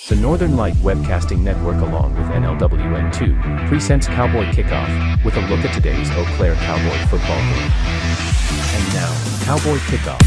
The Northern Light Webcasting Network along with NLWN2 presents Cowboy Kickoff with a look at today's Eau Claire Cowboy football game. And now, Cowboy Kickoff.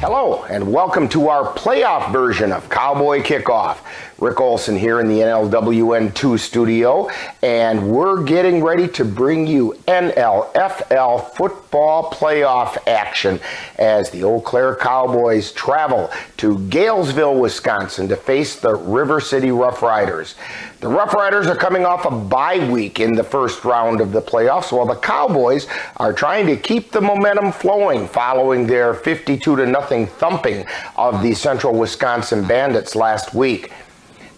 Hello, and welcome to our playoff version of Cowboy Kickoff. Rick Olson here in the NLWN2 studio, and we're getting ready to bring you NLFL football playoff action as the Eau Claire Cowboys travel to Galesville, Wisconsin to face the River City Rough Riders. The Rough Riders are coming off a bye week in the first round of the playoffs, while the Cowboys are trying to keep the momentum flowing following their 52-0 thumping of the Central Wisconsin Bandits last week.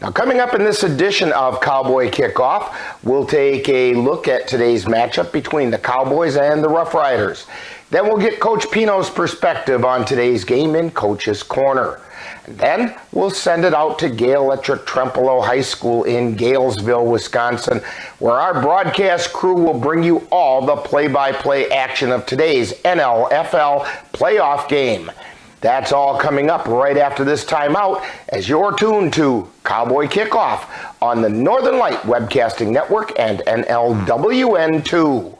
Now, coming up in this edition of Cowboy Kickoff, we'll take a look at today's matchup between the Cowboys and the Rough Riders. Then we'll get Coach Pino's perspective on today's game in Coach's Corner. And then we'll send it out to Gale Electric Trempealeau High School in Galesville, Wisconsin, where our broadcast crew will bring you all the play-by-play action of today's NLFL playoff game. That's all coming up right after this timeout as you're tuned to Cowboy Kickoff on the Northern Light Webcasting Network and NLWN2.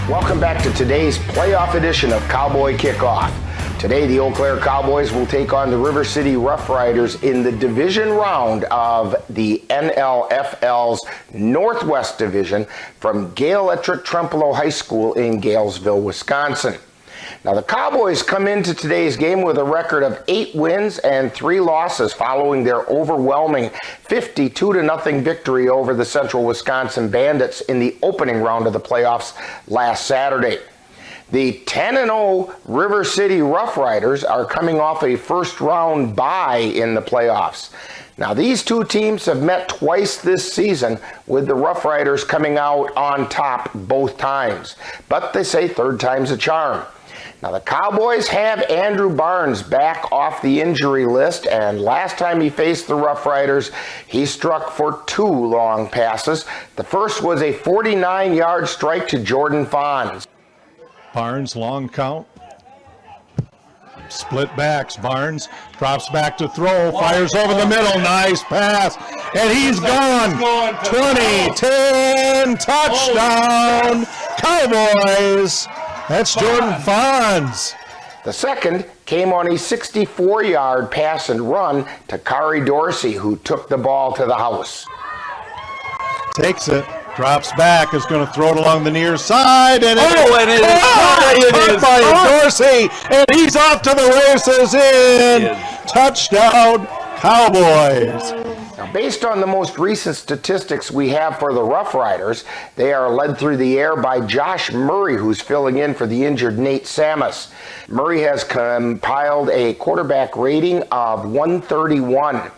Welcome back to today's playoff edition of Cowboy Kickoff. Today, the Eau Claire Cowboys will take on the River City Rough Riders in the division round of the NLFL's Northwest Division from Gale Electric Trempealeau High School in Galesville, Wisconsin. Now, the Cowboys come into today's game with a record of 8 wins and 3 losses following their overwhelming 52-0 victory over the Central Wisconsin Bandits in the opening round of the playoffs last Saturday. The 10-0 River City Rough Riders are coming off a first-round bye in the playoffs. Now, these two teams have met twice this season, with the Rough Riders coming out on top both times. But they say third time's a charm. Now, the Cowboys have Andrew Barnes back off the injury list, and last time he faced the Rough Riders, he struck for 2 long passes. The first was a 49-yard strike to Jordan Fons. Barnes, long count. Split backs. Barnes drops back to throw, fires over the middle, nice pass, and he's gone. 20-10, touchdown, Cowboys. That's Jordan Fons. The second came on a 64-yard pass and run to Kari Dorsey, who took the ball to the house. Takes it, drops back, is going to throw it along the near side, and it is by Dorsey, and he's off to the races in. Touchdown, Cowboys. Now, based on the most recent statistics we have for the Rough Riders, they are led through the air by Josh Murray, who's filling in for the injured Nate Samus. Murray has compiled a quarterback rating of 131.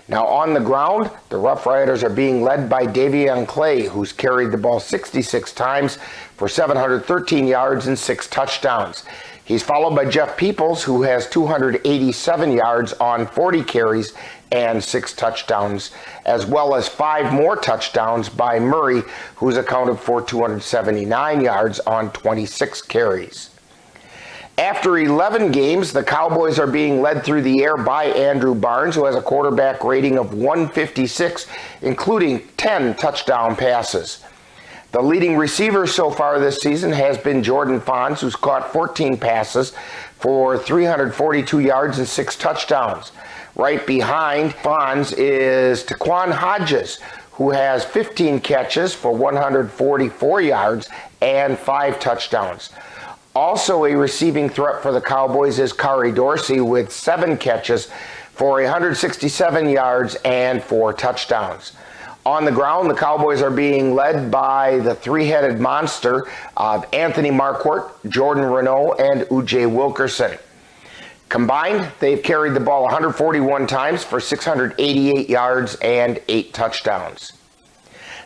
Now, on the ground, the Rough Riders are being led by Davion Clay, who's carried the ball 66 times for 713 yards and 6 touchdowns. He's followed by Jeff Peoples, who has 287 yards on 40 carries and 6 touchdowns, as well as 5 more touchdowns by Murray, who's accounted for 279 yards on 26 carries. After 11 games, the Cowboys are being led through the air by Andrew Barnes, who has a quarterback rating of 156, including 10 touchdown passes. The leading receiver so far this season has been Jordan Fons, who's caught 14 passes for 342 yards and 6 touchdowns. Right behind Fons is Taquan Hodges, who has 15 catches for 144 yards and 5 touchdowns. Also a receiving threat for the Cowboys is Kari Dorsey with 7 catches for 167 yards and 4 touchdowns. On the ground, the Cowboys are being led by the three-headed monster of Anthony Marquardt, Jordan Renault, and Ujay Wilkerson. Combined, they've carried the ball 141 times for 688 yards and 8 touchdowns.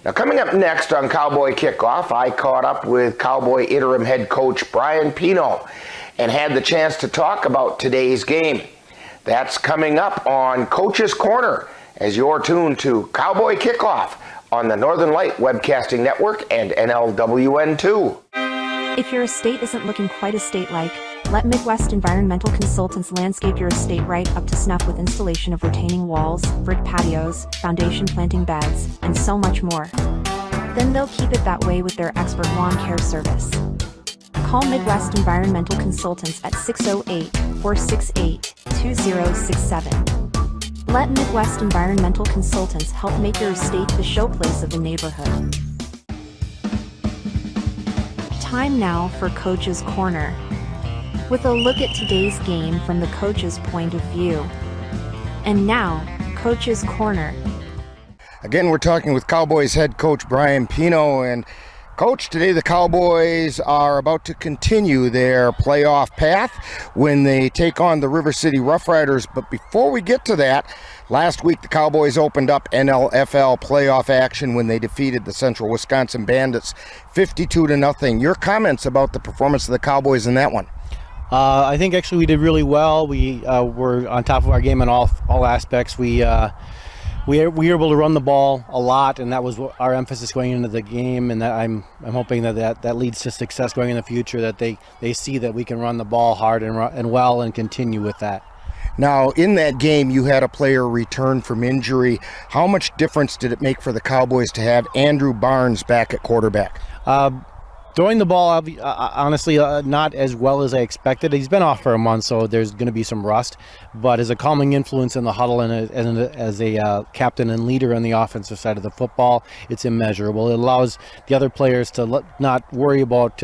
Now, coming up next on Cowboy Kickoff, I caught up with Cowboy interim head coach Brian Pino and had the chance to talk about today's game. That's coming up on Coach's Corner as you're tuned to Cowboy Kickoff on the Northern Light Webcasting Network and NLWN2. If your estate isn't looking quite estate-like, let Midwest Environmental Consultants landscape your estate right up to snuff with installation of retaining walls, brick patios, foundation planting beds, and so much more. Then they'll keep it that way with their expert lawn care service. Call Midwest Environmental Consultants at 608-468-2067. Let Midwest Environmental Consultants help make your estate the showplace of the neighborhood. Time now for Coach's Corner, with a look at today's game from the coach's point of view. And now, Coach's Corner. Again, we're talking with Cowboys head coach Brian Pino. And Coach, today the Cowboys are about to continue their playoff path when they take on the River City Rough Riders. But before we get to that, last week the Cowboys opened up NLFL playoff action when they defeated the Central Wisconsin Bandits 52-0. Your comments about the performance of the Cowboys in that one? I think actually we did really well. We were on top of our game in all aspects. We were able to run the ball a lot, and that was our emphasis going into the game. And that I'm hoping that leads to success going in the future. That they see that we can run the ball hard and well and continue with that. Now, in that game, you had a player return from injury. How much difference did it make for the Cowboys to have Andrew Barnes back at quarterback? Throwing the ball, honestly, not as well as I expected. He's been off for a month, so there's going to be some rust. But as a calming influence in the huddle and as a captain and leader on the offensive side of the football, it's immeasurable. It allows the other players to not worry about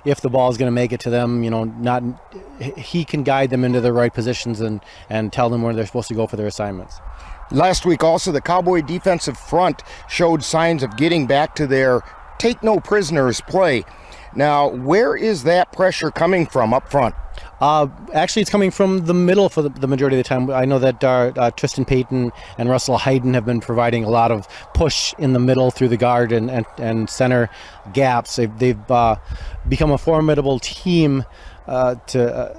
if the ball is going to make it to them. He can guide them into the right positions and tell them where they're supposed to go for their assignments. Last week, also, the Cowboy defensive front showed signs of getting back to their take no prisoners play. Now, where is that pressure coming from up front? Actually, it's coming from the middle for the majority of the time. I know that Tristan Payton and Russell Hayden have been providing a lot of push in the middle through the guard and center gaps. They've become a formidable team to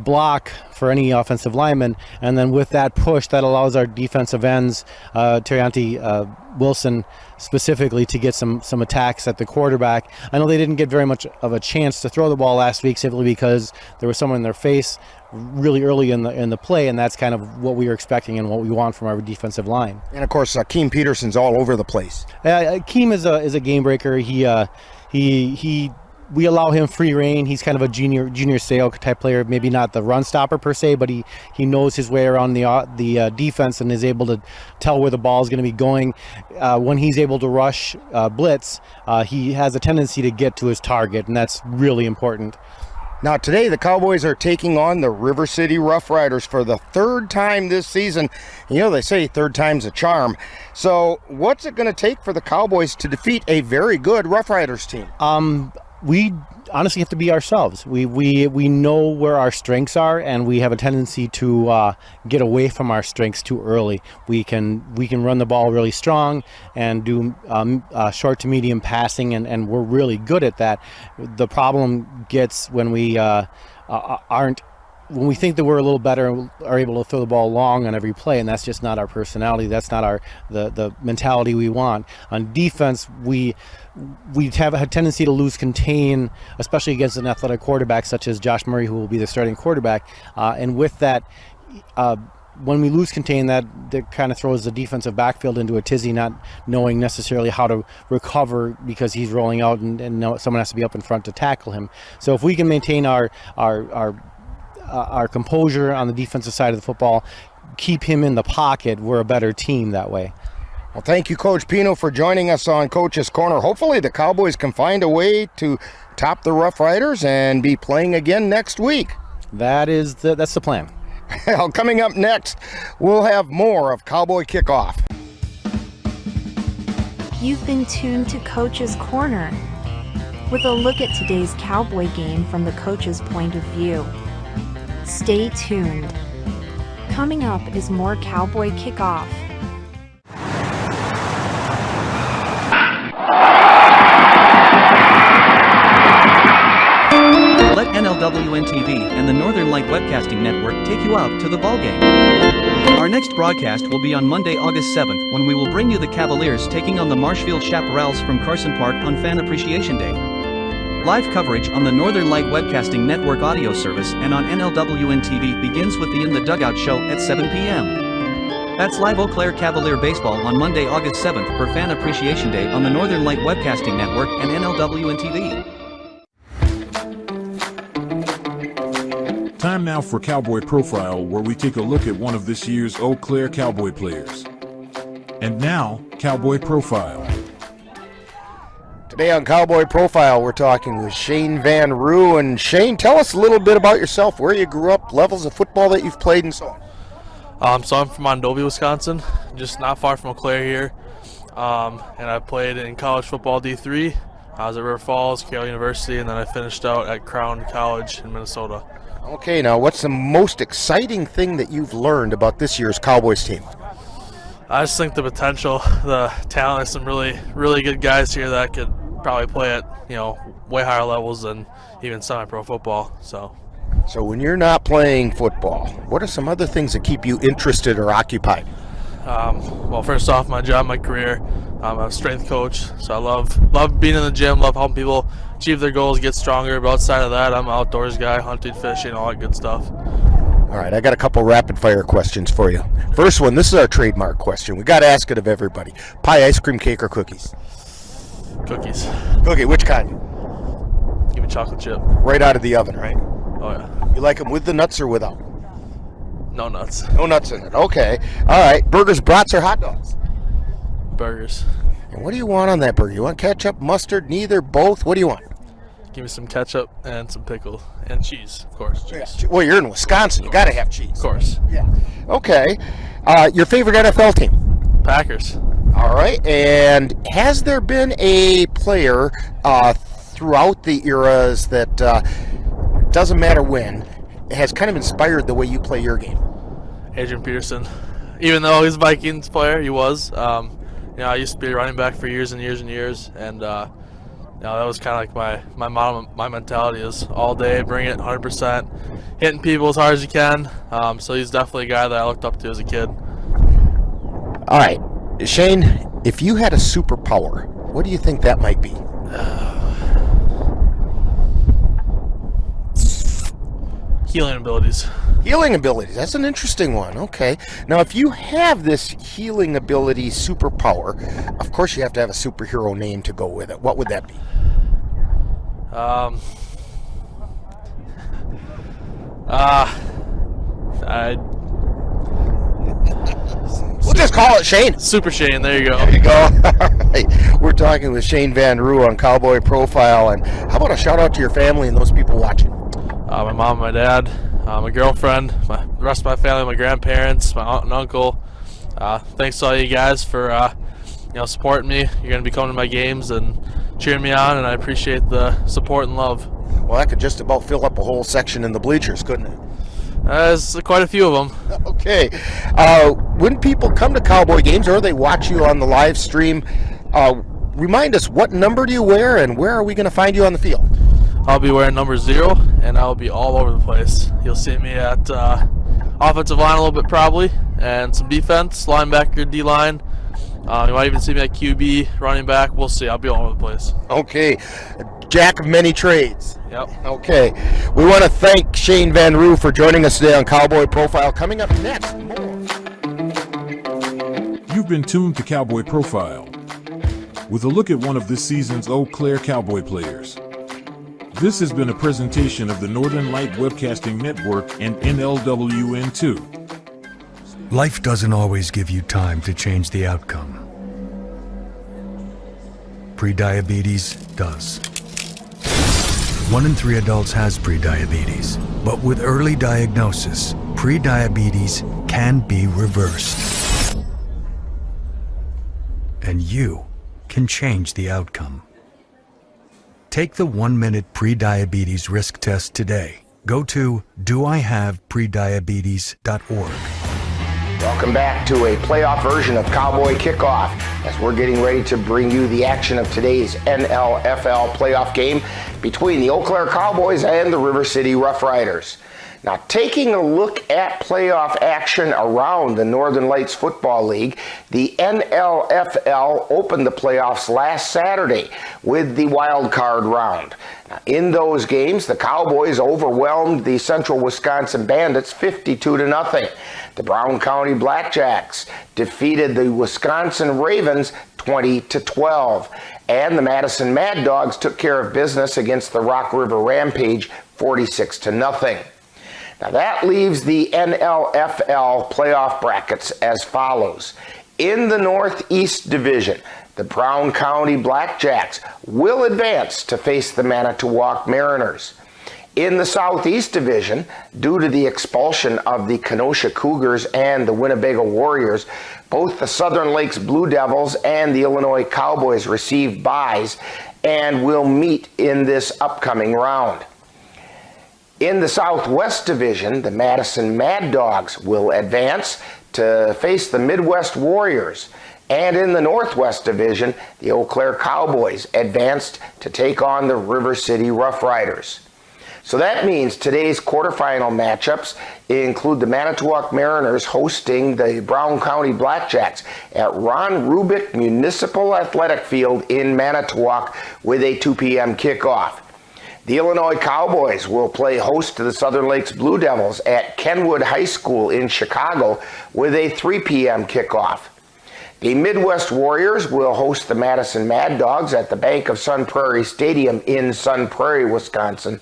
block for any offensive lineman, and then with that push, that allows our defensive ends, Terriante Wilson specifically, to get some attacks at the quarterback. I know they didn't get very much of a chance to throw the ball last week simply because there was someone in their face really early in the play, and that's kind of what we were expecting and what we want from our defensive line. And of course, Keem Peterson's all over the place. Keem is a game breaker. We allow him free reign. He's kind of a junior Sale type player, maybe not the run stopper per se, but he knows his way around the defense and is able to tell where the ball is going to be going. When he's able to rush blitz, he has a tendency to get to his target, and that's really important. Now, today the Cowboys are taking on the River City Rough Riders for the third time this season. You know, they say third time's a charm. So what's it going to take for the Cowboys to defeat a very good Rough Riders team? We honestly have to be ourselves. We know where our strengths are, and we have a tendency to get away from our strengths too early. We can run the ball really strong and do short to medium passing, and we're really good at that. The problem gets when we when we think that we're a little better, are able to throw the ball long on every play, and that's just not our personality. That's not the mentality we want. On defense, we have a tendency to lose contain, especially against an athletic quarterback such as Josh Murray, who will be the starting quarterback. And with that, when we lose contain, that kind of throws the defensive backfield into a tizzy, not knowing necessarily how to recover because he's rolling out and someone has to be up in front to tackle him. So if we can maintain our composure on the defensive side of the football, keep him in the pocket, we're a better team that way. Well, thank you, Coach Pino, for joining us on Coach's Corner. Hopefully the Cowboys can find a way to top the Rough Riders and be playing again next week. That's the plan. Well, coming up next, we'll have more of Cowboy Kickoff. You've been tuned to Coach's Corner, with a look at today's Cowboy game from the coach's point of view. Stay tuned. Coming up is more Cowboy Kickoff. Let NLWN TV and the Northern Light Webcasting Network take you out to the ballgame. Our next broadcast will be on Monday, August 7th, when we will bring you the Cavaliers taking on the Marshfield Chaparrals from Carson Park on Fan Appreciation Day. Live coverage on the Northern Light Webcasting Network audio service and on NLWN TV begins with the In the Dugout show at 7 p.m. That's live Eau Claire Cavalier baseball on Monday, August 7th for Fan Appreciation Day on the Northern Light Webcasting Network and NLWN TV. Time now for Cowboy Profile, where we take a look at one of this year's Eau Claire Cowboy players. And now, Cowboy Profile. Today on Cowboy Profile, we're talking with Shane Van Roo. And Shane, tell us a little bit about yourself, where you grew up, levels of football that you've played, and so on. So I'm from Mondovi, Wisconsin, just not far from Eau Claire here. And I played in college football D3. I was at River Falls, Carroll University, and then I finished out at Crown College in Minnesota. Okay, now what's the most exciting thing that you've learned about this year's Cowboys team? I just think the potential, the talent, there's some really, really good guys here that could probably play at, way higher levels than even semi-pro football. So when you're not playing football, what are some other things that keep you interested or occupied? Well, first off, my job, my career. I'm a strength coach, so I love being in the gym, love helping people achieve their goals, get stronger. But outside of that, I'm an outdoors guy, hunting, fishing, all that good stuff. All right, I got a couple rapid-fire questions for you. First one, this is our trademark question. We got to ask it of everybody. Pie, ice cream, cake, or cookies? Cookies. Cookie, which kind? Give me chocolate chip. Right out of the oven, right? Oh, yeah. You like them with the nuts or without? No nuts. No nuts in it. Okay. All right. Burgers, brats, or hot dogs? Burgers. And what do you want on that burger? You want ketchup, mustard, neither, both? What do you want? Give me some ketchup and some pickle and cheese, of course. Cheese. Well, you're in Wisconsin. You got to have cheese. Of course. Yeah. Okay. Your favorite NFL team? Packers. All right. And has there been a player throughout the eras that doesn't matter when, has kind of inspired the way you play your game? Adrian Peterson. Even though he's a Vikings player, he was. I used to be a running back for years and years and years, and that was kind of like my mentality is all day, bring it 100%, hitting people as hard as you can. So he's definitely a guy that I looked up to as a kid. All right, Shane, if you had a superpower, what do you think that might be? Healing abilities. Healing abilities. That's an interesting one. Okay. Now, if you have this healing ability superpower, of course you have to have a superhero name to go with it. What would that be? We'll just call it Shane. Super Shane. There you go. There you go. All right. We're talking with Shane Van Roo on Cowboy Profile. And how about a shout out to your family and those people watching? My mom, my dad, my girlfriend, the rest of my family, my grandparents, my aunt and uncle. Thanks to all you guys for supporting me. You're going to be coming to my games and cheering me on, and I appreciate the support and love. Well, that could just about fill up a whole section in the bleachers, couldn't it? There's quite a few of them. Okay. When people come to Cowboy games or they watch you on the live stream, remind us, what number do you wear and where are we going to find you on the field? I'll be wearing number 0, and I'll be all over the place. You'll see me at offensive line a little bit probably, and some defense, linebacker, D-line. You might even see me at QB, running back. We'll see. I'll be all over the place. Okay. Jack of many trades. Yep. Okay. We want to thank Shane Van Roo for joining us today on Cowboy Profile. Coming up next, more. You've been tuned to Cowboy Profile, with a look at one of this season's Eau Claire Cowboy players. This has been a presentation of the Northern Light Webcasting Network and NLWN2. Life doesn't always give you time to change the outcome. Prediabetes does. 1 in 3 adults has prediabetes, but with early diagnosis, prediabetes can be reversed. And you can change the outcome. Take the 1-minute prediabetes risk test today. go to doihaveprediabetes.org. Welcome back to a playoff version of Cowboy Kickoff as we're getting ready to bring you the action of today's NLFL playoff game between the Eau Claire Cowboys and the River City Rough Riders. Now, taking a look at playoff action around the Northern Lights Football League, the NLFL opened the playoffs last Saturday with the wild card round. Now, in those games, the Cowboys overwhelmed the Central Wisconsin Bandits 52-0. The Brown County Blackjacks defeated the Wisconsin Ravens 20-12. And the Madison Mad Dogs took care of business against the Rock River Rampage 46-0. Now that leaves the NLFL playoff brackets as follows. In the Northeast Division, the Brown County Blackjacks will advance to face the Manitowoc Mariners. In the Southeast Division, due to the expulsion of the Kenosha Cougars and the Winnebago Warriors, both the Southern Lakes Blue Devils and the Illinois Cowboys received byes and will meet in this upcoming round. In the Southwest Division, the Madison Mad Dogs will advance to face the Midwest Warriors. And in the Northwest Division, the Eau Claire Cowboys advanced to take on the River City Rough Riders. So that means today's quarterfinal matchups include the Manitowoc Mariners hosting the Brown County Blackjacks at Ron Rubik Municipal Athletic Field in Manitowoc with a 2 p.m. kickoff. The Illinois Cowboys will play host to the Southern Lakes Blue Devils at Kenwood High School in Chicago with a 3 p.m. kickoff. The Midwest Warriors will host the Madison Mad Dogs at the Bank of Sun Prairie Stadium in Sun Prairie, Wisconsin,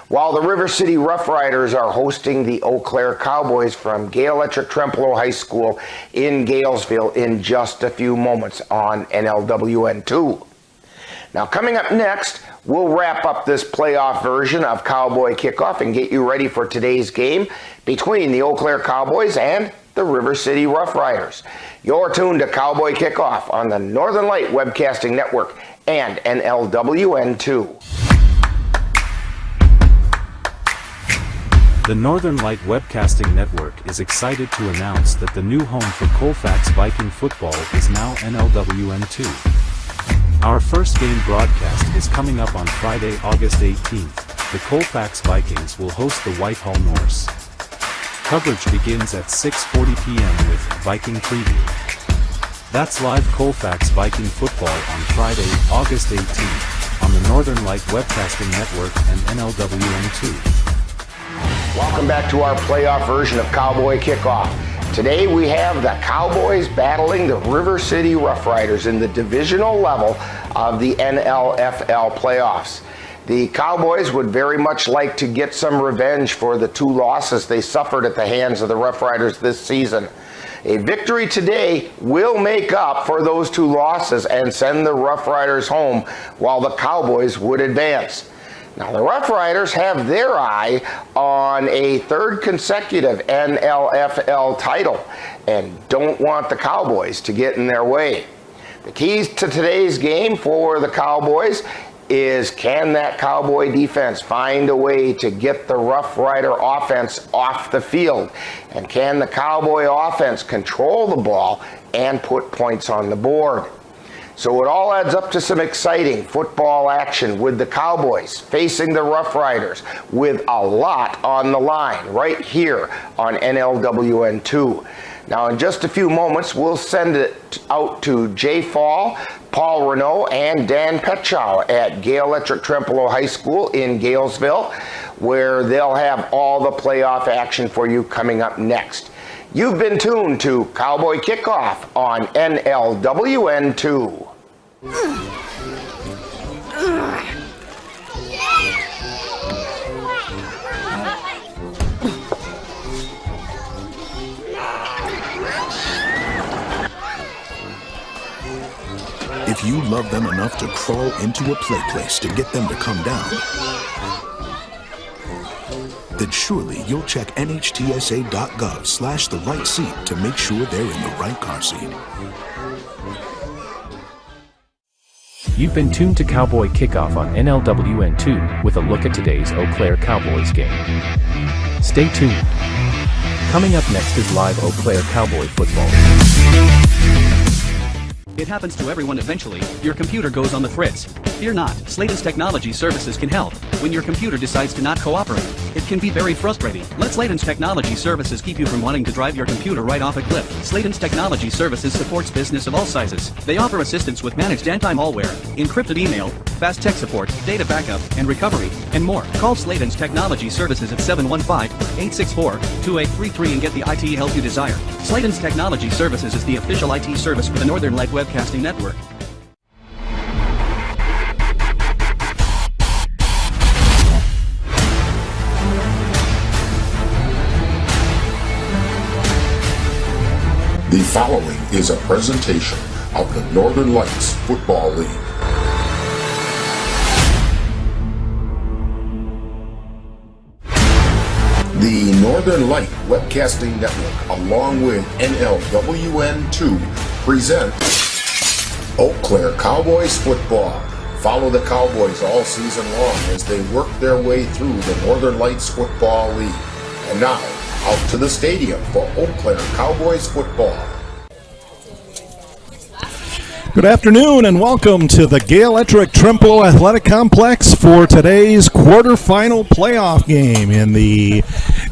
while the River City Rough Riders are hosting the Eau Claire Cowboys from Gale-Ettrick Trempealeau High School in Galesville in just a few moments on NLWN 2. Now, coming up next, we'll wrap up this playoff version of Cowboy Kickoff and get you ready for today's game between the Eau Claire Cowboys and the River City Rough Riders. You're tuned to Cowboy Kickoff on the Northern Light Webcasting Network and NLWN 2. The Northern Light Webcasting Network is excited to announce that the new home for Colfax Viking football is now NLWN 2. Our first game broadcast is coming up on Friday, August 18th. The Colfax Vikings will host the Whitehall Norse. Coverage begins at 6:40 p.m. with Viking Preview. That's live Colfax Viking football on Friday, August 18th on the Northern Light Webcasting Network and NLWN 2. Welcome back to our playoff version of Cowboy Kickoff. Today we have the Cowboys battling the River City Rough Riders in the divisional level of the NLFL playoffs. The Cowboys would very much like to get some revenge for the 2 losses they suffered at the hands of the Rough Riders this season. A victory today will make up for those 2 losses and send the Rough Riders home while the Cowboys would advance. Now, the Rough Riders have their eye on a 3rd consecutive NLFL title and don't want the Cowboys to get in their way. The keys to today's game for the Cowboys is, can that Cowboy defense find a way to get the Rough Rider offense off the field? And can the Cowboy offense control the ball and put points on the board? So it all adds up to some exciting football action with the Cowboys facing the Rough Riders with a lot on the line right here on NLWN 2. Now in just a few moments we'll send it out to Jay Fall, Paul Renault, and Dan Petchow at Gale-Ettrick Trempealeau High School in Galesville, where they'll have all the playoff action for you coming up next. You've been tuned to Cowboy Kickoff on NLWN 2. If you love them enough to crawl into a play place to get them to come down, then surely you'll check nhtsa.gov/the right seat to make sure they're in the right car seat. You've been tuned to Cowboy Kickoff on NLWN2 with a look at today's Eau Claire Cowboys game. Stay tuned. Coming up next is live Eau Claire Cowboy football. It happens to everyone eventually. Your computer goes on the fritz. Fear not, Sladen's Technology Services can help. When your computer decides to not cooperate, it can be very frustrating. Let Sladen's Technology Services keep you from wanting to drive your computer right off a cliff. Sladen's Technology Services supports business of all sizes. They offer assistance with managed anti-malware, encrypted email, fast tech support, data backup, and recovery, and more. Call Sladen's Technology Services at 715-864-2833 and get the IT help you desire. Sladen's Technology Services is the official IT service for the Northern Light Webcasting Network. The following is a presentation of the Northern Lights Football League. The Northern Light Webcasting Network, along with NLWN2, present Eau Claire Cowboys football. Follow the Cowboys all season long as they work their way through the Northern Lights Football League. And now, out to the stadium for Eau Claire Cowboys football. Good afternoon and welcome to the Galesville Trempealeau Athletic Complex for today's quarterfinal playoff game in the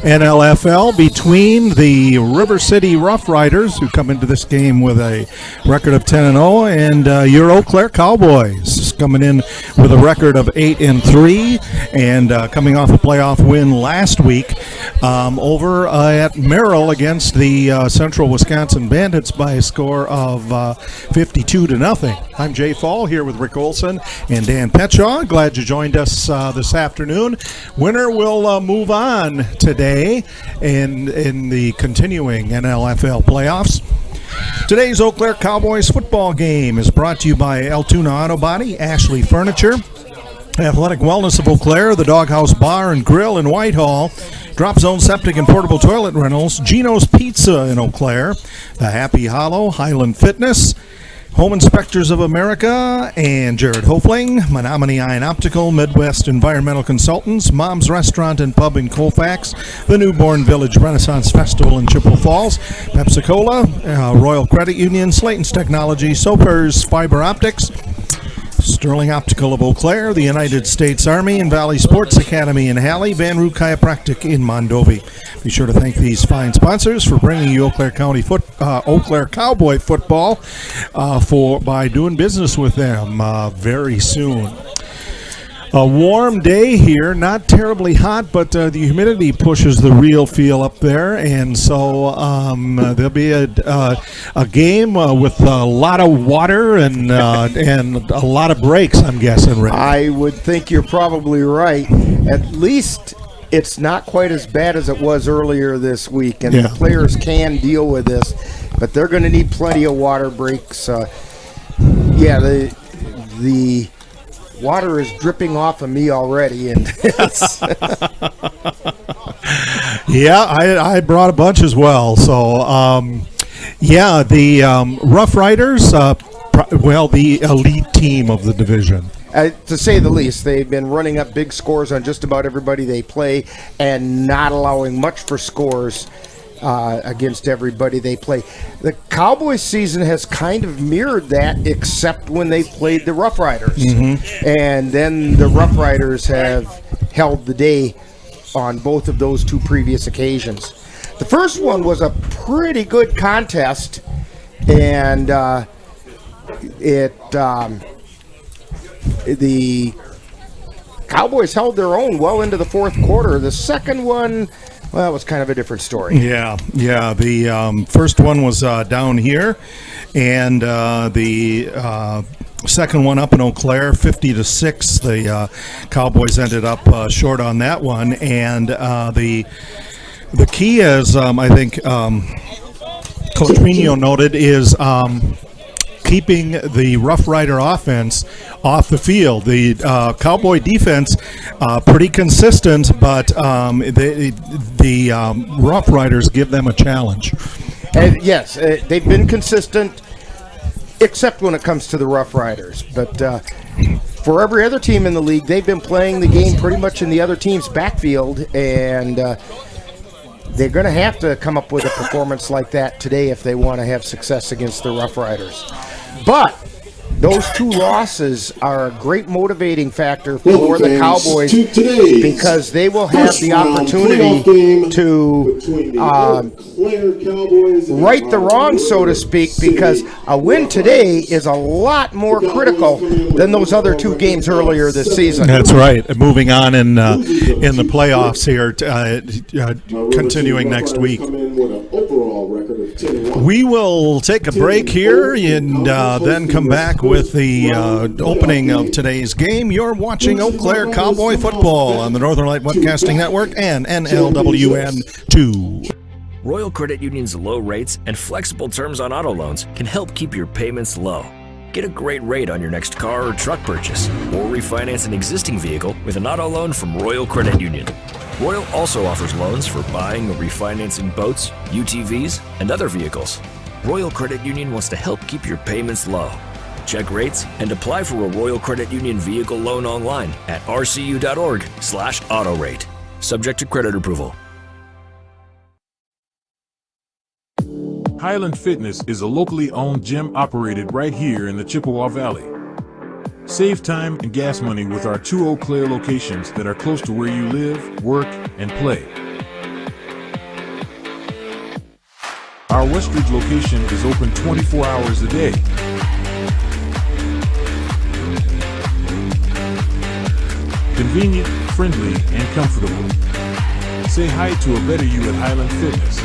NLFL between the River City Rough Riders, who come into this game with a record of 10-0, and your Eau Claire Cowboys, coming in with a record of 8-3 and coming off a playoff win last week over at Merrill against the Central Wisconsin Bandits by a score of 52-0. I'm Jay Fall here with Rick Olson and Dan Petshaw. Glad you joined us this afternoon. Winner will move on today in the continuing NLFL playoffs. Today's Eau Claire Cowboys football game is brought to you by Altoona Auto Body, Ashley Furniture, Athletic Wellness of Eau Claire, the Doghouse Bar and Grill in Whitehall, Drop Zone Septic and Portable Toilet Rentals, Gino's Pizza in Eau Claire, the Happy Hollow, Highland Fitness, Home Inspectors of America, and Jared Hofling, Menominee Eye and Optical, Midwest Environmental Consultants, Mom's Restaurant and Pub in Colfax, the Newborn Village Renaissance Festival in Chippewa Falls, Pepsi-Cola, Royal Credit Union, Slayton's Technology, Soapers Fiber Optics, Sterling Optical of Eau Claire, the United States Army and Valley Sports Academy in Halley, Van Roo Chiropractic in Mondovi. Be sure to thank these fine sponsors for bringing you Eau Claire Eau Claire Cowboy football by doing business with them very soon. A warm day here, not terribly hot, but the humidity pushes the real feel up there, and so there'll be a game with a lot of water and a lot of breaks, I'm guessing, Rick. I would think you're probably right. At least it's not quite as bad as it was earlier this week, and the players can deal with this, but they're going to need plenty of water breaks. The water is dripping off of me already, and I brought a bunch as well. So the Rough Riders, the elite team of the division. To say the least, they've been running up big scores on just about everybody they play and not allowing much for scores against everybody they play. The Cowboys season has kind of mirrored that, except when they played the Rough Riders. Mm-hmm. And then the Rough Riders have held the day on both of those two previous occasions. The first one was a pretty good contest, and the Cowboys held their own well into the fourth quarter. The second one, well, it was kind of a different story. Yeah. The first one was down here, and the second one up in Eau Claire, 50-6. The Cowboys ended up short on that one, and the key, as I think Coach Pino noted, is keeping the Rough Rider offense off the field. The Cowboy defense, pretty consistent, but the Rough Riders give them a challenge. And yes, they've been consistent except when it comes to the Rough Riders. But for every other team in the league, they've been playing the game pretty much in the other team's backfield, and they're going to have to come up with a performance like that today if they want to have success against the Rough Riders. But those 2 losses are a great motivating factor for the Cowboys because they will have the opportunity to right the wrong, so to speak, because a win today is a lot more critical than those other 2 games earlier this season. That's right. Moving on in the playoffs here, continuing next week. We will take a break here and then come back with the opening of today's game. You're watching Eau Claire Cowboy football on the Northern Light Webcasting Network and NLWN 2. Royal Credit Union's low rates and flexible terms on auto loans can help keep your payments low. Get a great rate on your next car or truck purchase, or refinance an existing vehicle with an auto loan from Royal Credit Union. Royal also offers loans for buying or refinancing boats, UTVs, and other vehicles. Royal Credit Union wants to help keep your payments low. Check rates and apply for a Royal Credit Union vehicle loan online at rcu.org/autorate. Subject to credit approval. Highland Fitness is a locally owned gym operated right here in the Chippewa Valley. Save time and gas money with our 2 Eau Claire locations that are close to where you live, work, and play. Our Westridge location is open 24 hours a day. Convenient, friendly, and comfortable. Say hi to a better you at Highland Fitness.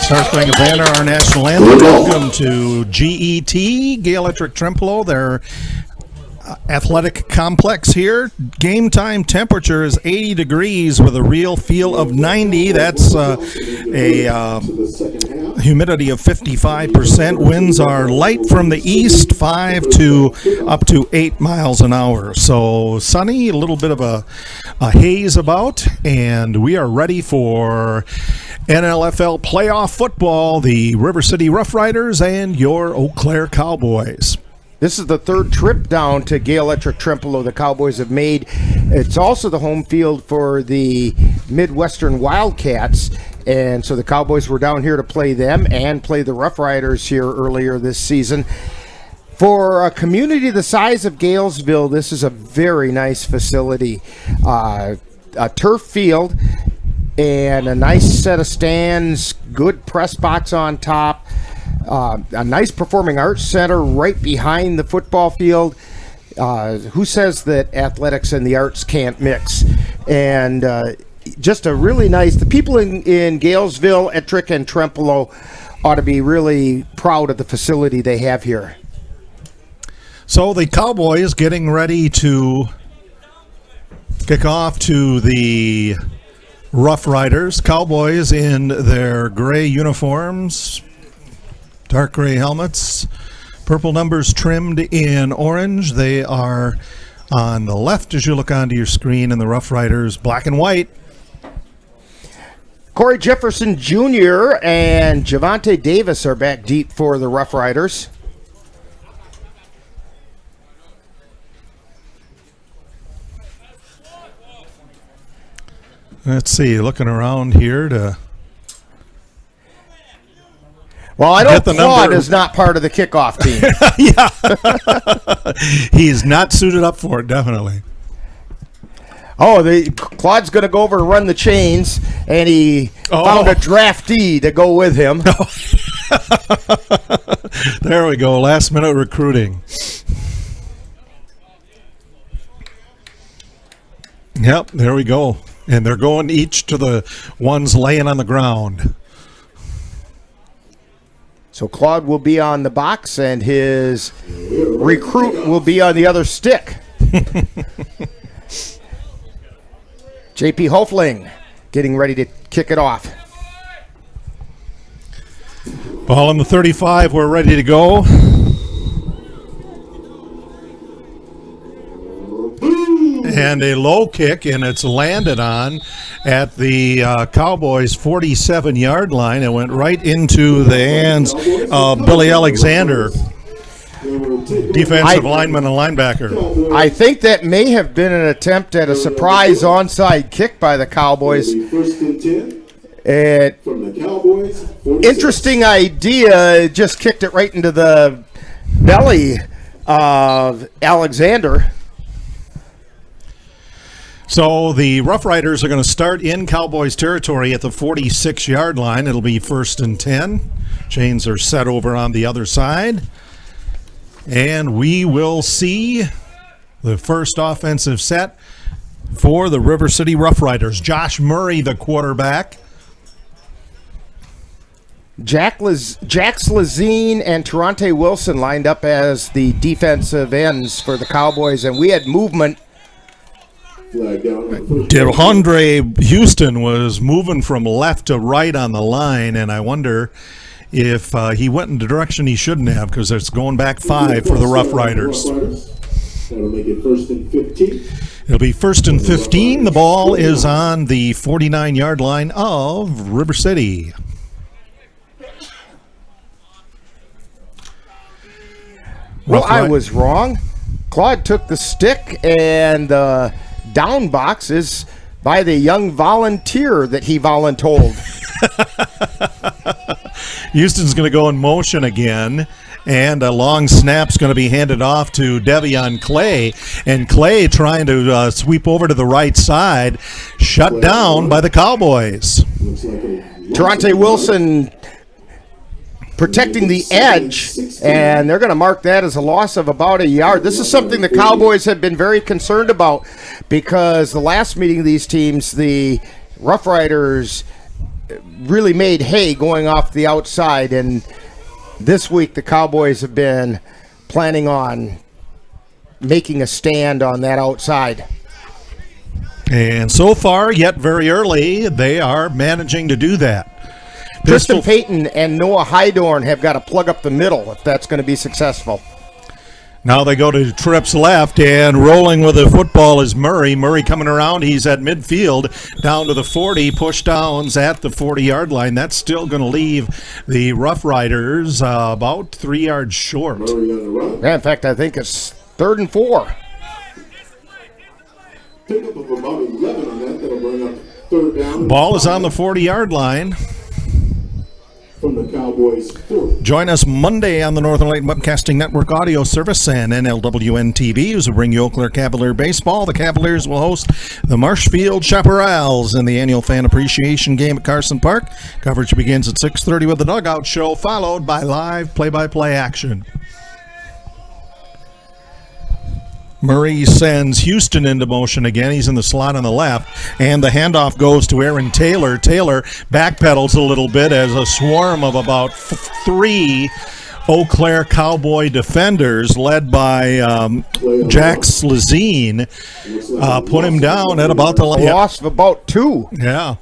Start playing a banner, our national anthem. Welcome to GET, Gale Electric Trempealeau, their athletic complex here. Game time temperature is 80 degrees with a real feel of 90. That's a humidity of 55%. Winds are light from the east, 5 to up to 8 miles an hour. So sunny, a little bit of a haze about, and we are ready for NLFL playoff football, the River City Rough Riders and your Eau Claire Cowboys. This is the 3rd trip down to Gale Electric Trempealeau the Cowboys have made. It's also the home field for the Midwestern Wildcats, and so the Cowboys were down here to play them and play the Rough Riders here earlier this season. For a community the size of Galesville, this is a very nice facility. A turf field and a nice set of stands, good press box on top, a nice performing arts center right behind the football field. Who says that athletics and the arts can't mix? And just a really nice, the people in Galesville, Ettrick, and Trempealeau ought to be really proud of the facility they have here. So the Cowboys getting ready to kick off to the Rough Riders. Cowboys in their gray uniforms, dark gray helmets, purple numbers trimmed in orange. They are on the left as you look onto your screen, and the Rough Riders black and white. Corey Jefferson Jr. and Javante Davis are back deep for the Rough Riders. Let's see, looking around here to... Well, I know Claude is not part of the kickoff team. Yeah. He's not suited up for it, definitely. Oh, Claude's going to go over and run the chains, and he found a draftee to go with him. There we go, last-minute recruiting. Yep, there we go. And they're going each to the ones laying on the ground. So Claude will be on the box, and his recruit will be on the other stick. JP Hofling getting ready to kick it off. Ball on the 35, we're ready to go. And a low kick, and it's landed on at the Cowboys' 47-yard line. It went right into the hands of Billy Alexander, defensive lineman and linebacker. I think that may have been an attempt at a surprise onside kick by the Cowboys. Interesting idea, just kicked it right into the belly of Alexander. So the Rough Riders are going to start in Cowboys territory at the 46-yard line. It'll be 1st and 10. Chains are set over on the other side. And we will see the first offensive set for the River City Rough Riders. Josh Murray, the quarterback. Jax Lazine and Terante Wilson lined up as the defensive ends for the Cowboys, and we had movement. DeAndre Houston was moving from left to right on the line, and I wonder if he went in the direction he shouldn't have, because it's going back 5 for the Rough Riders. That'll make it 1st and 15. It'll be 1st and 15. The ball is on the 49-yard line of River City. Well, I was wrong. Claude took the stick, and the down box is by the young volunteer that he voluntold. Houston's going to go in motion again, and a long snap's going to be handed off to Devion Clay, and Clay trying to sweep over to the right side, shut down by the Cowboys. Terante Wilson protecting the edge, and they're going to mark that as a loss of about a yard. This is something the Cowboys have been very concerned about, because the last meeting of these teams, the Rough Riders really made hay going off the outside, and this week the Cowboys have been planning on making a stand on that outside. And so far, yet very early, they are managing to do that. Tristan Payton and Noah Hydorn have got to plug up the middle if that's going to be successful. Now they go to trips left, and rolling with the football is Murray. Murray coming around. He's at midfield, down to the 40, push downs at the 40-yard line. That's still going to leave the Rough Riders about 3 yards short. Yeah, in fact, I think it's 3rd and 4. Pick up of about 11 on that. That'll bring up 3rd down. Ball is on the 40-yard line. From the Cowboys 40. Join us Monday on the Northern Light Webcasting Network audio service and NLWN TV as we bring you Eau Claire Cavalier baseball. The Cavaliers will host the Marshfield Chaparrals in the annual fan appreciation game at Carson Park. Coverage begins at 6:30 with the Dugout Show, followed by live play-by-play action. Murray sends Houston into motion again. He's in the slot on the left, and the handoff goes to Aaron Taylor. Taylor backpedals a little bit as a swarm of about 3 Eau Claire Cowboy defenders, led by Jax Lazine, put him down at about the loss of about 2. Yeah.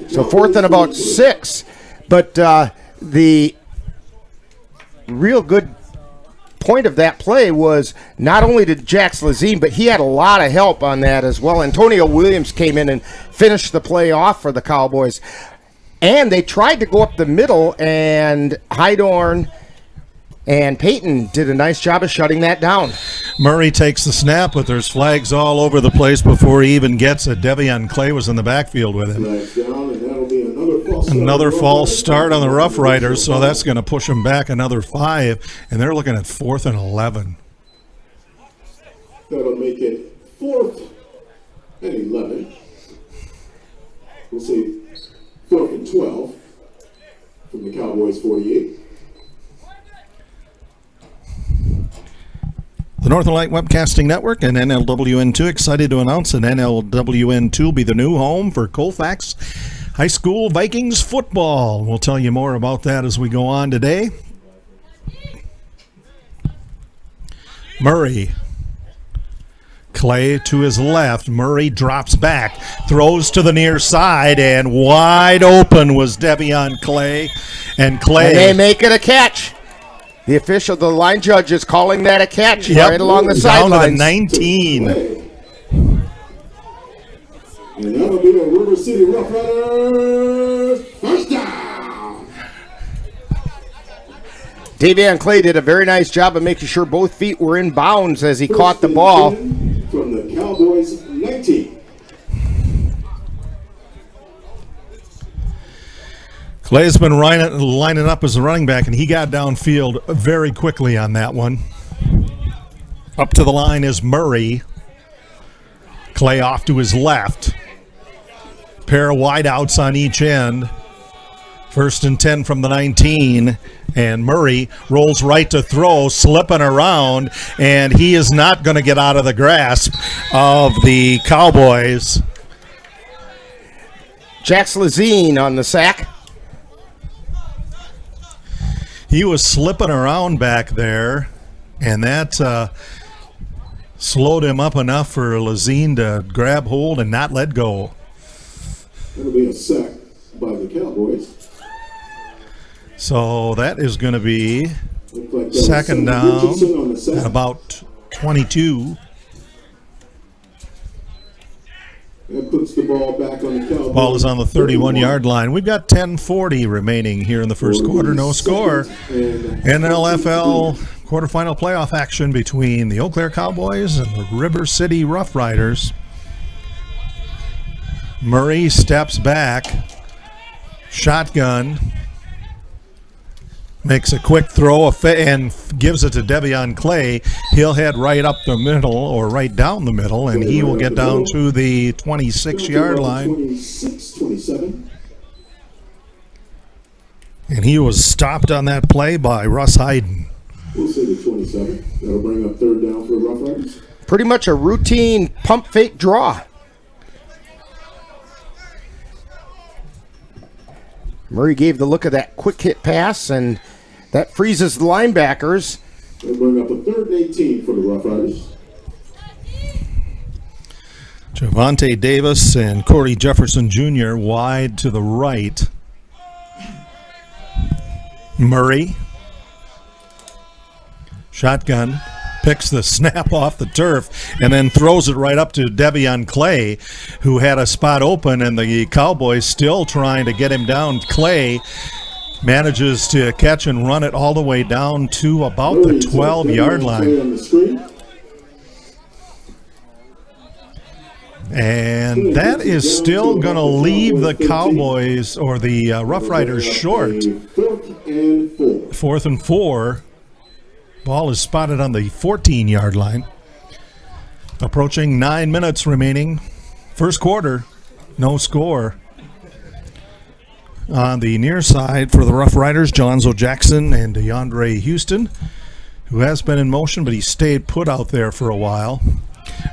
So 4th and about 6. But the real good point of that play was not only did Jax Lazine, but he had a lot of help on that as well. Antonio Williams came in and finished the play off for the Cowboys. And they tried to go up the middle, and Hydorn and Payton did a nice job of shutting that down. Murray takes the snap, but there's flags all over the place before he even gets it. Devion Clay was in the backfield with him. Flags down, and that'll be Another false start on the Rough Riders, so that's going to push them back another 5, and they're looking at 4th and 11. That'll make it 4th and 11. We'll say 4th and 12 from the Cowboys 48. The Northern Light Webcasting Network and NLWN2 excited to announce that NLWN2 will be the new home for Colfax High School Vikings football. We'll tell you more about that as we go on today. Murray. Clay to his left. Murray drops back, throws to the near side, and wide open was Devion Clay. And they make it a catch. The line judge is calling that a catch right along the sidelines. Down to the 19. And that'll be a River City Rough Riders first down. Devion Clay did a very nice job of making sure both feet were in bounds as he caught the ball. From the Cowboys 19. Clay's been lining up as a running back, and he got downfield very quickly on that one. Up to the line is Murray. Clay off to his left. Pair of wideouts on each end. 1st and 10 from the 19. And Murray rolls right to throw, slipping around, and he is not going to get out of the grasp of the Cowboys. Jax Lazine on the sack. He was slipping around back there, and that slowed him up enough for Lazine to grab hold and not let go. That'll be a sack by the Cowboys. So that is going to be second down at about 22. That puts the ball back on the Cowboys. Ball is on the 31-yard line. We've got 10:40 remaining here in the first quarter. No score. NLFL quarterfinal playoff action between the Eau Claire Cowboys and the River City Rough Riders. Murray steps back. Shotgun. Makes a quick throw and gives it to Devion Clay. He'll head right up the middle or right down the middle, and he will get down to the 26-yard line. 26, 27. And he was stopped on that play by Russ Hayden. We'll say the 27. That'll bring up 3rd down for the Rough Riders. Pretty much a routine pump fake draw. Murray gave the look of that quick hit pass, and that freezes the linebackers. They'll bring up a 3rd and 18 for the Rough Riders. Javante Davis and Corey Jefferson Jr. wide to the right. Murray. Shotgun. Picks the snap off the turf and then throws it right up to Devion Clay, who had a spot open, and the Cowboys still trying to get him down. Clay manages to catch and run it all the way down to about the 12-yard line. And that is still going to leave the Cowboys or the Rough Riders short. 4th and 4. Ball is spotted on the 14-yard line. Approaching 9 minutes remaining. First quarter, no score. On the near side for the Rough Riders, Jonzo Jackson and DeAndre Houston, who has been in motion, but he stayed put out there for a while.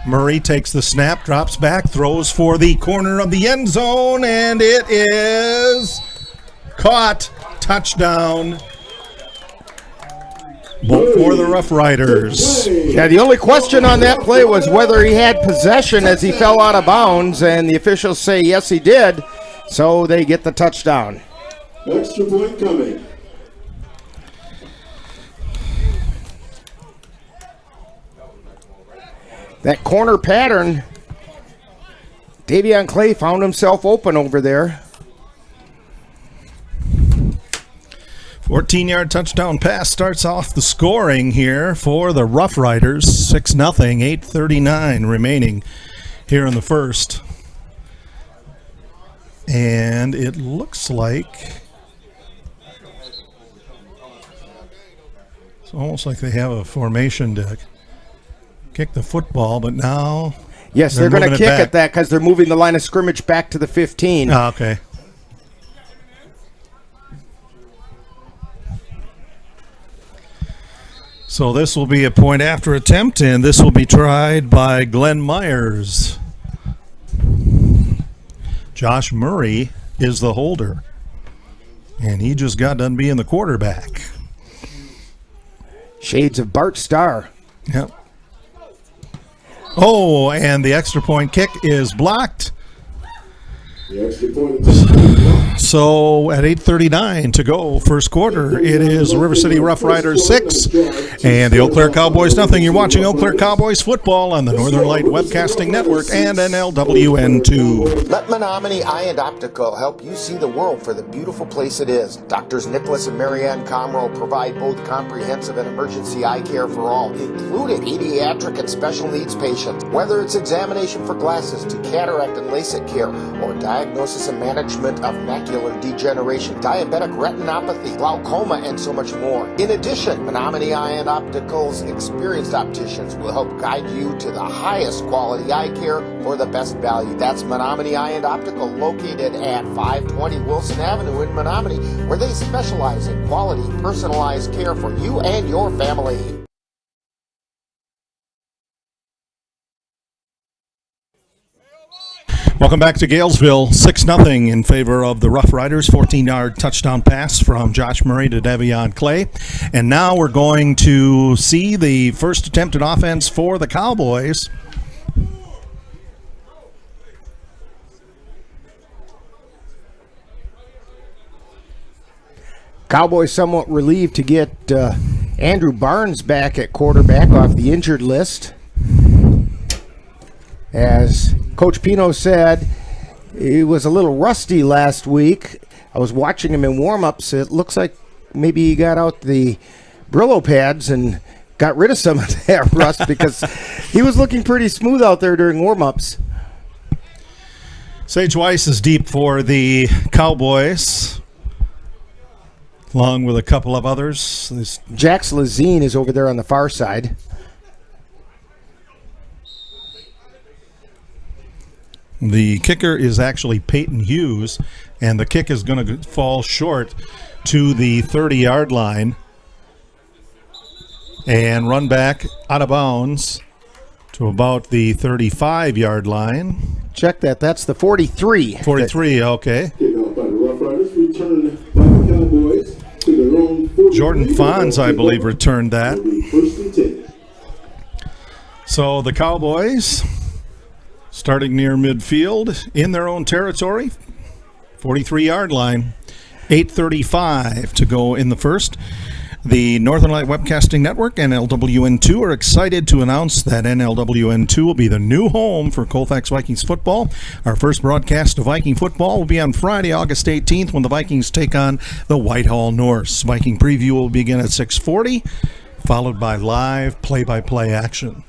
Murray takes the snap, drops back, throws for the corner of the end zone, and it is caught. Touchdown. For the Rough Riders. Yeah, the only question on that play was whether he had possession as he fell out of bounds, and the officials say yes, he did, so they get the touchdown. Extra point coming. That corner pattern, Devion Clay found himself open over there. 14-yard touchdown pass starts off the scoring here for the Rough Riders. 6-0, 8:39 remaining here in the first. And it looks like it's almost like they have a formation to kick the football, but now yes, they're going to kick at that because they're moving the line of scrimmage back to the 15. Oh, okay. So this will be a point after attempt, and this will be tried by Glenn Myers. Josh Murray is the holder, and he just got done being the quarterback. Shades of Bart Starr. Yep. Oh, and the extra point kick is blocked. The extra point is So at 8:39 to go, first quarter, it is River City Rough Riders 6 and the Eau Claire Cowboys nothing. You're watching Eau Claire Cowboys football on the Northern Light Webcasting Network and NLWN 2. Let Menominee Eye and Optical help you see the world for the beautiful place it is. Doctors Nicholas and Marianne Comro provide both comprehensive and emergency eye care for all, including pediatric and special needs patients. Whether it's examination for glasses to cataract and LASIK care, or diagnosis and management of macular degeneration, diabetic retinopathy, glaucoma, and so much more. In addition, Menominee Eye and Optical's experienced opticians will help guide you to the highest quality eye care for the best value. That's Menominee Eye and Optical, located at 520 Wilson Avenue in Menominee, where they specialize in quality, personalized care for you and your family. Welcome back to Galesville, 6-0 in favor of the Rough Riders. 14-yard touchdown pass from Josh Murray to Devion Clay. And now we're going to see the first attempted offense for the Cowboys. Cowboys somewhat relieved to get Andrew Barnes back at quarterback off the injured list. As Coach Pino said, he was a little rusty last week. I was watching him in warm-ups. It looks like maybe he got out the Brillo pads and got rid of some of that rust because he was looking pretty smooth out there during warm-ups. Sage Weiss is deep for the Cowboys, along with a couple of others. Jax Lazine is over there on the far side. The kicker is actually Peyton Hughes, and the kick is going to fall short to the 30-yard line and run back out of bounds to about the 35-yard line. Check that. That's the 43. 43, okay. Kick out by the Rough Riders, returned by the Cowboys to their own 43. Jordan Fonz, I believe, returned that. First and 10. So the Cowboys, starting near midfield in their own territory, 43-yard line, 8:35 to go in the first. The Northern Light Webcasting Network, NLWN2, are excited to announce that NLWN2 will be the new home for Colfax Vikings football. Our first broadcast of Viking football will be on Friday, August 18th, when the Vikings take on the Whitehall Norse. Viking preview will begin at 6:40, followed by live play-by-play action.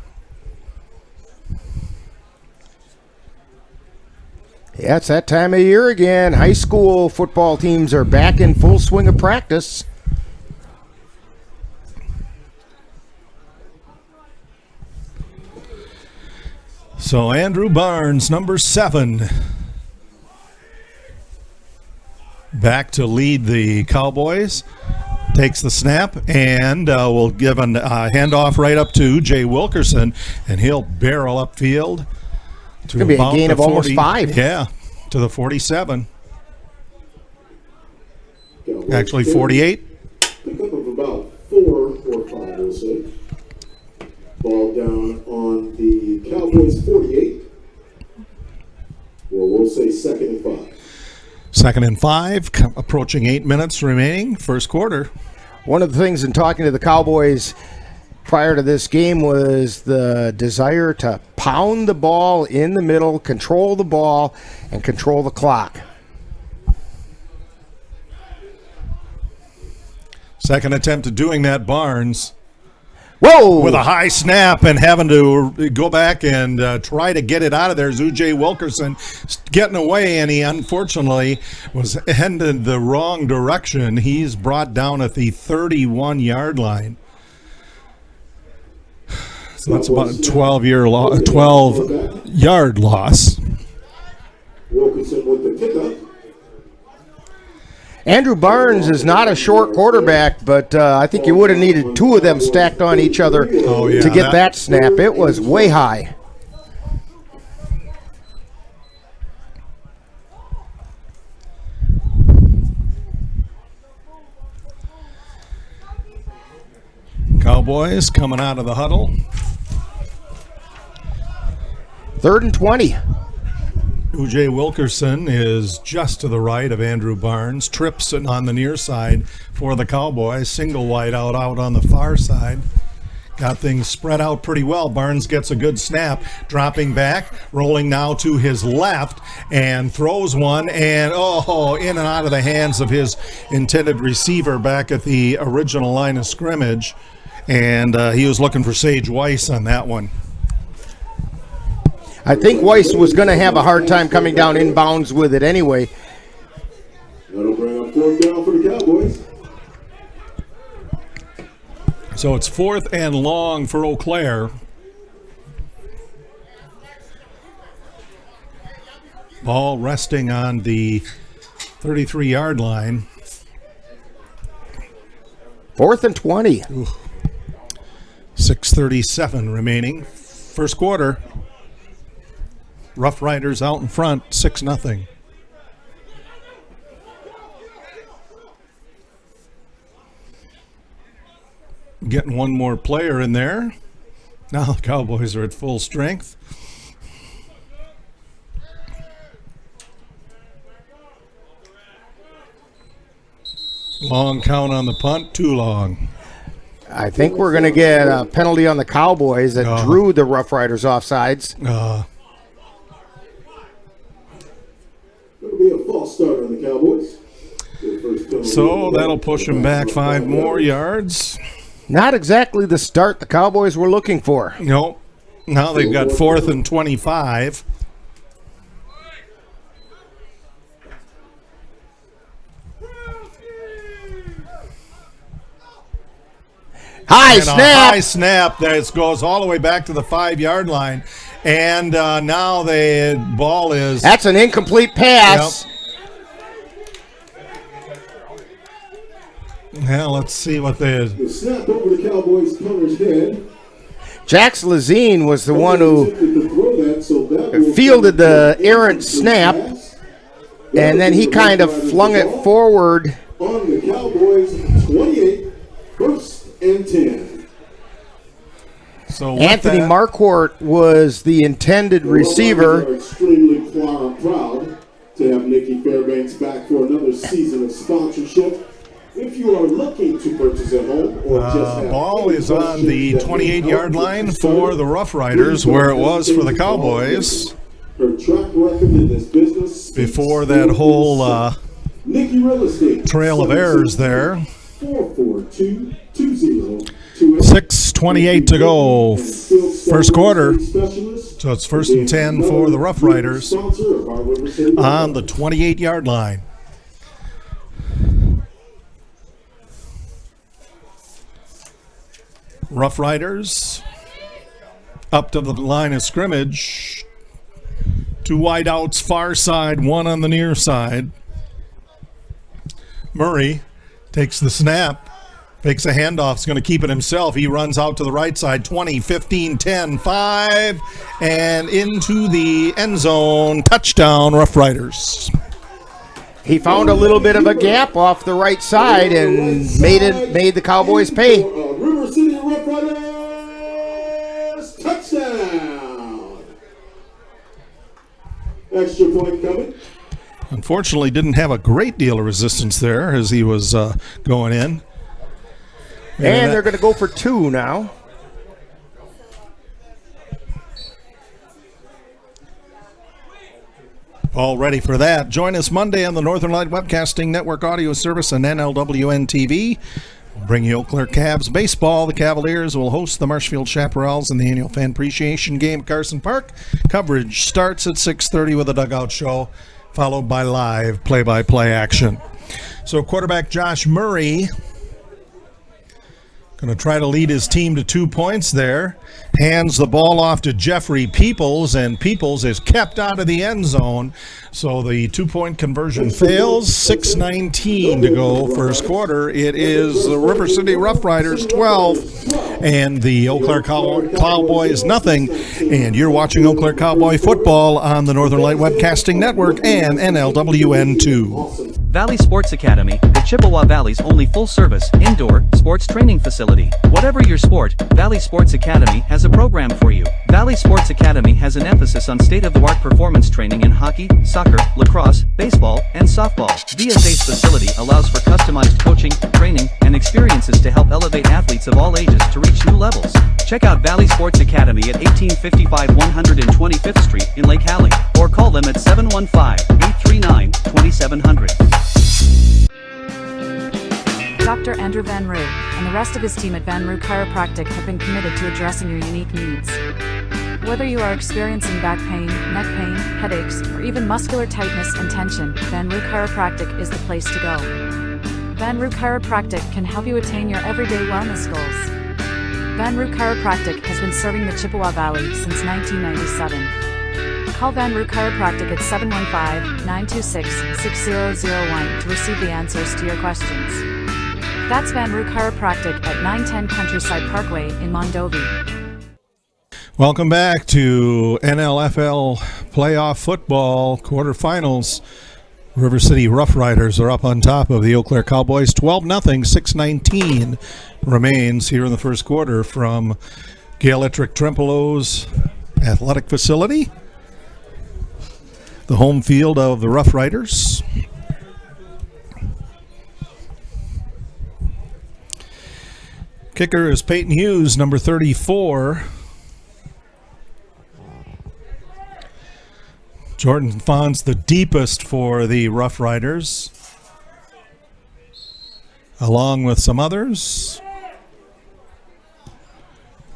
Yeah, it's that time of year again. High school football teams are back in full swing of practice. So Andrew Barnes, number 7, back to lead the Cowboys. Takes the snap and will give a handoff right up to Jay Wilkerson, and he'll barrel upfield. It's going to be a gain of almost 5. Yeah, to the 47. Actually 48. Pick up of about 4 or 5, we'll say. Ball down on the Cowboys 48. Well, we'll say 2nd and 5. 2nd and 5, approaching 8 minutes remaining, first quarter. One of the things in talking to the Cowboys prior to this game was the desire to pound the ball in the middle, control the ball, and control the clock. Second attempt at doing that, Barnes. Whoa! With a high snap and having to go back and try to get it out of there. Zujay Wilkerson getting away, and he unfortunately was headed the wrong direction. He's brought down at the 31-yard line. So that's about a 12-yard loss. Wilkinson with the pickup. Andrew Barnes is not a short quarterback, but I think you would have needed two of them stacked on each other to get that snap. It was way high. Cowboys coming out of the huddle. 3rd and 20. Ujay Wilkerson is just to the right of Andrew Barnes. Trips on the near side for the Cowboys. Single wide out on the far side. Got things spread out pretty well. Barnes gets a good snap, dropping back, rolling now to his left, and throws one, and in and out of the hands of his intended receiver back at the original line of scrimmage. And he was looking for Sage Weiss on that one. I think Weiss was going to have a hard time coming down inbounds with it anyway. That'll bring up 4th down for the Cowboys. So it's 4th and long for Eau Claire. Ball resting on the 33-yard line. 4th and 20. 6:37 remaining. First quarter. Rough Riders out in front, 6-0. Getting one more player in there. Now the Cowboys are at full strength. Long count on the punt, too long. I think we're going to get a penalty on the Cowboys that drew the Rough Riders offsides. It'll be a false start on the Cowboys. So that'll push them back 5 more yards. Not exactly the start the Cowboys were looking for. No. Now they've got 4th and 25. High snap. High snap that goes all the way back to the 5-yard line. And now the ball is... That's an incomplete pass. Yep. Now let's see what the snap over the Cowboys punter's head. Jax Lazine was the one who fielded the errant snap, and then he kind of flung it forward. On the Cowboys 28, 1st and 10. So Anthony Marquardt was the intended receiver. We're extremely proud to have Nikki Fairbanks back for another season of sponsorship. If you are looking to purchase at home or just have ball is on the 28-yard line for the Rough Riders, where it was for the Cowboys. Her track record in this business before that whole trail of errors there. 6:28 to go. First quarter. So it's 1st and 10 for the Rough Riders on the 28-yard line. Rough Riders up to the line of scrimmage. 2 wideouts, far side, 1 on the near side. Murray takes the snap, fakes a handoff, is going to keep it himself. He runs out to the right side, 20, 15, 10, 5, and into the end zone. Touchdown, Rough Riders. He found a little bit of a gap off the right side and made the Cowboys pay. River City Rough Riders touchdown. Extra point coming. Unfortunately, didn't have a great deal of resistance there as he was going in. And they're going to go for 2 now. All ready for that. Join us Monday on the Northern Light Webcasting Network audio service and NLWN TV. Bring you Eau Claire Cavs baseball. The Cavaliers will host the Marshfield Chaparrals in the annual fan appreciation game at Carson Park. Coverage starts at 6:30 with a dugout show, followed by live play-by-play action. So quarterback Josh Murray going to try to lead his team to 2 points there. Hands the ball off to Jeffrey Peoples, and Peoples is kept out of the end zone. So the 2-point conversion fails. 6:19 to go first quarter. It is the River City Rough Riders 12 and the Eau Claire Cowboys nothing. And you're watching Eau Claire Cowboy football on the Northern Light Webcasting Network and NLWN 2. Valley Sports Academy, the Chippewa Valley's only full-service, indoor, sports training facility. Whatever your sport, Valley Sports Academy has a program for you. Valley Sports Academy has an emphasis on state-of-the-art performance training in hockey, soccer, lacrosse, baseball, and softball. VSA's facility allows for customized coaching, training, and experiences to help elevate athletes of all ages to reach new levels. Check out Valley Sports Academy at 1855 125th Street in Lake Hallie, or call them at 715-839-2700. Dr. Andrew Van Roo and the rest of his team at Van Roo Chiropractic have been committed to addressing your unique needs. Whether you are experiencing back pain, neck pain, headaches, or even muscular tightness and tension, Van Roo Chiropractic is the place to go. Van Roo Chiropractic can help you attain your everyday wellness goals. Van Roo Chiropractic has been serving the Chippewa Valley since 1997. Call Van Roo Chiropractic at 715-926-6001 to receive the answers to your questions. That's Van Roo Chiropractic at 910 Countryside Parkway in Mondovi. Welcome back to NLFL playoff football quarterfinals. River City Rough Riders are up on top of the Eau Claire Cowboys 12-0. 6:19 remains here in the first quarter from Galesville Trempelo's athletic facility, the home field of the Rough Riders. Kicker is Peyton Hughes, number 34. Jordan Fawn's the deepest for the Rough Riders, along with some others.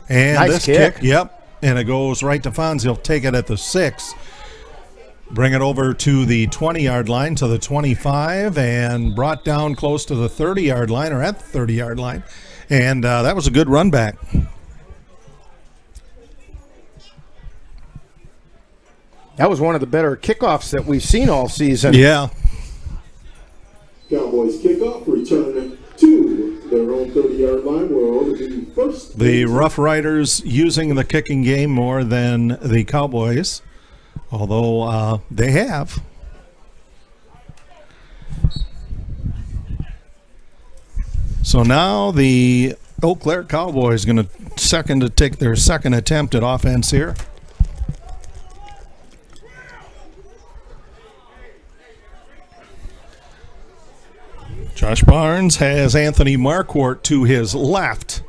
And nice this kick, yep, and it goes right to Fonz. He'll take it at the 6. Bring it over to the 20-yard line, to the 25, and brought down close to the 30-yard line, or at the 30-yard line. And that was a good run back. That was one of the better kickoffs that we've seen all season. Yeah. Cowboys kickoff, return to their own 30-yard line. Will be first. The Rough Riders using the kicking game more than the Cowboys, although they have. So now the Eau Claire Cowboys going to take their second attempt at offense here. Josh Barnes has Anthony Marquardt to his left.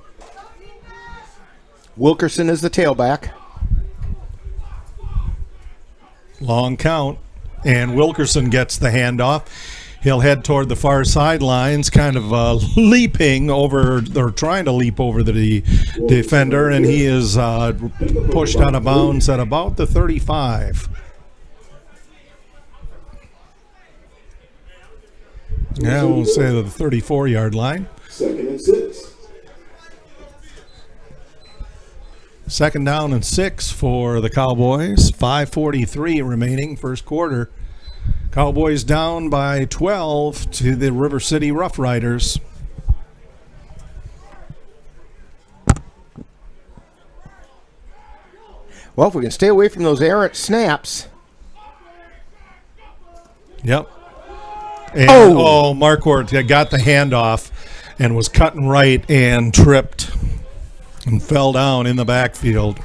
Wilkerson is the tailback. Long count, and Wilkerson gets the handoff. He'll head toward the far sidelines, kind of leaping over, or trying to leap over the defender, and he is pushed out of bounds at about the 35. Yeah, we'll say the 34-yard line. 2nd and 6. 2nd down and 6 for the Cowboys. 5:43 remaining, first quarter. Cowboys down by 12 to the River City Rough Riders. Well, if we can stay away from those errant snaps. Yep. And, Marquardt got the handoff and was cutting right and tripped and fell down in the backfield.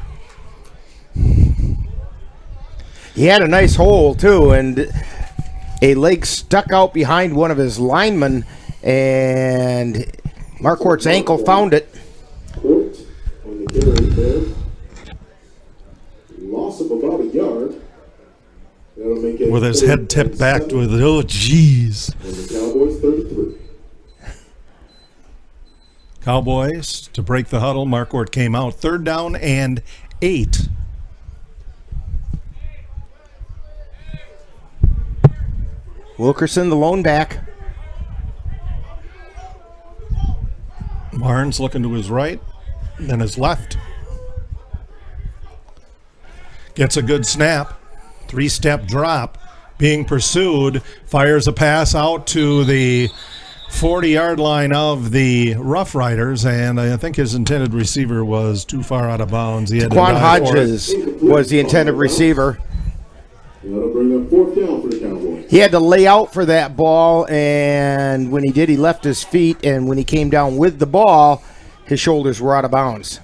He had a nice hole, too, and a leg stuck out behind one of his linemen, and Marquardt's ankle found it. On the carry there. Loss of about a yard. That'll make it with his head tipped back with, oh, jeez. And the Cowboys 33. Cowboys to break the huddle. Marquardt came out. 3rd down and 8. Wilkerson, the lone back. Barnes looking to his right, then his left. Gets a good snap. 3-step drop. Being pursued. Fires a pass out to the 40-yard line of the Rough Riders, and I think his intended receiver was too far out of bounds. He had Quan Hodges was the intended receiver. That'll bring up 4th down for the Cowboys. He had to lay out for that ball, and when he did, he left his feet, and when he came down with the ball, his shoulders were out of bounds.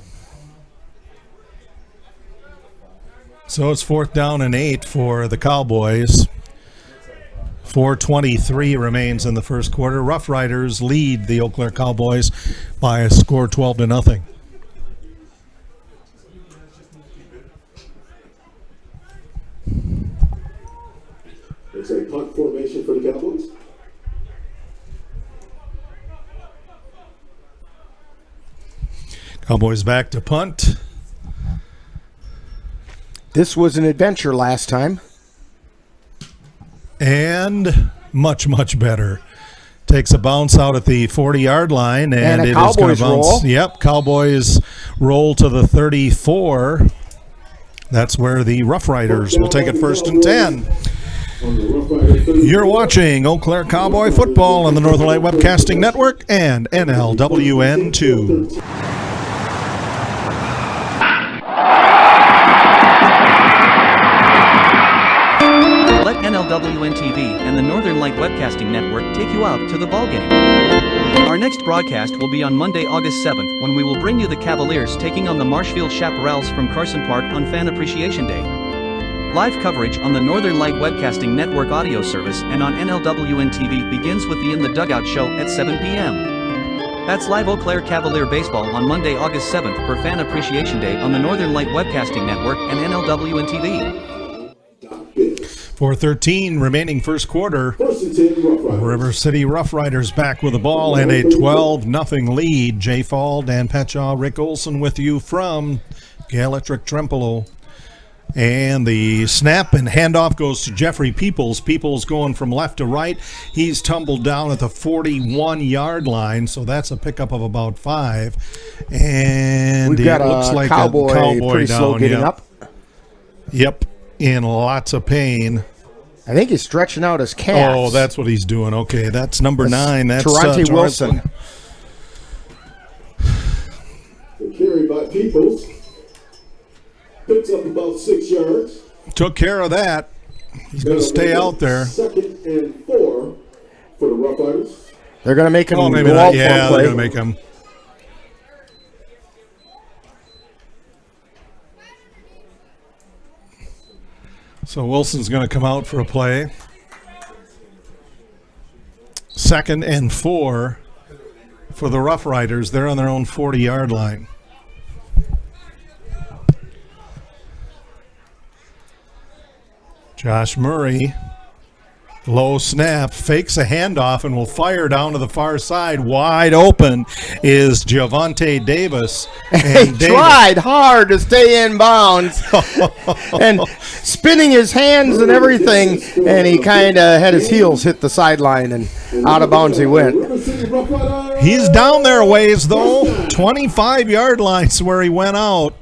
So it's 4th down and 8 for the Cowboys. 4:23 remains in the first quarter. Rough Riders lead the Eau Claire Cowboys by a score 12-0. It's a punt formation for the Cowboys. Cowboys back to punt. This was an adventure last time. And much, much better. Takes a bounce out at the 40-yard line, and a it Cowboys is going to bounce. roll. Yep, Cowboys roll to the 34. That's where the Rough Riders will take it 1st and 10. You're watching Eau Claire Cowboy football on the Northern Light Webcasting Network and NLWN 2. Let NLWN TV and the Northern Light Webcasting Network take you out to the ballgame. Our next broadcast will be on Monday, August 7th, when we will bring you the Cavaliers taking on the Marshfield Chaparrals from Carson Park on Fan Appreciation Day. Live coverage on the Northern Light Webcasting Network audio service and on NLWN TV begins with the In the Dugout show at 7 p.m. That's live Eau Claire Cavalier baseball on Monday, August 7th for Fan Appreciation Day on the Northern Light Webcasting Network and NLWN TV. 4:13 remaining first quarter. River City Rough Riders back with the ball and a 12-0 lead. Jay Fall, Dan Petshaw, Rick Olson with you from Gaelectric Trempealeau. And the snap and handoff goes to Jeffrey Peoples. Peoples going from left to right. He's tumbled down at the 41-yard line, so that's a pickup of about 5. And We've got it looks like Cowboy a Cowboy pretty down. slow getting Yep. up. Yep, in lots of pain. I think he's stretching out his calves. Oh, that's what he's doing. Okay, that's number 9. That's Tarante Wilson. The carry by Peoples. Picks up about 6 yards. Took care of that. He's going to stay out there. 2nd and 4 for the Rough Riders. They're going to make him Oh, maybe go not. out Yeah, for a they're play. going to make him. So Wilson's going to come out for a play. 2nd and 4 for the Rough Riders. They're on their own 40-yard line. Josh Murray, low snap, fakes a handoff and will fire down to the far side. Wide open is Javonte Davis. He tried hard to stay in bounds and spinning his hands and everything, and he kind of had his heels hit the sideline and out of bounds he went. He's down there a ways, though. 25-yard lines where he went out.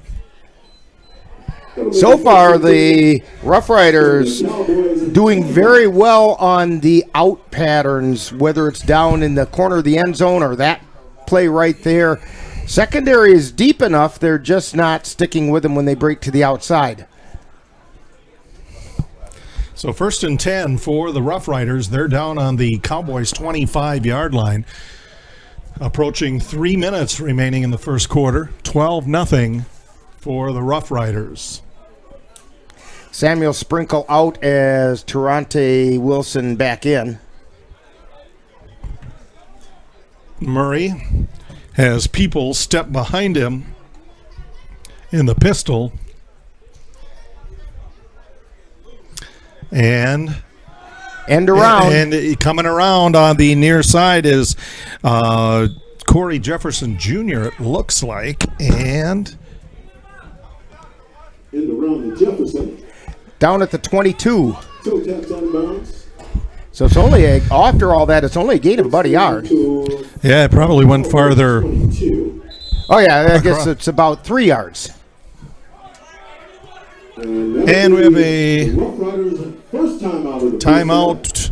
So far, the Rough Riders doing very well on the out patterns, whether it's down in the corner of the end zone or that play right there. Secondary is deep enough, they're just not sticking with them when they break to the outside. So 1st and 10 for the Rough Riders. They're down on the Cowboys' 25-yard line. Approaching 3 minutes remaining in the first quarter. 12-0 for the Rough Riders. Samuel Sprinkle out as Tarante Wilson back in. Murray has people step behind him in the pistol. And end around. And coming around on the near side is Corey Jefferson Jr., it looks like. And In the round of Jefferson. Down at the 22. 2 attempts on bounds. So it's only after all that, it's only a gain of about a yard. yeah, it probably went farther. Oh, yeah, I guess it's about 3 yards. And we have a timeout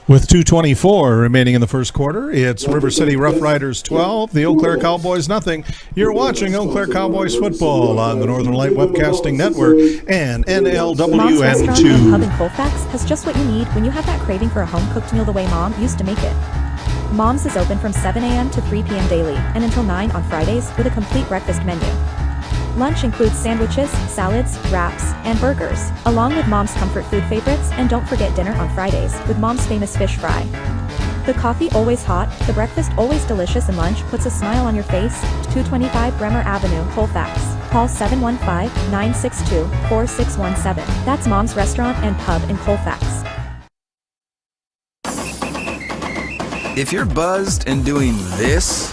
with 2:24 remaining in the first quarter. It's River City Rough Riders 12, the Eau Claire Cowboys nothing. You're watching Eau Claire Cowboys football on the Northern Light Webcasting Network and Mom's NLWN2. Restaurant and Pub in Colfax has just what you need when you have that craving for a home-cooked meal the way Mom used to make it. Mom's is open from 7 a.m. to 3 p.m. daily and until 9 on Fridays with a complete breakfast menu. Lunch includes sandwiches, salads, wraps, and burgers, along with Mom's comfort food favorites, and don't forget dinner on Fridays with Mom's famous fish fry. The coffee always hot, the breakfast always delicious, and lunch puts a smile on your face. 225 Bremer Avenue, Colfax. Call 715-962-4617. That's Mom's Restaurant and Pub in Colfax. If you're buzzed and doing this,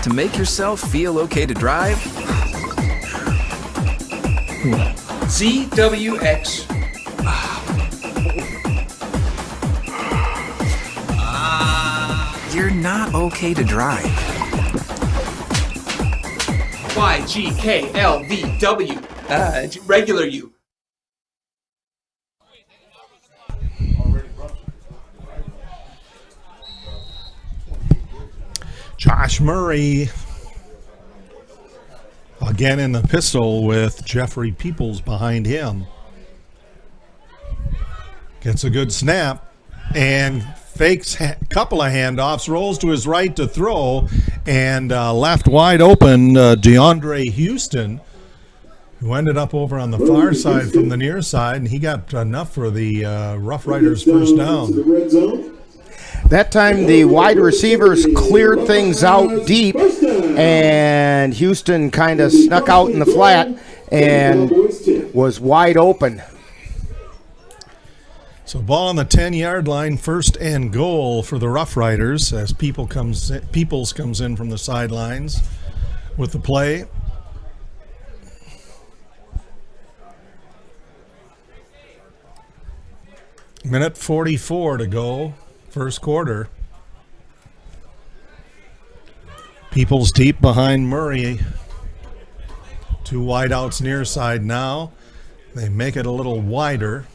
to make yourself feel okay to drive, ZWX. You're not okay to drive. YGKLVW. Regular you. Josh Murray again in the pistol with Jeffrey Peoples behind him. Gets a good snap and fakes a couple of handoffs, rolls to his right to throw, and left wide open DeAndre Houston, who ended up over on the far side from the near side, and he got enough for the Rough Riders first down. That time the wide receivers cleared things out deep, and Houston kind of snuck out in the flat and was wide open. So ball on the 10-yard line, 1st and goal for the Rough Riders as Peoples comes in from the sidelines with the play. Minute 44 to go. First quarter. Peoples deep behind Murray. 2 wideouts near side now. They make it a little wider.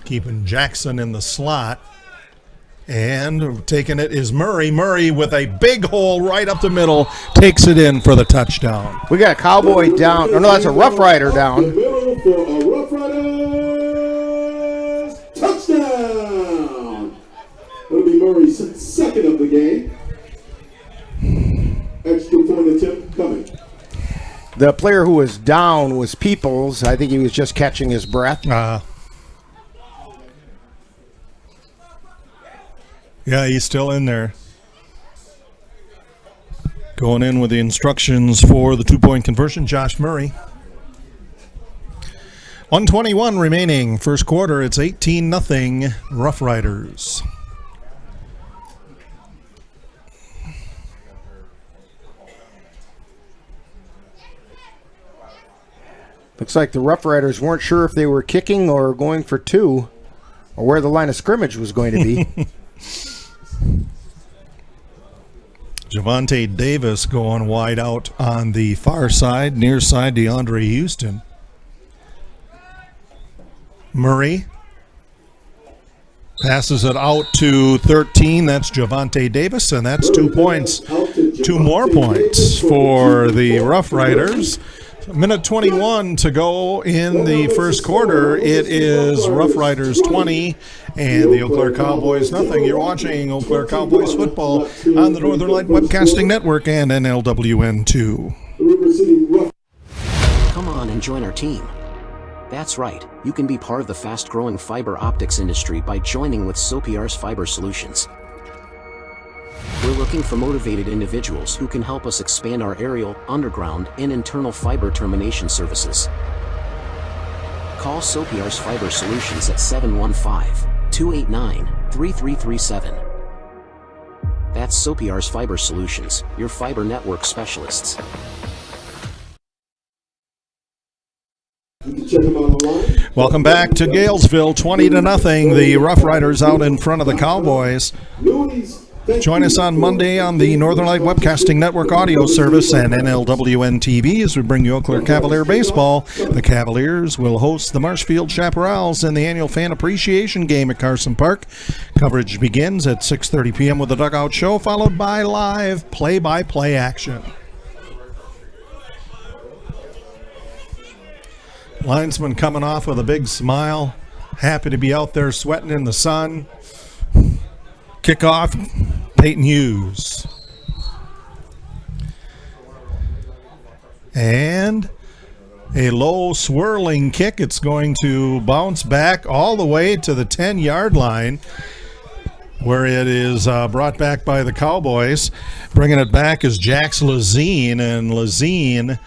Keeping Jackson in the slot. And taking it is Murray. Murray with a big hole right up the middle. Takes it in for the touchdown. We got a Cowboy down. Oh, no, that's a Rough Rider down. Touchdown! That'll be Murray's 2nd of the game. Extra point attempt coming. The player who was down was Peoples. I think he was just catching his breath. Yeah, he's still in there. Going in with the instructions for the 2-point conversion, Josh Murray. 1:21 remaining. First quarter, it's 18-0 Rough Riders. Looks like the Rough Riders weren't sure if they were kicking or going for 2 or where the line of scrimmage was going to be. Javante Davis going wide out on the far side, near side DeAndre Houston. Murray passes it out to 13. That's Javante Davis, and that's 2 points. 2 more points for the Rough Riders. Minute 21 to go in the first quarter. It is Rough Riders 20 and the Eau Claire Cowboys nothing. You're watching Eau Claire Cowboys football on the Northern Light Webcasting Network and NLWN2. Come on and join our team. That's right, you can be part of the fast-growing fiber optics industry by joining with SOPR's Fiber Solutions. We're looking for motivated individuals who can help us expand our aerial, underground, and internal fiber termination services. Call SoPR's Fiber Solutions at 715-289-3337. That's SoPR's Fiber Solutions, your fiber network specialists. Welcome back to Galesville, 20-0. The Rough Riders out in front of the Cowboys. Join us on Monday on the Northern Light Webcasting Network audio service and NLWN TV as we bring you Eau Claire Cavalier baseball. The Cavaliers will host the Marshfield Chaparrals in the annual fan appreciation game at Carson Park. Coverage begins at 6:30 p.m. with the Dugout Show, followed by live play-by-play action. Linesman coming off with a big smile, happy to be out there sweating in the sun. Kickoff, Peyton Hughes. And a low swirling kick. It's going to bounce back all the way to the 10-yard line, where it is brought back by the Cowboys. Bringing it back is Jax Lazine, and Lazine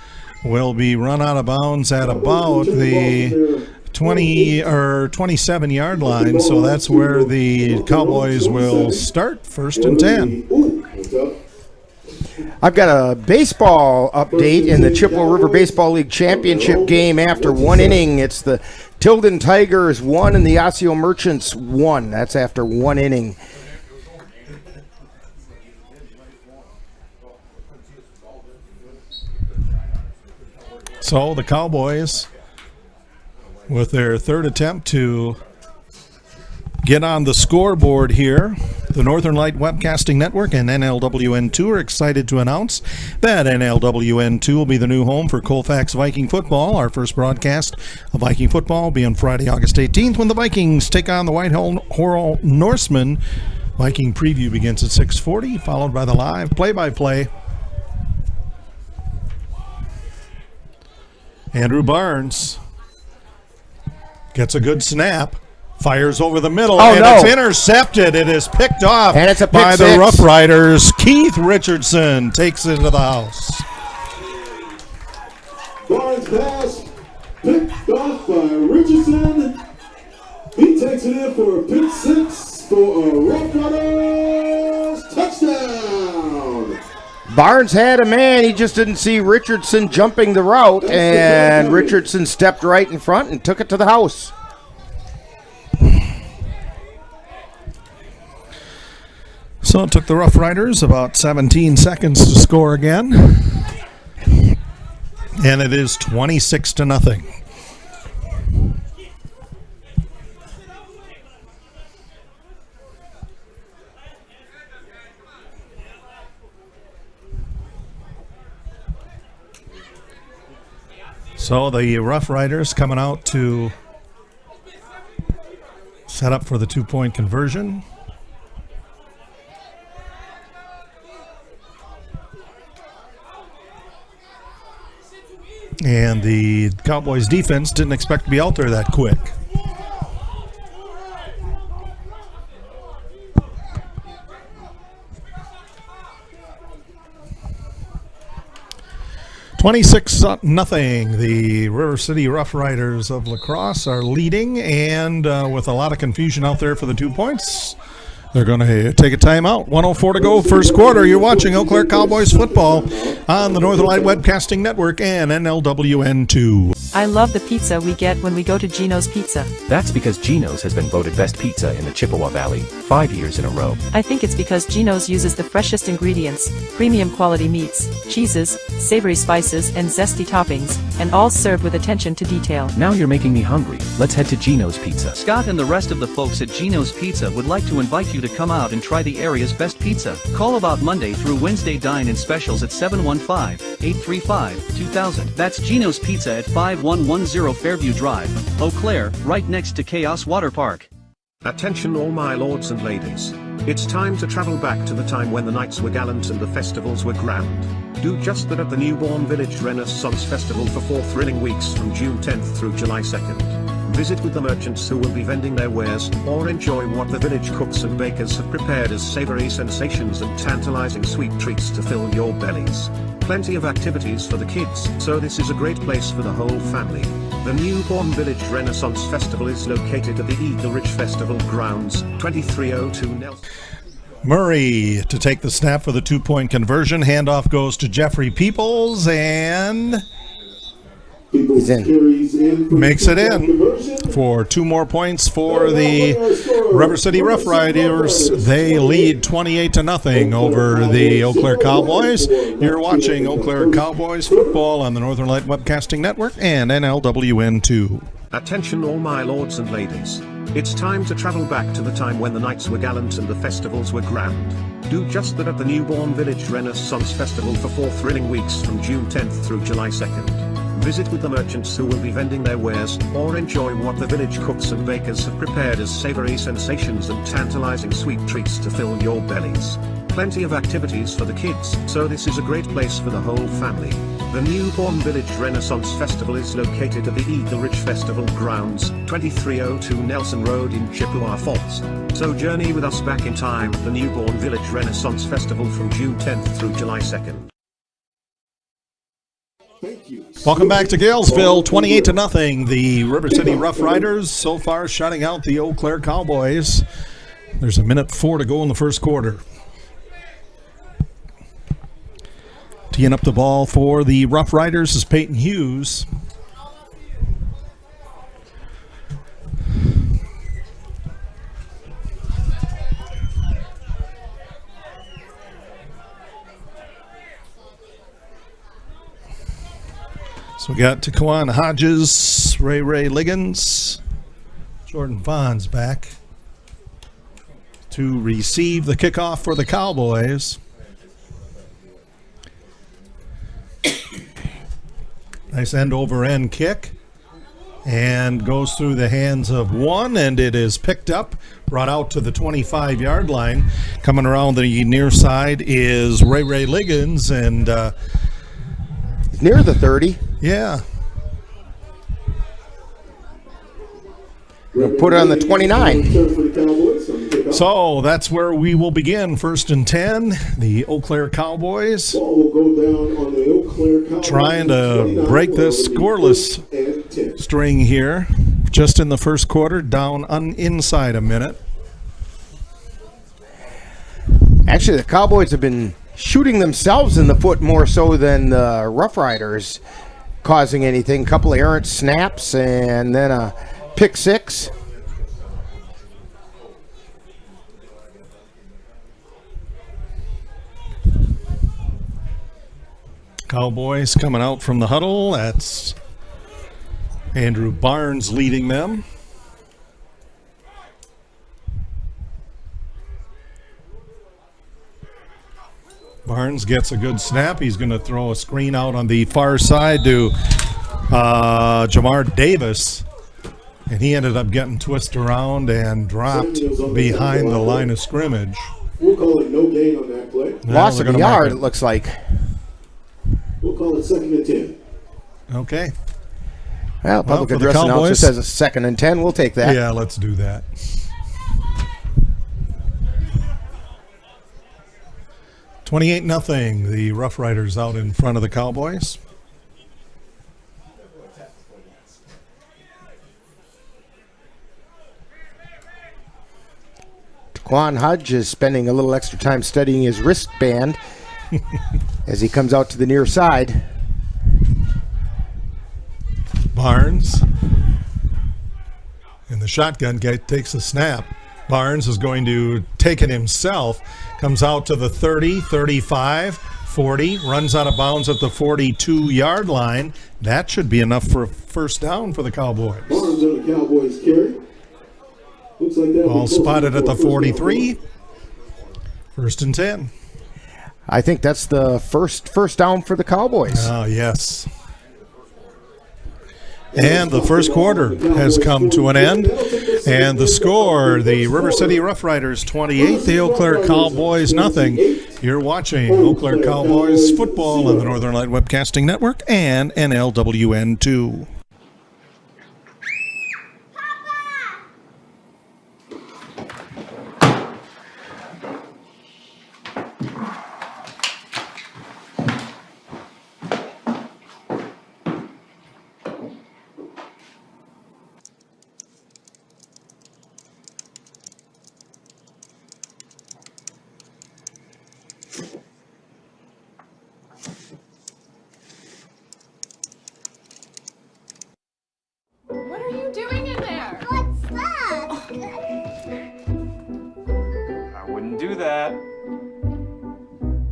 will be run out of bounds at about the 20 or 27-yard line, so that's where the Cowboys will start, 1st and 10. I've got a baseball update in the Chippewa River Baseball League Championship game after one inning. It's the Tilden Tigers 1 and the Osseo Merchants 1. That's after one inning. So the Cowboys, with their third attempt to get on the scoreboard here, the Northern Light Webcasting Network and NLWN2 are excited to announce that NLWN2 will be the new home for Colfax Viking football. Our first broadcast of Viking football will be on Friday, August 18th, when the Vikings take on the Whitehall Norsemen. Viking preview begins at 6:40, followed by the live play-by-play. Andrew Barnes gets a good snap, fires over the middle, and it's intercepted. It is picked off and it's a pick by six. The Rough Riders. Keith Richardson takes it to the house. Barnes pass picked off by Richardson. He takes it in for a pick six for a Rough Riders touchdown. Barnes had a man, he just didn't see Richardson jumping the route, and Richardson stepped right in front and took it to the house. So it took the Rough Riders about 17 seconds to score again, and it is 26-0. So the Rough Riders coming out to set up for the 2-point conversion. And the Cowboys defense didn't expect to be out there that quick. $26-0. The River City Rough Riders of La Crosse are leading, and with a lot of confusion out there for the 2 points, they're going to take a timeout. 1:04 to go, first quarter. You're watching Eau Claire Cowboys football on the Northern Light Webcasting Network and NLWN2. I love the pizza we get when we go to Gino's Pizza. That's because Gino's has been voted best pizza in the Chippewa Valley 5 years in a row. I think it's because Gino's uses the freshest ingredients, premium quality meats, cheeses, savory spices, and zesty toppings, and all served with attention to detail. Now you're making me hungry. Let's head to Gino's Pizza. Scott and the rest of the folks at Gino's Pizza would like to invite you to come out and try the area's best pizza. Call about Monday through Wednesday dine-in specials at 715-835-2000. That's Gino's Pizza at 5110 Fairview Drive, Eau Claire, right next to Chaos Water Park. Attention all my lords and ladies. It's time to travel back to the time when the nights were gallant and the festivals were grand. Do just that at the Newborn Village Renaissance Festival for 4 thrilling weeks from June 10th through July 2nd. Visit with the merchants who will be vending their wares, or enjoy what the village cooks and bakers have prepared as savory sensations and tantalizing sweet treats to fill your bellies. Plenty of activities for the kids, so this is a great place for the whole family. The Newborn Village Renaissance Festival is located at the Eagle Ridge Festival Grounds, 2302 Nelson. Murray to take the snap for the 2-point conversion. Handoff goes to Jeffrey Peoples, and he's in. Makes it in for 2 more points for the River City Rough Riders. They lead 28-0 over the Eau Claire Cowboys. You're watching Eau Claire Cowboys football on the Northern Light Webcasting Network and NLWN2. Attention all my lords and ladies. It's time to travel back to the time when the nights were gallant and the festivals were grand. Do just that at the Newborn Village Renaissance Festival for 4 thrilling weeks from June 10th through July 2nd. Visit with the merchants who will be vending their wares, or enjoy what the village cooks and bakers have prepared as savory sensations and tantalizing sweet treats to fill your bellies. Plenty of activities for the kids, so this is a great place for the whole family. The Newborn Village Renaissance Festival is located at the Eagle Ridge Festival Grounds, 2302 Nelson Road in Chippewa Falls. So journey with us back in time, the Newborn Village Renaissance Festival from June 10th through July 2nd. Welcome back to Galesville, 28-0. The River City Rough Riders so far shutting out the Eau Claire Cowboys. There's 1:04 to go in the first quarter. Teeing up the ball for the Rough Riders is Peyton Hughes. So we got Taquan Hodges, Ray Liggins, Jordan Vaughn's back to receive the kickoff for the Cowboys. Nice end-over-end kick, and goes through the hands of one, and it is picked up, brought out to the 25-yard line. Coming around the near side is Ray Liggins, and near the 30. Yeah. We'll put it on the 29. So that's where we will begin. 1st and 10. The Eau Claire Cowboys trying to break this scoreless string here. Just in the first quarter, down inside a minute. Actually, the Cowboys have been shooting themselves in the foot more so than the Rough Riders causing anything. A couple of errant snaps and then a pick 6. Cowboys coming out from the huddle. That's Andrew Barnes leading them. Barnes gets a good snap. He's going to throw a screen out on the far side to Jamar Davis. And he ended up getting twisted around and dropped behind the line of scrimmage. We'll call it no gain on that play. Loss of a yard, it looks like. We'll call it 2nd and 10. Okay. Well, public address announcer says a 2nd and 10. We'll take that. Yeah, let's do that. 28-0. The Rough Riders out in front of the Cowboys. Taquan Hodge is spending a little extra time studying his wristband as he comes out to the near side. Barnes in the shotgun takes a snap. Barnes is going to take it himself. Comes out to the 30, 35, 40. Runs out of bounds at the 42-yard line. That should be enough for a first down for the Cowboys. Barnes on the Cowboys carry. Looks like that. Ball spotted at the 43. 1st and 10. I think that's the first down for the Cowboys. Oh, yes. And the first quarter has come to an end. And the score, the River City Rough Riders 28, the Eau Claire Cowboys nothing. You're watching Eau Claire Cowboys football on the Northern Light Webcasting Network and NLWN2. are you doing in there? What's that? I wouldn't do that.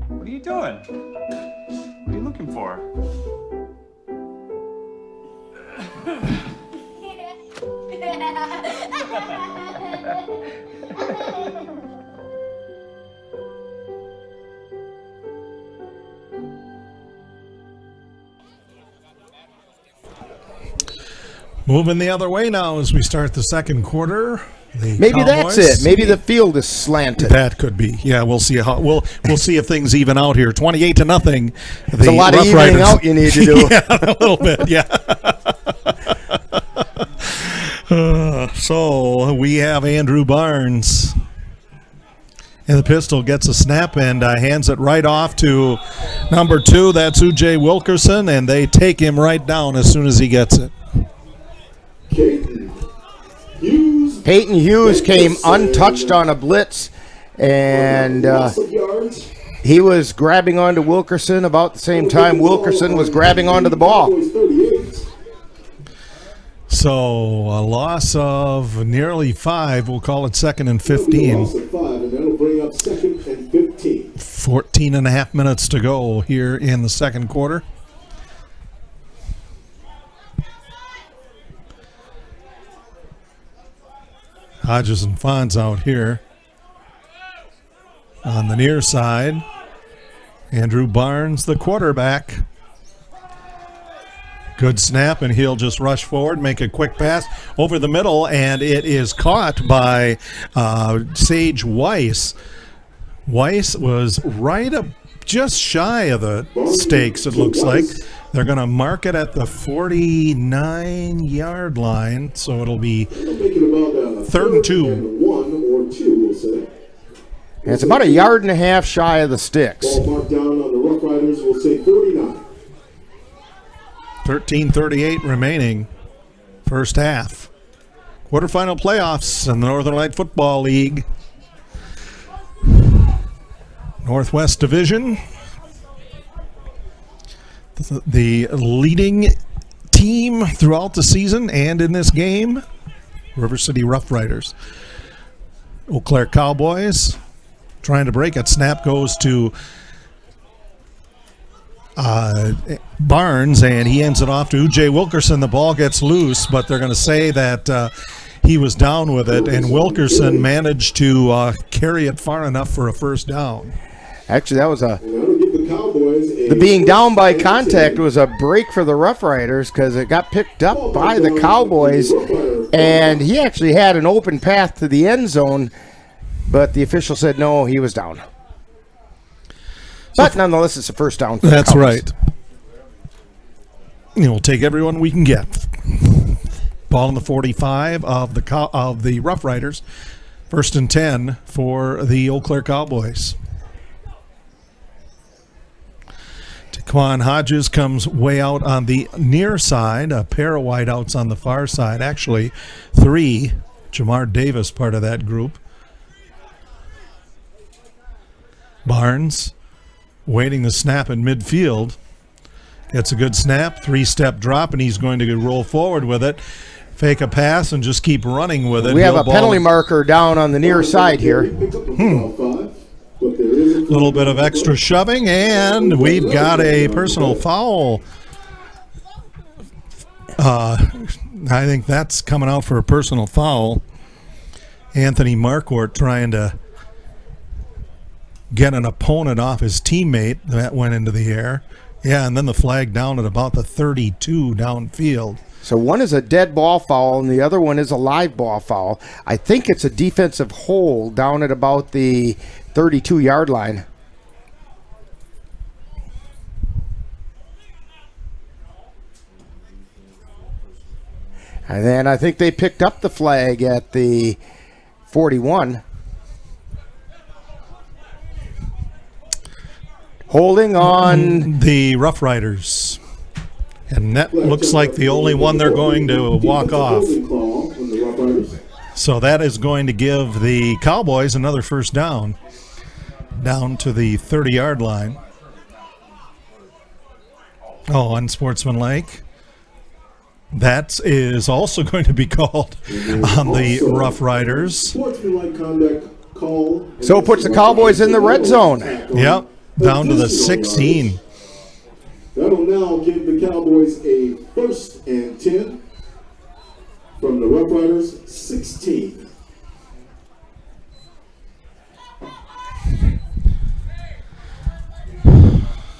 What are you doing? What are you looking for? Moving the other way now as we start the second quarter. Maybe Cowboys, that's it. Maybe the field is slanted. That could be. Yeah, we'll see how we'll see if things even out here. 28-0. There's a lot of evening out you need to do. Yeah, a little bit. Yeah. So we have Andrew Barnes. And the pistol gets a snap and hands it right off to number 2. That's U.J. Wilkerson, and they take him right down as soon as he gets it. Peyton Hughes came untouched on a blitz, and he was grabbing onto Wilkerson about the same time Wilkerson was grabbing onto the ball. So a loss of nearly 5. We'll call it 2nd and 15. 14 and a half minutes to go here in the second quarter. Hodges and Fonz out here. On the near side, Andrew Barnes, the quarterback. Good snap, and he'll just rush forward, make a quick pass over the middle, and it is caught by Sage Weiss. Weiss was right up just shy of the stakes, it looks like. They're going to mark it at the 49-yard line, so it'll be 3rd and 2. It's about a yard and a half shy of the sticks. Ball marked down on the Rough Riders will say 49. 13:38 remaining, first half. Quarterfinal playoffs in the Northern Light Football League. Northwest Division. The leading team throughout the season and in this game, River City Rough Riders. Eau Claire Cowboys trying to break it. Snap goes to Barnes, and he ends it off to U.J. Wilkerson. The ball gets loose, but they're going to say that he was down with it, and Wilkerson managed to carry it far enough for a first down. Actually, that was the being down by contact was a break for the Rough Riders because it got picked up by the Cowboys, and he actually had an open path to the end zone, but the official said no, he was down. But nonetheless, it's a first down for the That's Cowboys. right. We'll take everyone we can get. Ball on the 45 of the Rough Riders. 1st and 10 for the Eau Claire Cowboys. Taquan Hodges comes way out on the near side. A pair of wideouts on the far side. Actually, 3. Jamar Davis part of that group. Barnes waiting the snap in midfield. Gets a good snap, 3-step drop, and he's going to roll forward with it. Fake a pass and just keep running with it. We have a penalty marker down on the near side here. Little bit of extra shoving, and we've got a personal foul. I think that's coming out for a personal foul. Anthony Marquardt trying to get an opponent off his teammate. That went into the air. Yeah, and then the flag down at about the 32 downfield. So one is a dead ball foul, and the other one is a live ball foul. I think it's a defensive hold down at about the 32-yard line. And then I think they picked up the flag at the 41. Holding on the Rough Riders. And that looks like the only one they're going to walk off. So that is going to give the Cowboys another first down to the 30-yard line. Oh, unsportsmanlike. That is also going to be called on the Rough Riders. Sportsmanlike conduct call. So it puts the Cowboys in the red zone. Yep, down to the 16. That'll now give the Cowboys a 1st and 10 from the Rough Riders 16.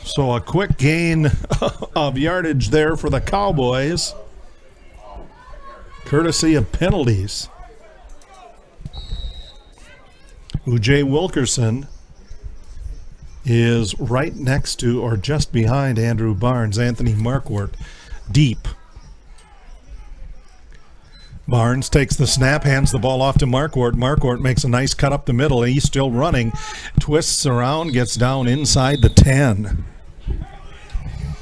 So a quick gain of yardage there for the Cowboys, courtesy of penalties. Ujay Wilkerson is right next to or just behind Andrew Barnes. Anthony Marquardt deep. Barnes takes the snap, hands the ball off to Marquardt. Marquardt makes a nice cut up the middle. He's still running, twists around, gets down inside the 10.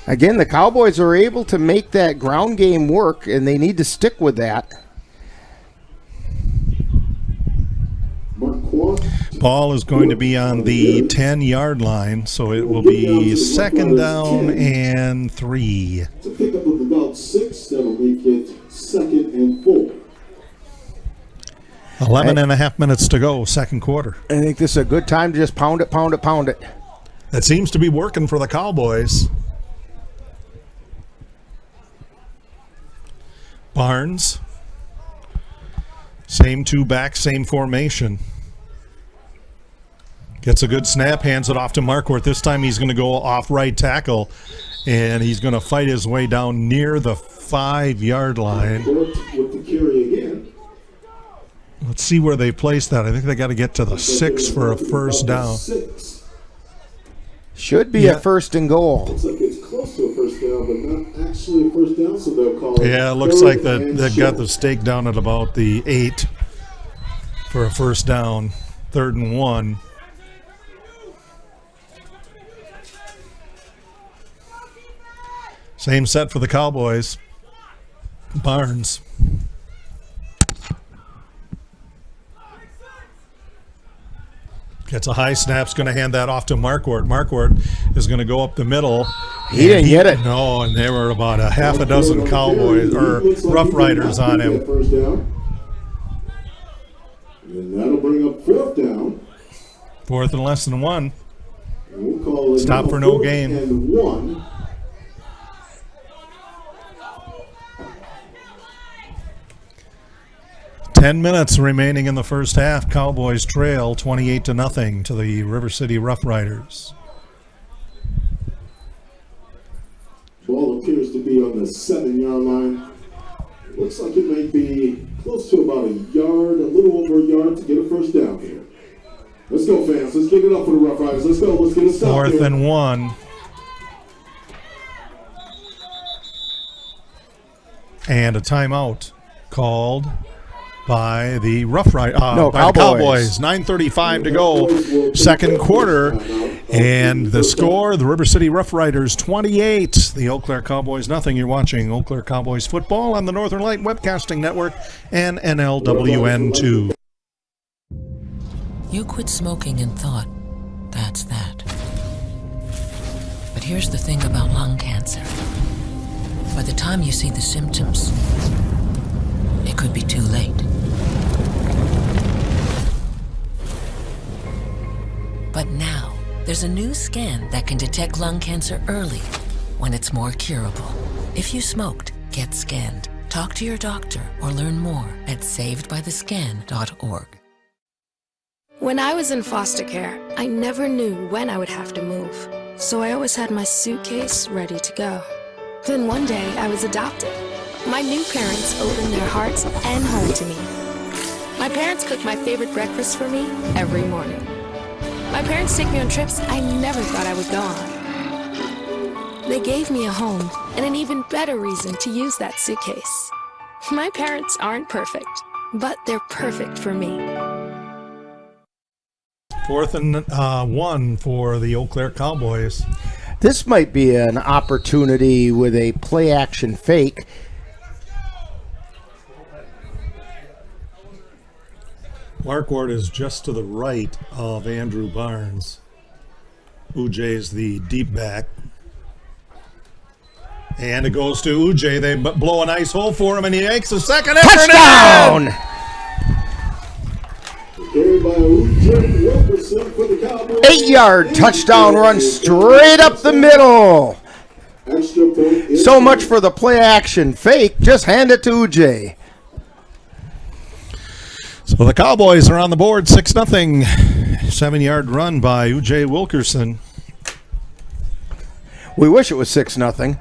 Again, the Cowboys are able to make that ground game work, and they need to stick with that. Ball is going to be on the 10-yard line, so it will be 2nd down and 3. It's a pickup of about 6. That'll make it 2nd and 4. 11 and a half minutes to go, second quarter. I think this is a good time to just pound it, pound it, pound it. That seems to be working for the Cowboys. Barnes. Same two back, same formation. Gets a good snap, hands it off to Marquardt. This time he's going to go off right tackle, and he's going to fight his way down near the 5-yard line. With the carry again. Let's see where they place that. I think they got to get to the 6 for a first down. Should be a 1st and goal. Looks like it's close to a first down, but not actually a first down, so they'll call it. Yeah, it looks like they've got the stake down at about the 8 for a first down, 3rd and 1. Same set for the Cowboys. Barnes. Gets a high snap, going to hand that off to Marquardt. Marquardt is going to go up the middle. He didn't get it. No, and there were about a half a dozen Cowboys or Rough Riders on him. First down. And that'll bring up 4th down. 4th and less than 1. We'll call it Stop for no gain. And 1. Ten minutes remaining in the first half. Cowboys trail 28-0 to the River City Rough Riders. Ball appears to be on the 7-yard line. Looks like it may be close to about a yard, a little over a yard to get a first down here. Let's go, fans. Let's give it up for the Rough Riders. Let's go. Let's get a stop 4th and 1. And a timeout called by the Rough Riders. Cowboys. 9:35 to go, second quarter. And the score, the River City Rough Riders 28, the Eau Claire Cowboys nothing. You're watching Eau Claire Cowboys football on the Northern Light Webcasting Network and NLWN 2. You quit smoking and thought, that's that. But here's the thing about lung cancer. By the time you see the symptoms, it could be too late. But now, there's a new scan that can detect lung cancer early, when it's more curable. If you smoked, get scanned. Talk to your doctor or learn more at savedbythescan.org. When I was in foster care, I never knew when I would have to move, so I always had my suitcase ready to go. Then one day, I was adopted. My new parents opened their hearts and home to me. My parents cook my favorite breakfast for me every morning. My parents take me on trips I never thought I would go on. They gave me a home and an even better reason to use that suitcase. My parents aren't perfect, but they're perfect for me. 4th and 1 for the Eau Claire Cowboys. This might be an opportunity with a play-action fake. Marquardt is just to the right of Andrew Barnes. Ujay's the deep back. And it goes to Ujay. They blow a nice hole for him, and he makes a second effort. Touchdown! 8-yard touchdown run straight up the middle. So much for the play action fake. Just hand it to Ujay. So the Cowboys are on the board, 6-0. 7-yard run by Ujay Wilkerson. We wish it was 6-0.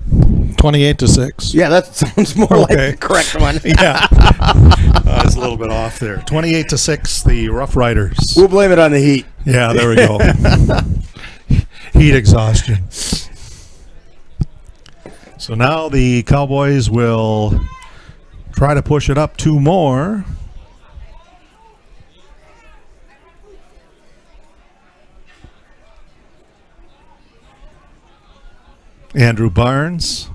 28-6. Yeah, that sounds more like the correct one. Yeah. I was a little bit off there. 28-6, the Rough Riders. We'll blame it on the heat. Yeah, there we go. Heat exhaustion. So now the Cowboys will try to push it up 2 more. Andrew Barnes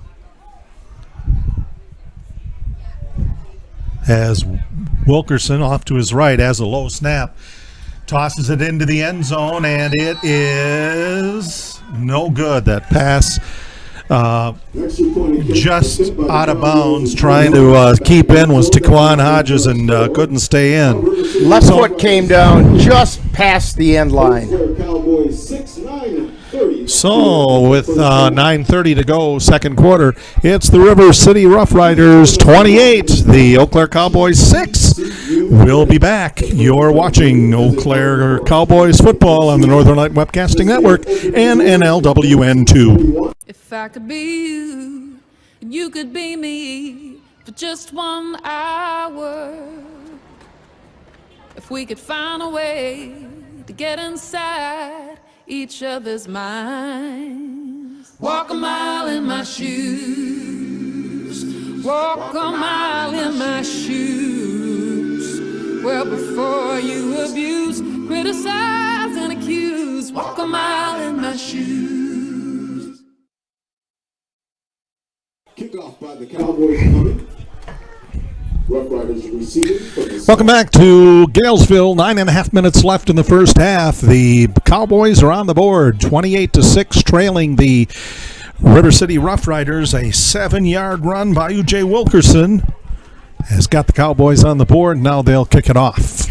has Wilkerson off to his right as a low snap. Tosses it into the end zone, and it is no good. That pass just out of bounds, trying to keep in was Taquan Hodges and couldn't stay in. Left foot came down just past the end line. So with 9:30 to go, second quarter, it's the River City Rough Riders 28, the Eau Claire Cowboys 6. We'll be back. You're watching Eau Claire Cowboys football on the Northern Light Webcasting Network and NLWN 2. If I could be you, and you could be me for just 1 hour. If we could find a way to get inside each other's minds. Walk a mile in my shoes. Walk a mile in my shoes. Well, before you abuse, criticize, and accuse. Walk a mile in my shoes. Kickoff by the Cowboys coming. Rough Riders receiving. Welcome back to Galesville. 9.5 minutes left in the first half. The Cowboys are on the board, 28-6, trailing the River City Rough Riders. A 7-yard run by Ujay Wilkerson has got the Cowboys on the board. Now they'll kick it off.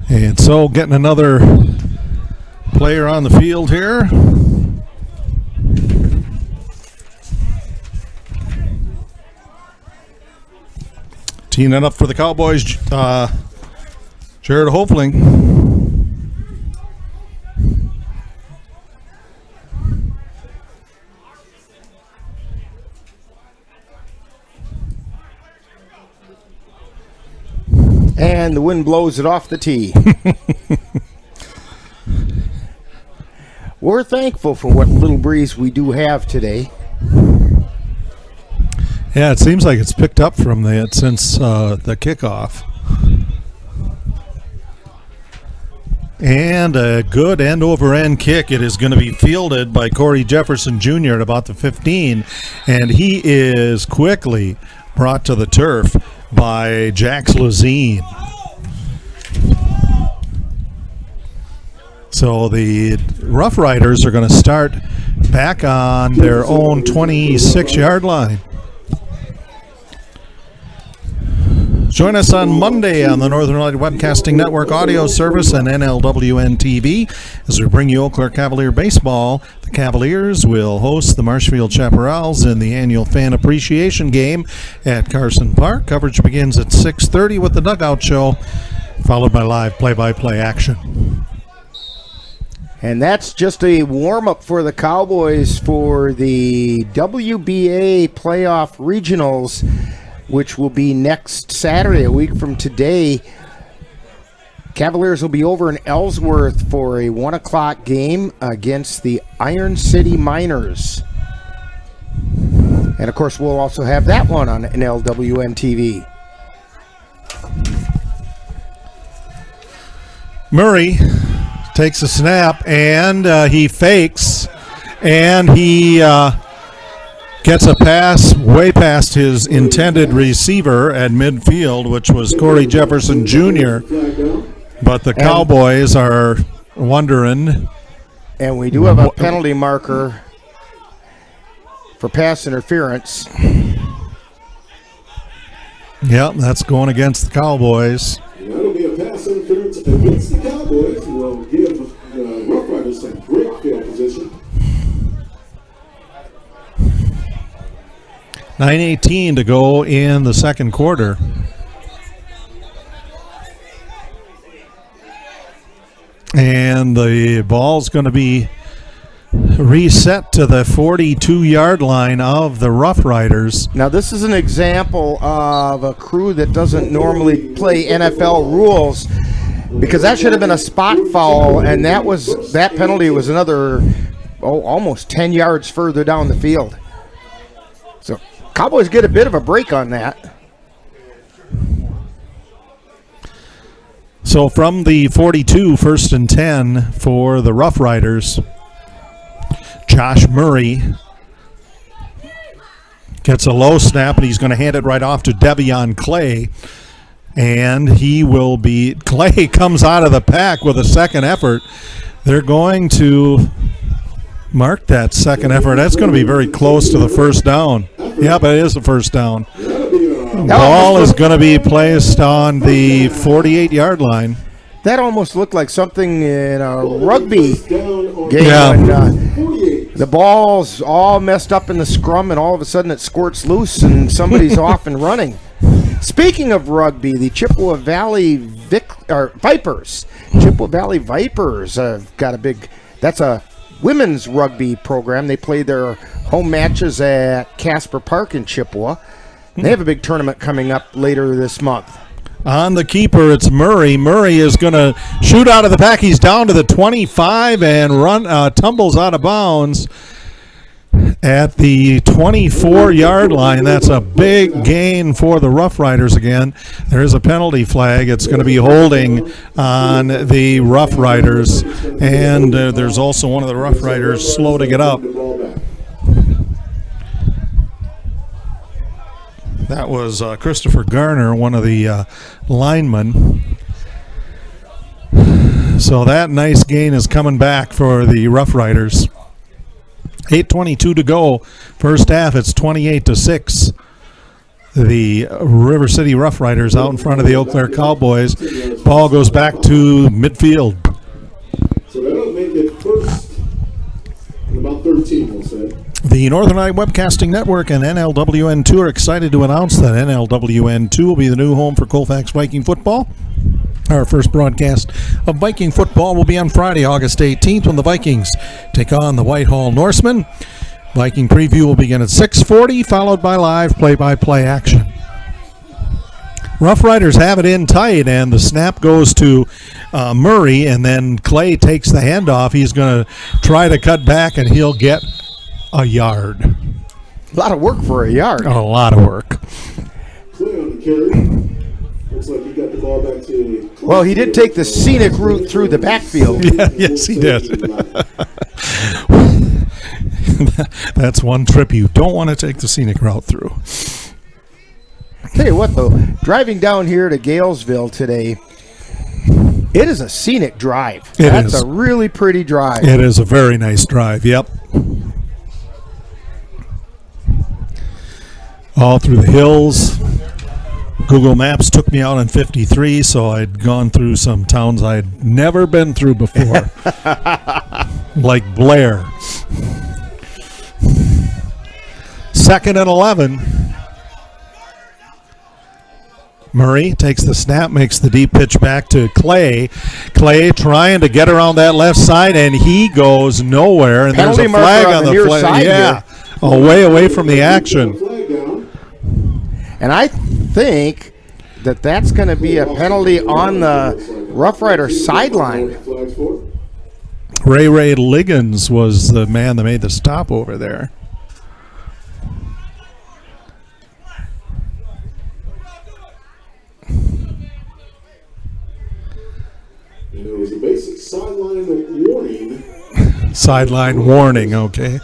And so getting another player on the field here. Teeing it up for the Cowboys, Jared Hofling. And the wind blows it off the tee. We're thankful for what little breeze we do have today. Yeah, it seems like it's picked up from that since the kickoff. And a good end-over-end kick. It is going to be fielded by Corey Jefferson Jr. at about the 15. And he is quickly brought to the turf by Jax Lazine. So the Rough Riders are going to start back on their own 26-yard line. Join us on Monday on the Northern Light Webcasting Network audio service and NLWN TV as we bring you Eau Claire Cavalier baseball. The Cavaliers will host the Marshfield Chaparrals in the annual fan appreciation game at Carson Park. Coverage begins at 6:30 with the Dugout Show, followed by live play-by-play action. And that's just a warm-up for the Cowboys for the WBA playoff regionals, which will be next Saturday, a week from today. Cavaliers will be over in Ellsworth for a 1 o'clock game against the Iron City Miners. And, of course, we'll also have that one on NLWN TV. Murray takes a snap, and he fakes, and he Gets a pass way past his intended receiver at midfield, which was Corey Jefferson Jr., but the Cowboys are wondering. And we do have a penalty marker for pass interference. Yep, that's going against the Cowboys. That'll be a pass interference against the Cowboys, who will give the Rough Riders some great field position. 9:18 to go in the second quarter. And the ball's going to be reset to the 42-yard line of the Rough Riders. Now, this is an example of a crew that doesn't normally play NFL rules, because that should have been a spot foul, and that penalty was another almost 10 yards further down the field. So Cowboys get a bit of a break on that. So from the 42, 1st and 10 for the Rough Riders. Josh Murray gets a low snap, and he's going to hand it right off to Devion Clay. And Clay comes out of the pack with a second effort. They're going to mark that second effort. That's going to be very close to the first down. Yep, it is the first down. The ball is going to be placed on the 48-yard line. That almost looked like something in a rugby game. Yeah. When, the ball's all messed up in the scrum, and all of a sudden it squirts loose and somebody's off and running. Speaking of rugby, the Chippewa Valley Vipers. Chippewa Valley Vipers got that's a women's rugby program. They play their home matches at Casper Park in Chippewa. They have a big tournament coming up later this month. On the keeper, it's Murray. Murray is going to shoot out of the pack. He's down to the 25 and tumbles out of bounds at the 24-yard line. That's a big gain for the Rough Riders again. There is a penalty flag. It's going to be holding on the Rough Riders, and there's also one of the Rough Riders slow to get up. That was Christopher Garner, one of the linemen. So that nice gain is coming back for the Rough Riders. 8:22 to go. First half, it's 28-6. The River City Rough Riders out in front of the Eau Claire Cowboys. Ball goes back to midfield. So that'll make it first and about 13, we'll say. The Northern Light Webcasting Network and NLWN2 are excited to announce that NLWN2 will be the new home for Colfax Viking football. Our first broadcast of Viking football will be on Friday, August 18th, when the Vikings take on the Whitehall Norsemen. Viking preview will begin at 6:40, followed by live play-by-play action. Rough Riders have it in tight, and the snap goes to Murray, and then Clay takes the handoff. He's going to try to cut back, and he'll get a yard. A lot of work for a yard. A lot of work. Clay on the carry. Looks like he got the ball back to... Well, he did take the scenic route through the backfield. Yeah, yes, he did. That's one trip you don't want to take the scenic route through. Tell you what, though, driving down here to Galesville today, it is a scenic drive. That's a really pretty drive. It is a very nice drive, yep. All through the hills. Google Maps took me out on 53, so I'd gone through some towns I'd never been through before, like Blair. 2nd and 11. Murray takes the snap, makes the deep pitch back to Clay. Clay trying to get around that left side, and he goes nowhere. And penalty there's a flag on the flag. Side yeah, away from the action. And I think that's going to be a penalty on the Rough Rider sideline. Ray Liggins was the man that made the stop over there. And it was a basic sideline warning. Sideline warning, okay.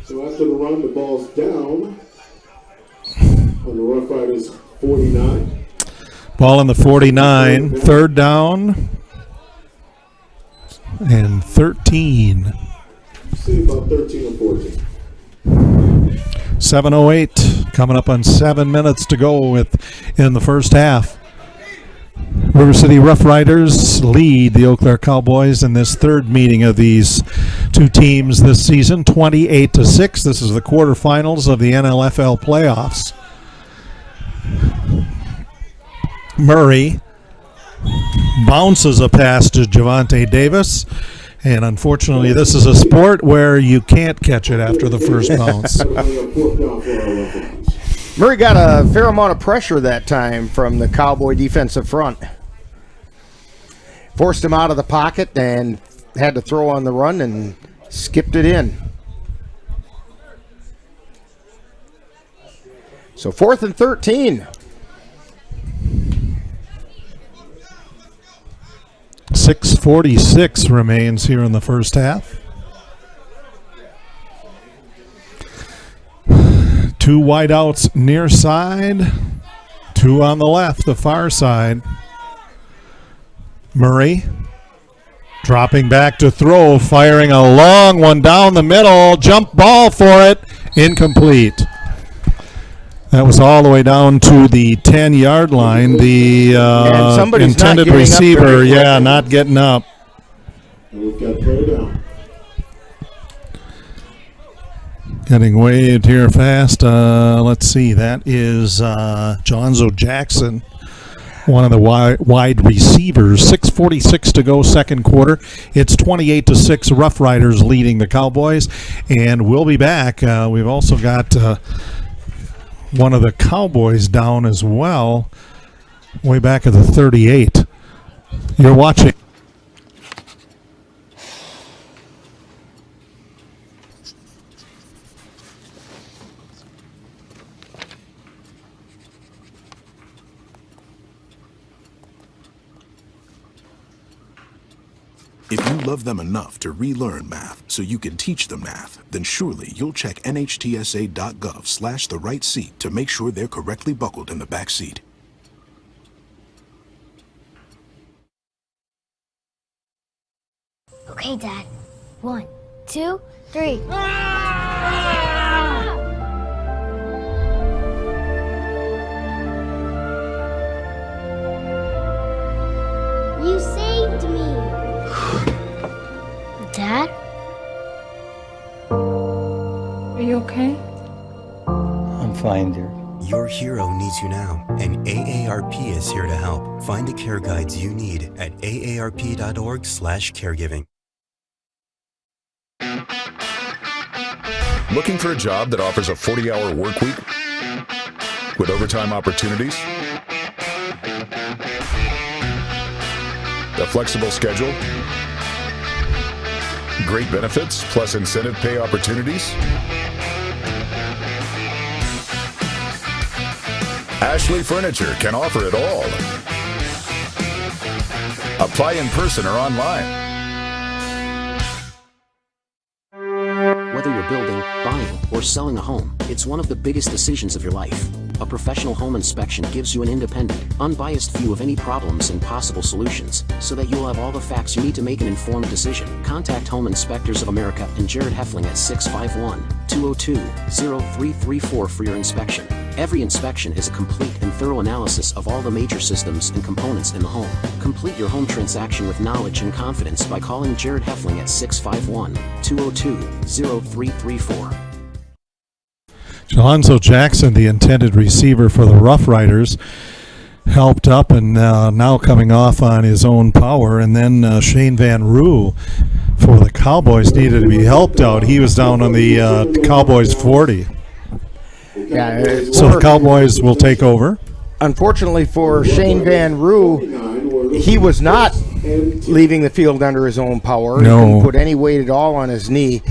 So after the ball's down on the Rough Riders 49. Ball on the 49, third down and 13. See about 13 or 14. 7:08, coming up on 7 minutes to go in the first half. River City Rough Riders lead the Eau Claire Cowboys in this third meeting of these two teams this season, 28-6. This is the quarterfinals of the NLFL playoffs. Murray bounces a pass to Javante Davis, and unfortunately this is a sport where you can't catch it after the first bounce. Murray got a fair amount of pressure that time from the Cowboy defensive front. Forced him out of the pocket and had to throw on the run and skipped it in. So 4th and 13. 6:46 remains here in the first half. Two wideouts near side, two on the left, the far side. Murray dropping back to throw, firing a long one down the middle, jump ball for it, incomplete. That was all the way down to the 10-yard line. The intended receiver, not getting up. And we've got play down. Getting waved here fast. Let's see. That is Jonzo Jackson, one of the wide receivers. 6:46 to go, second quarter. It's 28-6. Rough Riders leading the Cowboys, and we'll be back. We've also got one of the Cowboys down as well, way back at the 38. You're watching. If you love them enough to relearn math so you can teach them math, then surely you'll check nhtsa.gov/the right seat to make sure they're correctly buckled in the back seat. Okay, Dad. 1, 2, 3. You saved me. Dad? Are you okay? I'm fine, dear. Your hero needs you now, and AARP is here to help. Find the care guides you need at aarp.org/caregiving. Looking for a job that offers a 40-hour work week with overtime opportunities? A flexible schedule? Great benefits plus incentive pay opportunities? Ashley Furniture can offer it all. Apply in person or online. Whether you're building, buying, or selling a home, it's one of the biggest decisions of your life. A professional home inspection gives you an independent, unbiased view of any problems and possible solutions, so that you'll have all the facts you need to make an informed decision. Contact Home Inspectors of America and Jared Heffling at 651-202-0334 for your inspection. Every inspection is a complete and thorough analysis of all the major systems and components in the home. Complete your home transaction with knowledge and confidence by calling Jared Heffling at 651-202-0334. Jonzo Jackson, the intended receiver for the Rough Riders, helped up and now coming off on his own power. And then Shane Van Roo for the Cowboys needed to be helped out. He was down on the Cowboys 40. Yeah, so the Cowboys will take over. Unfortunately for Shane Van Roo, he was not leaving the field under his own power. No. He couldn't put any weight at all on his knee.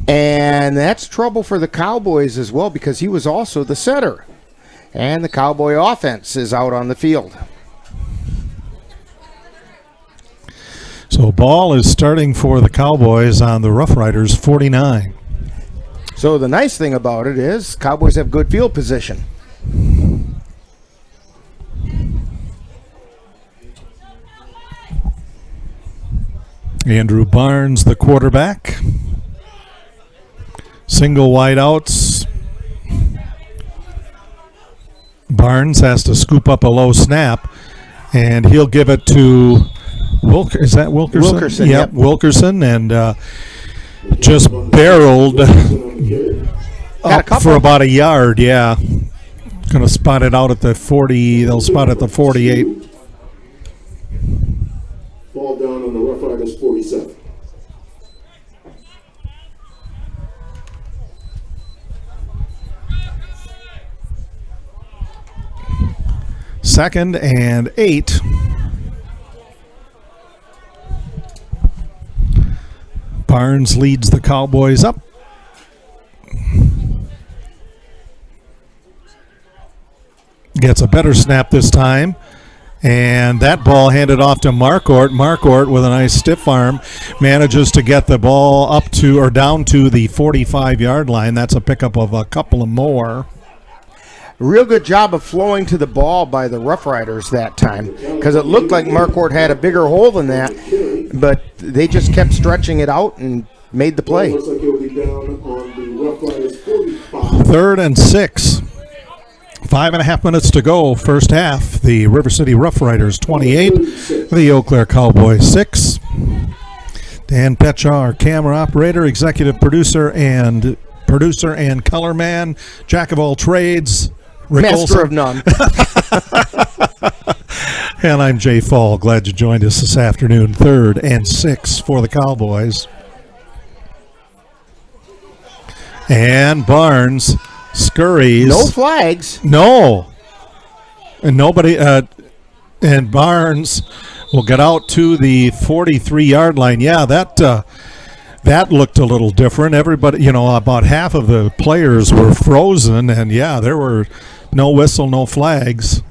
And that's trouble for the Cowboys as well, because he was also the setter. And the Cowboy offense is out on the field. So ball is starting for the Cowboys on the Rough Riders 49. So the nice thing about it is Cowboys have good field position. Andrew Barnes, the quarterback. Single wide outs. Barnes has to scoop up a low snap, and he'll give it to is that Wilkerson? Wilkerson, yep. Wilkerson, and just barreled up for about a yard, yeah. Going to spot it out at the 40. They'll spot at the 48. Ball down on the Rough Riders 47. Second and 8. Barnes leads the Cowboys up. Gets a better snap this time. And that ball handed off to Marquardt. Marquardt, with a nice stiff arm, manages to get the ball up to or down to the 45-yard line. That's a pickup of a couple of more. Real good job of flowing to the ball by the Rough Riders that time, because it looked like Marquardt had a bigger hole than that, but they just kept stretching it out and made the play. Looks like it'll be down on the Rough Riders 45. 3rd and 6. 5.5 minutes to go, first half. The River City Rough Riders 28, the Eau Claire Cowboys 6. Dan Petchaw, our camera operator, executive producer and color man, jack of all trades, Rick Master Olson. of none. And I'm Jay Fall. Glad you joined us this afternoon. 3rd and 6 for the Cowboys. And Barnes scurries. No flags. No. And nobody, and Barnes will get out to the 43-yard line. Yeah, that looked a little different. Everybody, about half of the players were frozen, and yeah, there were no whistle, no flags.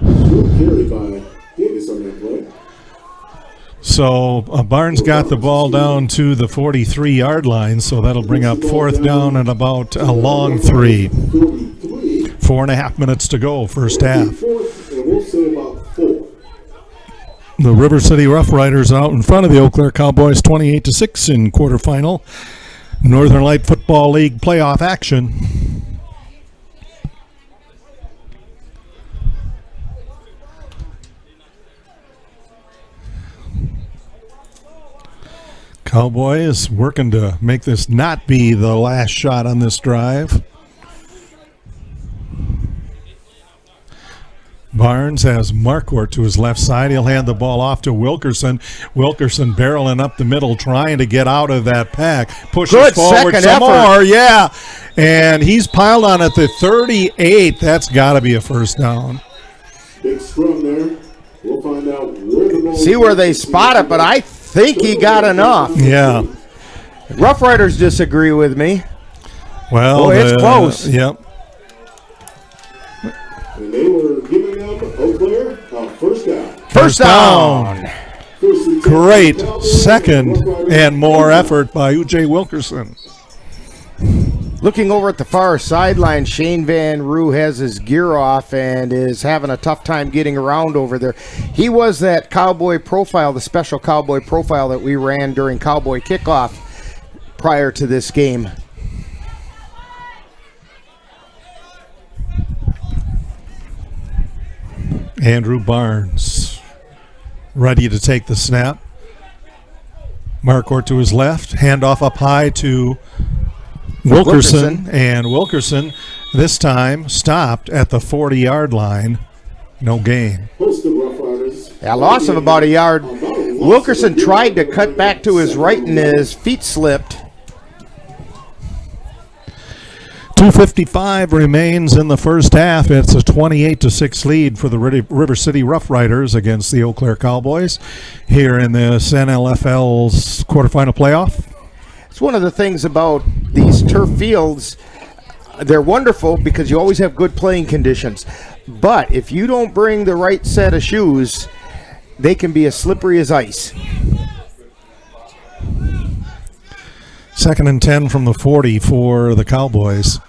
Good carry by Davis on that play. So Barnes got the ball down to the 43-yard line, so that'll bring up 4th down and about a long 3. 4.5 minutes to go, first half. And we'll say about 4. The River City Rough Riders out in front of the Eau Claire Cowboys 28-6 in quarterfinal Northern Light Football League playoff action. Cowboys working to make this not be the last shot on this drive. Barnes has Marquardt to his left side. He'll hand the ball off to Wilkerson. Wilkerson barreling up the middle, trying to get out of that pack. Pushes Good forward second some effort. more, yeah. And he's piled on at the 38. That's got to be a first down. Big scrum there. We'll find out where the ball See where they spot it, but I think he got enough. Yeah. Rough Riders disagree with me. Well, Boy, it's close. Yep. And they were giving them Eau Claire a first down. First down. Great second and more effort by U.J. Wilkerson. Looking over at the far sideline, Shane Van Roo has his gear off and is having a tough time getting around over there. He was that Cowboy profile, the special Cowboy profile that we ran during Cowboy kickoff prior to this game. Andrew Barnes ready to take the snap. Marquardt to his left. Handoff up high to Wilkerson. And Wilkerson this time stopped at the 40-yard line. No gain. A loss of about a yard. Wilkerson tried to cut back to his right and his feet slipped. 2:55 remains in the first half. It's a 28-6 lead for the River City Rough Riders against the Eau Claire Cowboys here in this NLFL's quarterfinal playoff. It's one of the things about these turf fields. They're wonderful because you always have good playing conditions. But if you don't bring the right set of shoes, they can be as slippery as ice. 2nd and 10 from the 40 for the Cowboys.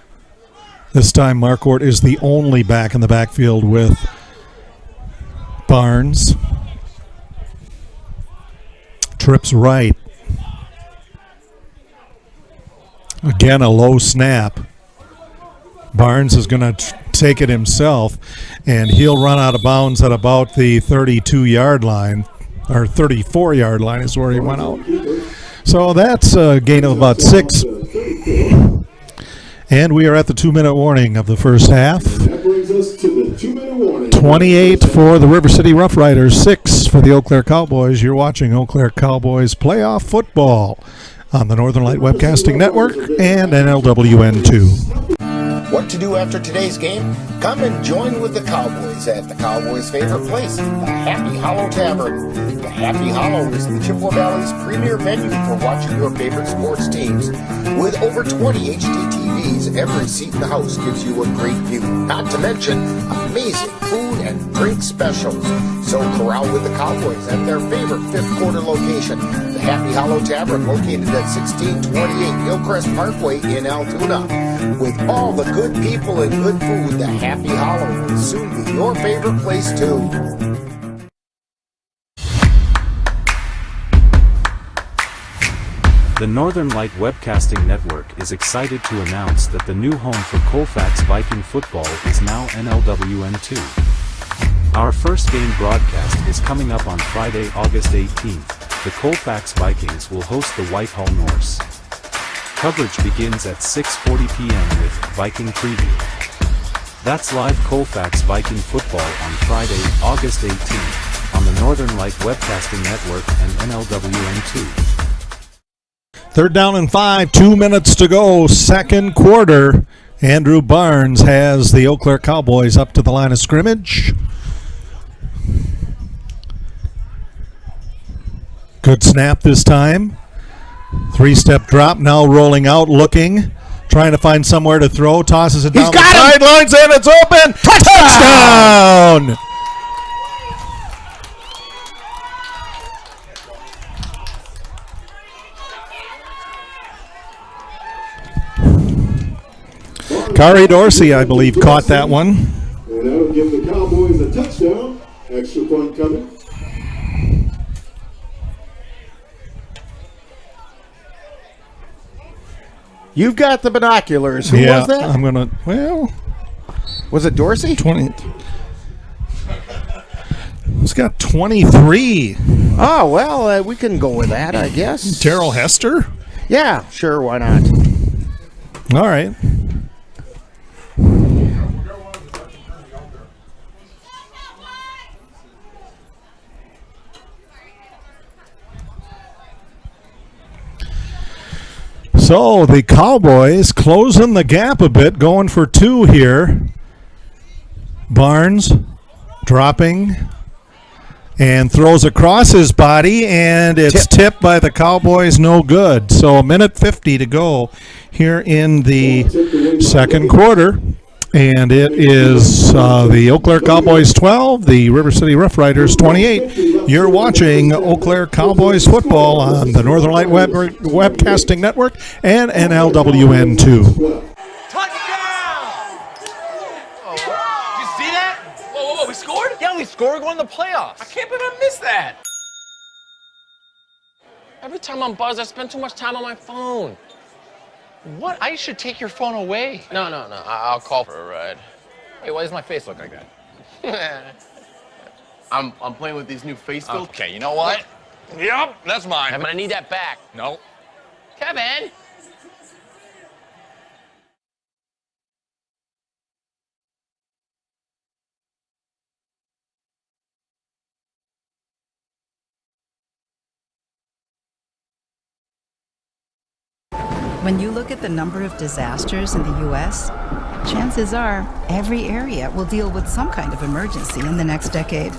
This time Marquardt is the only back in the backfield with Barnes. Trips right. Again, a low snap. Barnes is going to take it himself, and he'll run out of bounds at about the 32-yard line, or 34-yard line is where he went out. So that's a gain of about 6. And we are at the 2-minute warning of the first half. That brings us to the 2-minute warning. 28 for the River City Rough Riders, 6 for the Eau Claire Cowboys. You're watching Eau Claire Cowboys playoff football on the Northern Light Webcasting Network and NLWN2. What to do after today's game? Come and join with the Cowboys at the Cowboys' favorite place, the Happy Hollow Tavern. The Happy Hollow is the Chippewa Valley's premier venue for watching your favorite sports teams. With over 20 HD TVs, every seat in the house gives you a great view. Not to mention amazing food and drink specials. So corral with the Cowboys at their favorite fifth quarter location, the Happy Hollow Tavern, located at 1628 Hillcrest Parkway in Altoona. With all the good people and good food, the Happy Hollow will soon be your favorite place too. The Northern Light Webcasting Network is excited to announce that the new home for Colfax Viking football is now NLWN2. Our first game broadcast is coming up on Friday, August 18th. The Colfax Vikings will host the Whitehall Norse. Coverage begins at 6:40 p.m. with Viking Preview. That's live Colfax Viking football on Friday, August 18th on the Northern Light Webcasting Network and NLWN2. 3rd down and 5, 2 minutes to go, second quarter. Andrew Barnes has the Eau Claire Cowboys up to the line of scrimmage. Good snap this time. 3-step drop, now rolling out, looking, trying to find somewhere to throw, tosses it down the sidelines, and it's open. Touchdown! Kari Dorsey, I believe, caught that one. And that'll give the Cowboys a touchdown. Extra point coming. You've got the binoculars. Who was that? I'm going to, well. Was it Dorsey? 20. He's got 23. Oh, well, we can go with that, I guess. Terrell Hester? Yeah, sure, why not? All right. So the Cowboys closing the gap a bit, going for 2 here. Barnes dropping and throws across his body, and it's tipped by the Cowboys, no good. So 1:50 to go here in the second quarter. And it is the Eau Claire Cowboys 12, the River City Rough Riders 28. You're watching Eau Claire Cowboys football on the Northern Light Webcasting Network and NLWN2. Touchdown! Oh, did you see that? Whoa, we scored? Yeah, we scored. We're going to the playoffs. I can't believe I missed that. Every time I'm buzzed, I spend too much time on my phone. What? I should take your phone away. No. I'll call for a ride. Hey, why does my face look like that? I'm playing with these new face filters. Okay, you know what? Yep, that's mine. I'm gonna need that back. No. Kevin! When you look at the number of disasters in the U.S., chances are every area will deal with some kind of emergency in the next decade.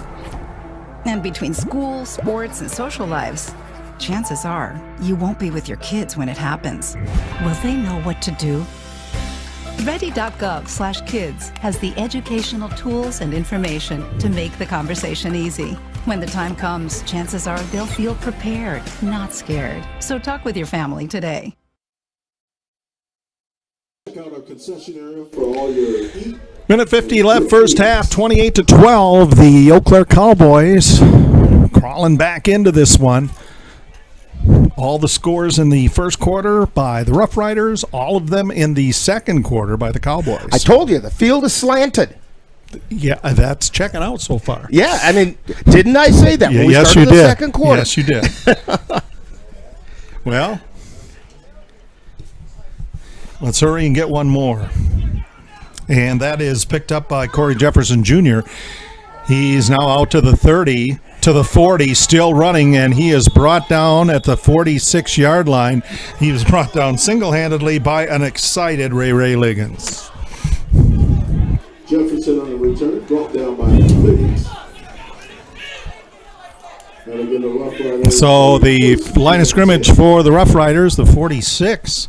And between school, sports, and social lives, chances are you won't be with your kids when it happens. Will they know what to do? Ready.gov/kids has the educational tools and information to make the conversation easy. When the time comes, chances are they'll feel prepared, not scared. So talk with your family today. concession area for all your eat. Minute 50 left, first half, 28-12. The Eau Claire Cowboys crawling back into this one. All the scores in the first quarter by the Rough Riders, all of them in the second quarter by the Cowboys. I told you, the field is slanted. Yeah, that's checking out so far. Yeah, I mean, didn't I say that when we yes, started you the did. second quarter? Yes, you did. Well, let's hurry and get one more. And that is picked up by Corey Jefferson Jr. He's now out to the 30, to the 40, still running, and he is brought down at the 46-yard line. He was brought down single-handedly by an excited Ray Liggins. Jefferson on the return, brought down by Liggins. So the line of scrimmage for the Rough Riders, the 46.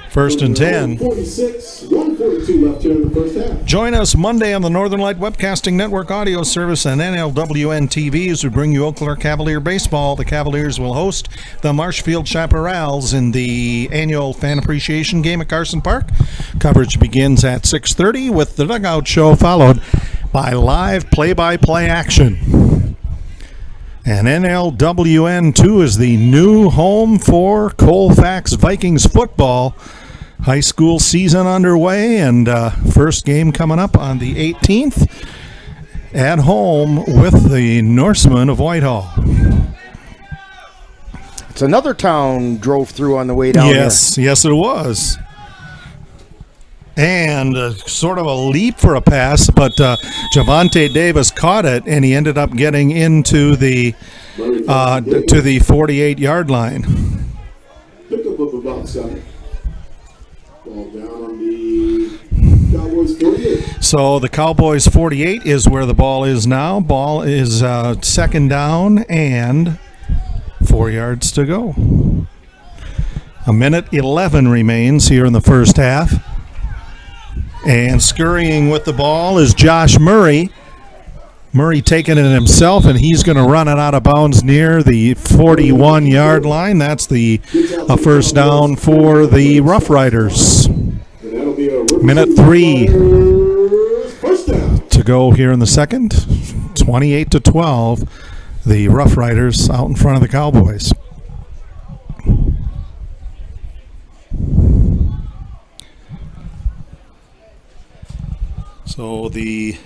First and 10. 46, 1:42 left here in the first half. Join us Monday on the Northern Light Webcasting Network audio service and NLWN TV as we bring you Eau Claire Cavalier baseball. The Cavaliers will host the Marshfield Chaparrals in the annual fan appreciation game at Carson Park. Coverage begins at 6:30 with the Dugout Show followed by live play-by-play action. And NLWN 2 is the new home for Colfax Vikings football. High school season underway, and first game coming up on the 18th at home with the Norsemen of Whitehall. It's another town drove through on the way down Yes, it was. And sort of a leap for a pass, but Javante Davis caught it, and he ended up getting into the to the 48-yard line. Pick up of about 7. Ball down on the Cowboys 48. So the Cowboys 48 is where the ball is now. Ball is second down and 4 yards to go. A minute 11 remains here in the first half. And scurrying with the ball is Josh Murray. Murray taking it himself, and he's going to run it out of bounds near the 41-yard line. That's the first down for the Rough Riders. Minute 3 to go here in the second. 28-12. The Rough Riders out in front of the Cowboys. So the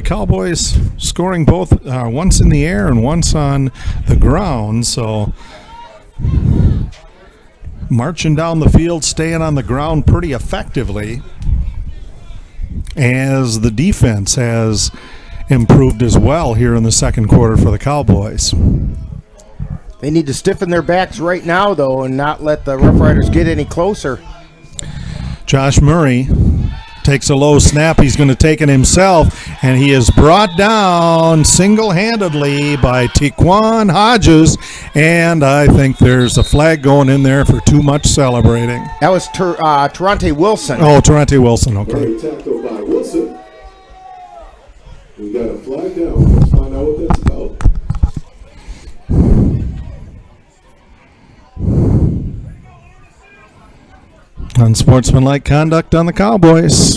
Cowboys scoring both once in the air and once on the ground. So marching down the field, staying on the ground pretty effectively, as the defense has improved as well here in the second quarter for the Cowboys. They need to stiffen their backs right now, though, and not let the Rough Riders get any closer. Josh Murray takes a low snap. He's going to take it himself, and he is brought down single-handedly by Tiquan Hodges, and I think there's a flag going in there for too much celebrating. That was Terrante Wilson. Oh, Terrante Wilson, okay. Tackled by Wilson. We got a flag down. Let's find out what that's about. Unsportsmanlike conduct on the Cowboys.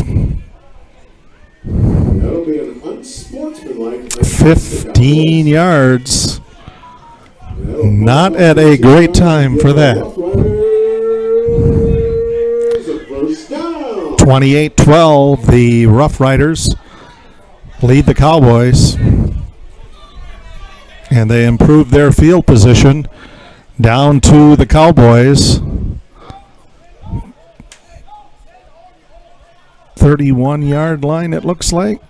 That'll be an unsportsmanlike 15 yards. Not at a great time for that. 28-12, the Rough Riders lead the Cowboys. And they improve their field position down to the Cowboys. 31-yard line, it looks like.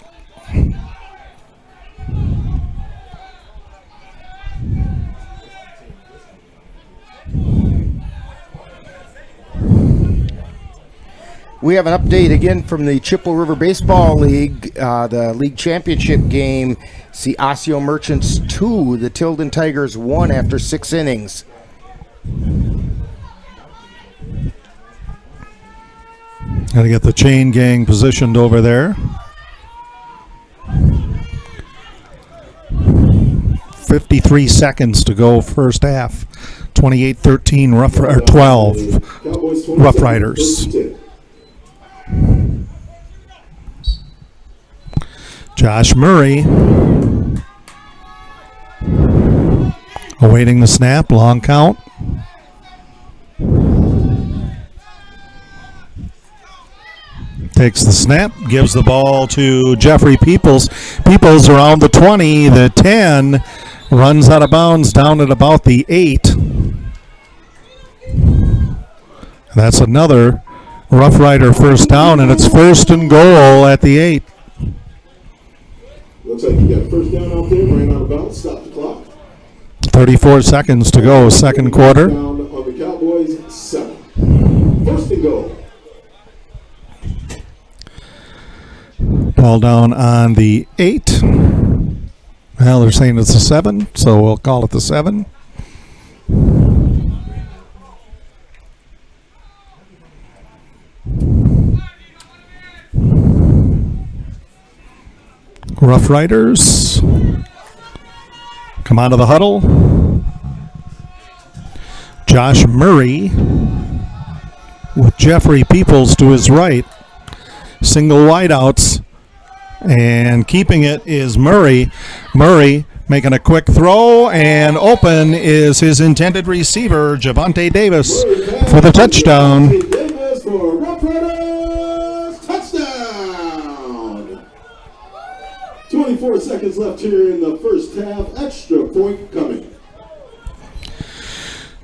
We have an update again from the Chippewa River Baseball League, the league championship game. It's the Osseo Merchants 2, the Tilden Tigers 1 after 6 innings. Got to get the chain gang positioned over there. 53 seconds to go first half. 28-13, Rough or 12. Rough Riders. Josh Murray awaiting the snap, long count. Takes the snap, gives the ball to Jeffrey Peoples. Peoples around the 20, the 10, runs out of bounds down at about the 8. That's another Rough Rider first down, and it's first and goal at the 8. Looks like you got first down out there, ran out of bounds, stop the clock. 34 seconds to go, second quarter. Down on the Cowboys, 7. First and goal. Ball down on the 8. Well, they're saying it's a 7, so we'll call it the 7. Rough Riders come out of the huddle. Josh Murray with Jeffrey Peoples to his right. Single wideouts, and keeping it is Murray. Murray making a quick throw, and open is his intended receiver, Javonte Davis, for the touchdown. Davis for Rough Riders, touchdown! 24 seconds left here in the first half, extra point coming.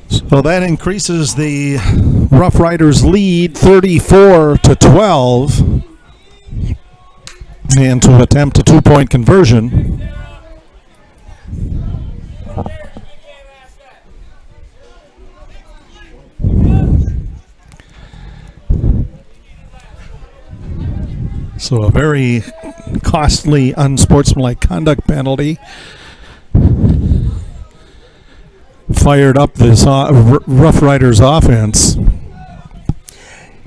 So that increases the Rough Riders lead 34-12, and to attempt a 2-point conversion. So a very costly unsportsmanlike conduct penalty fired up this Rough Riders offense.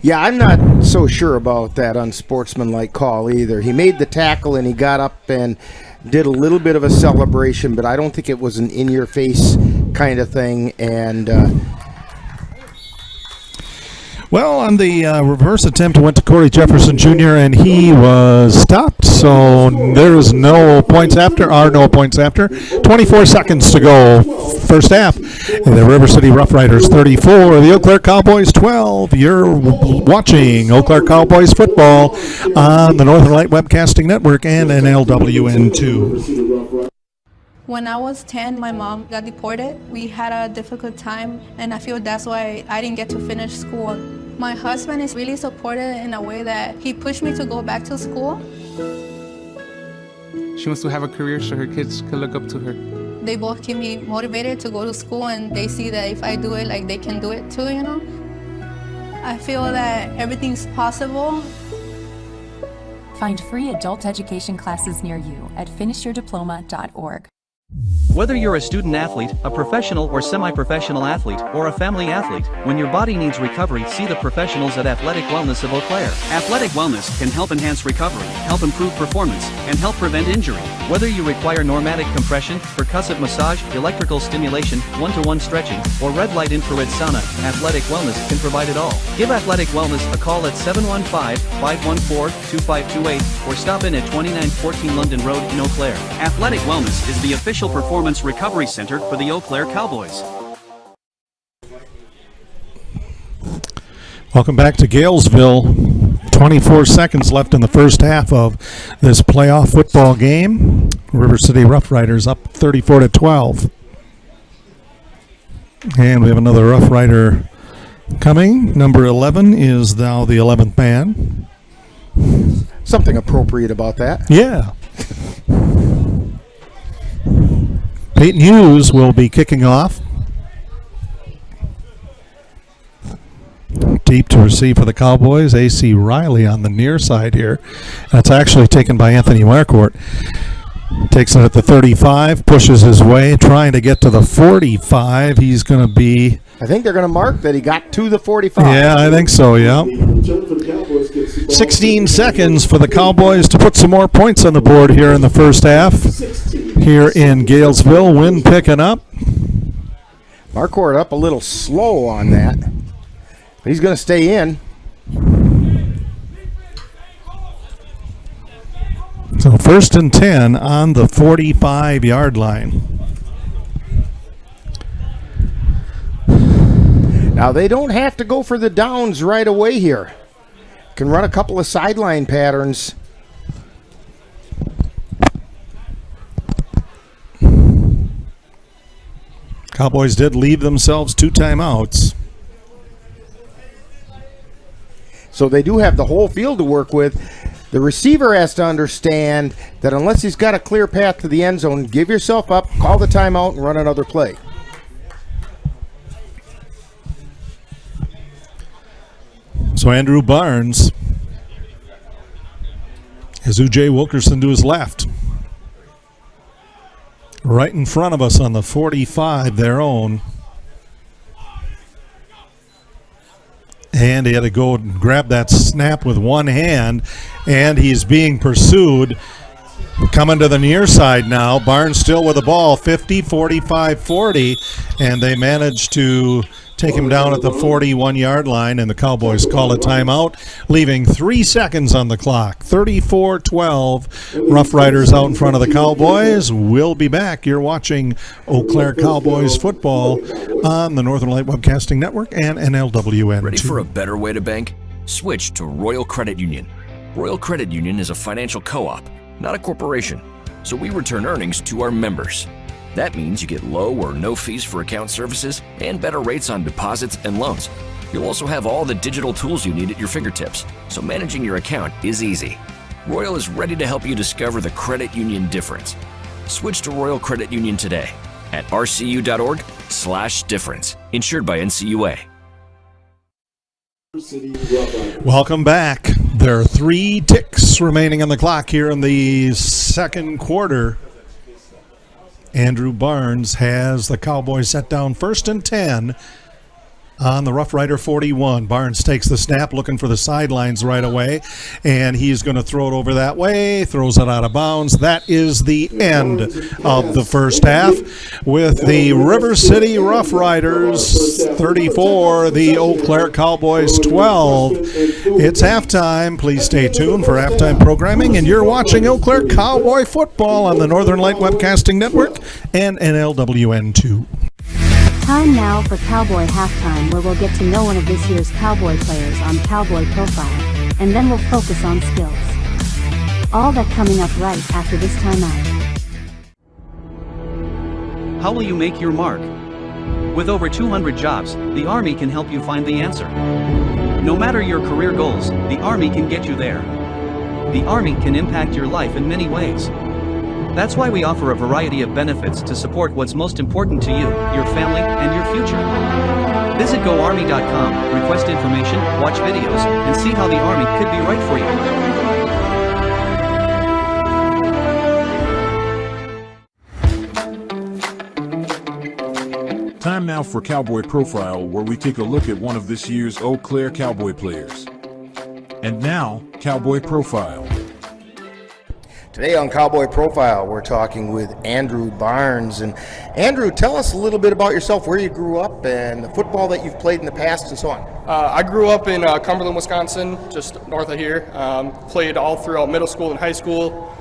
Yeah, I'm not so sure about that unsportsmanlike call either. He made the tackle and he got up and did a little bit of a celebration, but I don't think it was an in-your-face kind of thing. And well, on the reverse attempt, it went to Corey Jefferson Jr., and he was stopped. So there is no points after. 24 seconds to go, first half. The River City Rough Riders 34, the Eau Claire Cowboys 12. You're watching Eau Claire Cowboys football on the Northern Light Webcasting Network and NLWN 2. When I was 10, my mom got deported. We had a difficult time, and I feel that's why I didn't get to finish school. My husband is really supportive in a way that he pushed me to go back to school. She wants to have a career so her kids can look up to her. They both keep me motivated to go to school, and they see that if I do it, like they can do it too, you know? I feel that everything's possible. Find free adult education classes near you at finishyourdiploma.org. Whether you're a student athlete, a professional or semi-professional athlete, or a family athlete, when your body needs recovery, see the professionals at Athletic Wellness of Eau Claire. Athletic Wellness can help enhance recovery, help improve performance, and help prevent injury. Whether you require normatic compression, percussive massage, electrical stimulation, one-to-one stretching, or red light infrared sauna, Athletic Wellness can provide it all. Give Athletic Wellness a call at 715-514-2528 or stop in at 2914 London Road in Eau Claire. Athletic Wellness is the official performance recovery center for the Eau Claire Cowboys. Welcome back to Galesville. 24 seconds left in the first half of this playoff football game. River City Rough Riders up 34-12. And we have another Rough Rider coming. Number 11 is now the 11th man. Something appropriate about that. Yeah. Peyton Hughes will be kicking off. Deep to receive for the Cowboys. A.C. Riley on the near side here. That's actually taken by Anthony Marcourt. Takes it at the 35, pushes his way, trying to get to the 45. He's going to be... I think they're going to mark that he got to the 45. Yeah, I think so, yeah. 16 seconds for the Cowboys to put some more points on the board here in the first half. Here in Galesville, wind picking up. Marcourt up a little slow on that. He's going to stay in. So 1st and 10 on the 45-yard line. Now, they don't have to go for the downs right away here. Can run a couple of sideline patterns. Cowboys did leave themselves 2 timeouts. So they do have the whole field to work with. The receiver has to understand that unless he's got a clear path to the end zone, give yourself up, call the timeout, and run another play. So Andrew Barnes has U.J. Wilkerson to his left. Right in front of us on the 45, their own. And he had to go and grab that snap with one hand, and he's being pursued. Coming to the near side now. Barnes still with the ball, 50, 45, 40, and they managed to take him down at the 41-yard line, and the Cowboys call a timeout, leaving 3 seconds on the clock. 34-12, Rough Riders out in front of the Cowboys. We'll be back. You're watching Eau Claire Cowboys football on the Northern Light Webcasting Network and NLWN. Ready for a better way to bank? Switch to Royal Credit Union. Royal Credit Union is a financial co-op, not a corporation, so we return earnings to our members. That means you get low or no fees for account services and better rates on deposits and loans. You'll also have all the digital tools you need at your fingertips, so managing your account is easy. Royal is ready to help you discover the credit union difference. Switch to Royal Credit Union today at rcu.org/difference. Insured by NCUA. Welcome back. There are 3 ticks remaining on the clock here in the second quarter. Andrew Barnes has the Cowboys set down 1st and 10 on the Rough Rider 41. Barnes takes the snap, looking for the sidelines right away, and he's going to throw it over that way, throws it out of bounds. That is the end of the first half, with the River City Rough Riders 34, the Eau Claire Cowboys 12. It's halftime. Please stay tuned for halftime programming, and you're watching Eau Claire Cowboy football on the Northern Light Webcasting Network and NLWN2. Time now for Cowboy Halftime, where we'll get to know one of this year's Cowboy players on Cowboy Profile, and then we'll focus on skills. All that coming up right after this timeout. How will you make your mark? With over 200 jobs, the Army can help you find the answer. No matter your career goals, the Army can get you there. The Army can impact your life in many ways. That's why we offer a variety of benefits to support what's most important to you, your family, and your future. Visit GoArmy.com, request information, watch videos, and see how the Army could be right for you. Time now for Cowboy Profile, where we take a look at one of this year's Eau Claire Cowboy players. And now, Cowboy Profile. Today on Cowboy Profile, we're talking with Andrew Barnes. And Andrew, tell us a little bit about yourself, where you grew up, and the football that you've played in the past, and so on. I grew up in Cumberland, Wisconsin, just north of here. Played all throughout middle school and high school.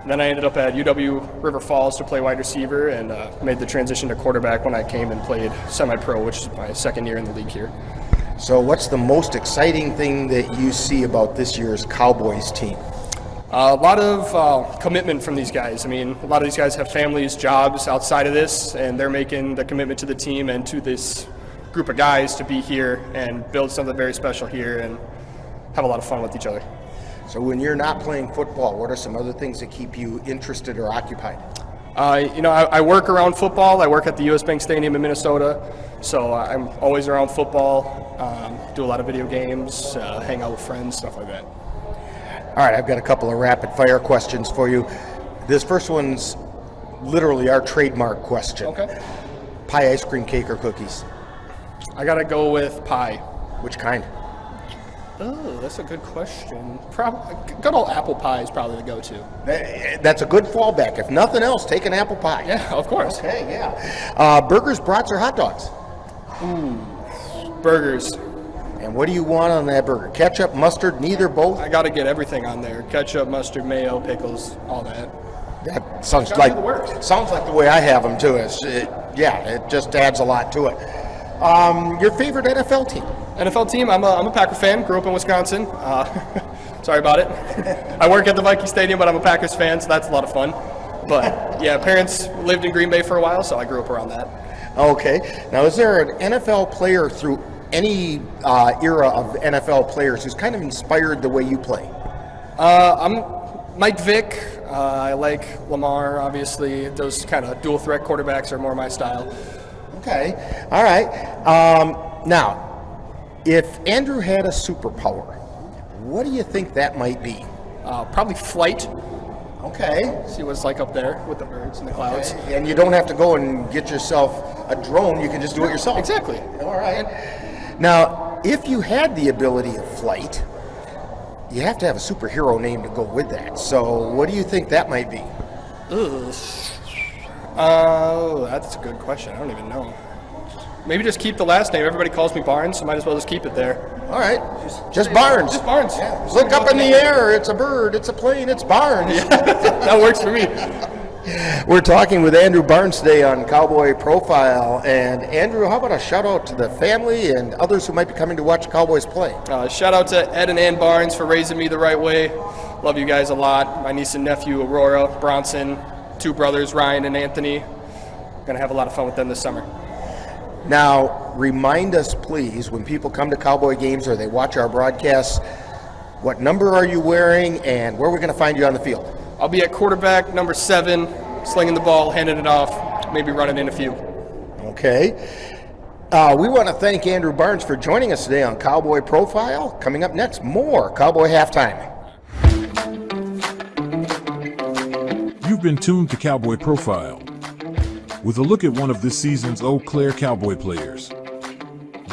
And then I ended up at UW River Falls to play wide receiver, and made the transition to quarterback when I came and played semi-pro, which is my second year in the league here. So what's the most exciting thing that you see about this year's Cowboys team? A lot of commitment from these guys. I mean, a lot of these guys have families, jobs outside of this, and they're making the commitment to the team and to this group of guys to be here and build something very special here and have a lot of fun with each other. So when you're not playing football, what are some other things that keep you interested or occupied? I work around football. I work at the U.S. Bank Stadium in Minnesota, so I'm always around football, do a lot of video games, hang out with friends, stuff like that. All right, I've got a couple of rapid-fire questions for you. This first one's literally our trademark question. Okay. Pie, ice cream, cake, or cookies? I gotta go with pie. Which kind? Oh, that's a good question. Good old apple pie is probably the go-to. That's a good fallback. If nothing else, take an apple pie. Yeah, of course. Okay, yeah. Burgers, brats, or hot dogs? Ooh, burgers. And what do you want on that burger? Ketchup, mustard, neither, both? I got to get everything on there. Ketchup, mustard, mayo, pickles, all that. That sounds like the way I have them too. It just adds a lot to it. Your favorite NFL team? NFL team? I'm a Packer fan. Grew up in Wisconsin. Sorry about it. I work at the Viking Stadium, but I'm a Packers fan, so that's a lot of fun. But yeah, parents lived in Green Bay for a while, so I grew up around that. Okay. Now, is there an NFL player through any era of NFL players who's kind of inspired the way you play? I'm Mike Vick. I like Lamar, obviously. Those kind of dual threat quarterbacks are more my style. Okay. All right. Now, if Andrew had a superpower, what do you think that might be? Probably flight. Okay. See what it's like up there with the birds and the clouds. Okay. And you don't have to go and get yourself a drone. You can just do it yourself. Exactly. All right. Now, if you had the ability of flight, you have to have a superhero name to go with that. So what do you think that might be? That's a good question. I don't even know. Maybe just keep the last name. Everybody calls me Barnes, so might as well just keep it there. All right. Just Barnes. Just Barnes. Yeah. Look up in the air. It's a bird. It's a plane. It's Barnes. Yeah. That works for me. We're talking with Andrew Barnes today on Cowboy Profile. And Andrew, how about a shout out to the family and others who might be coming to watch Cowboys play? Shout out to Ed and Ann Barnes for raising me the right way. Love you guys a lot. My niece and nephew, Aurora, Bronson, 2 brothers, Ryan and Anthony. Going to have a lot of fun with them this summer. Now, remind us, please, when people come to Cowboy games or they watch our broadcasts, what number are you wearing and where are we going to find you on the field? I'll be at quarterback, number 7, slinging the ball, handing it off, maybe running in a few. Okay. We want to thank Andrew Barnes for joining us today on Cowboy Profile. Coming up next, more Cowboy Halftime. You've been tuned to Cowboy Profile, with a look at one of this season's Eau Claire Cowboy players.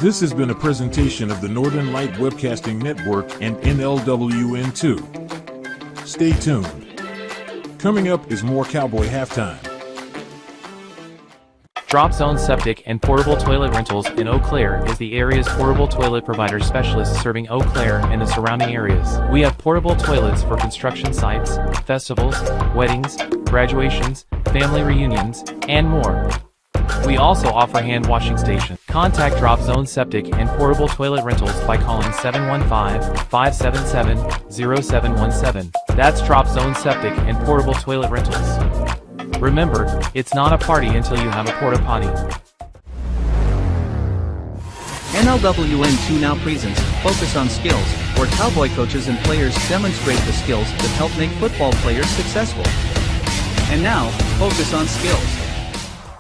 This has been a presentation of the Northern Light Webcasting Network and NLWN2. Stay tuned. Coming up is more Cowboy Halftime. Drop Zone Septic and Portable Toilet Rentals in Eau Claire is the area's portable toilet provider specialist serving Eau Claire and the surrounding areas. We have portable toilets for construction sites, festivals, weddings, graduations, family reunions, and more. We also offer hand washing stations. Contact Drop Zone Septic and Portable Toilet Rentals by calling 715-577-0717. That's Drop Zone Septic and Portable Toilet Rentals. Remember, it's not a party until you have a porta potty. NLWN2 now presents Focus on Skills, where Cowboy coaches and players demonstrate the skills that help make football players successful. And now, Focus on Skills.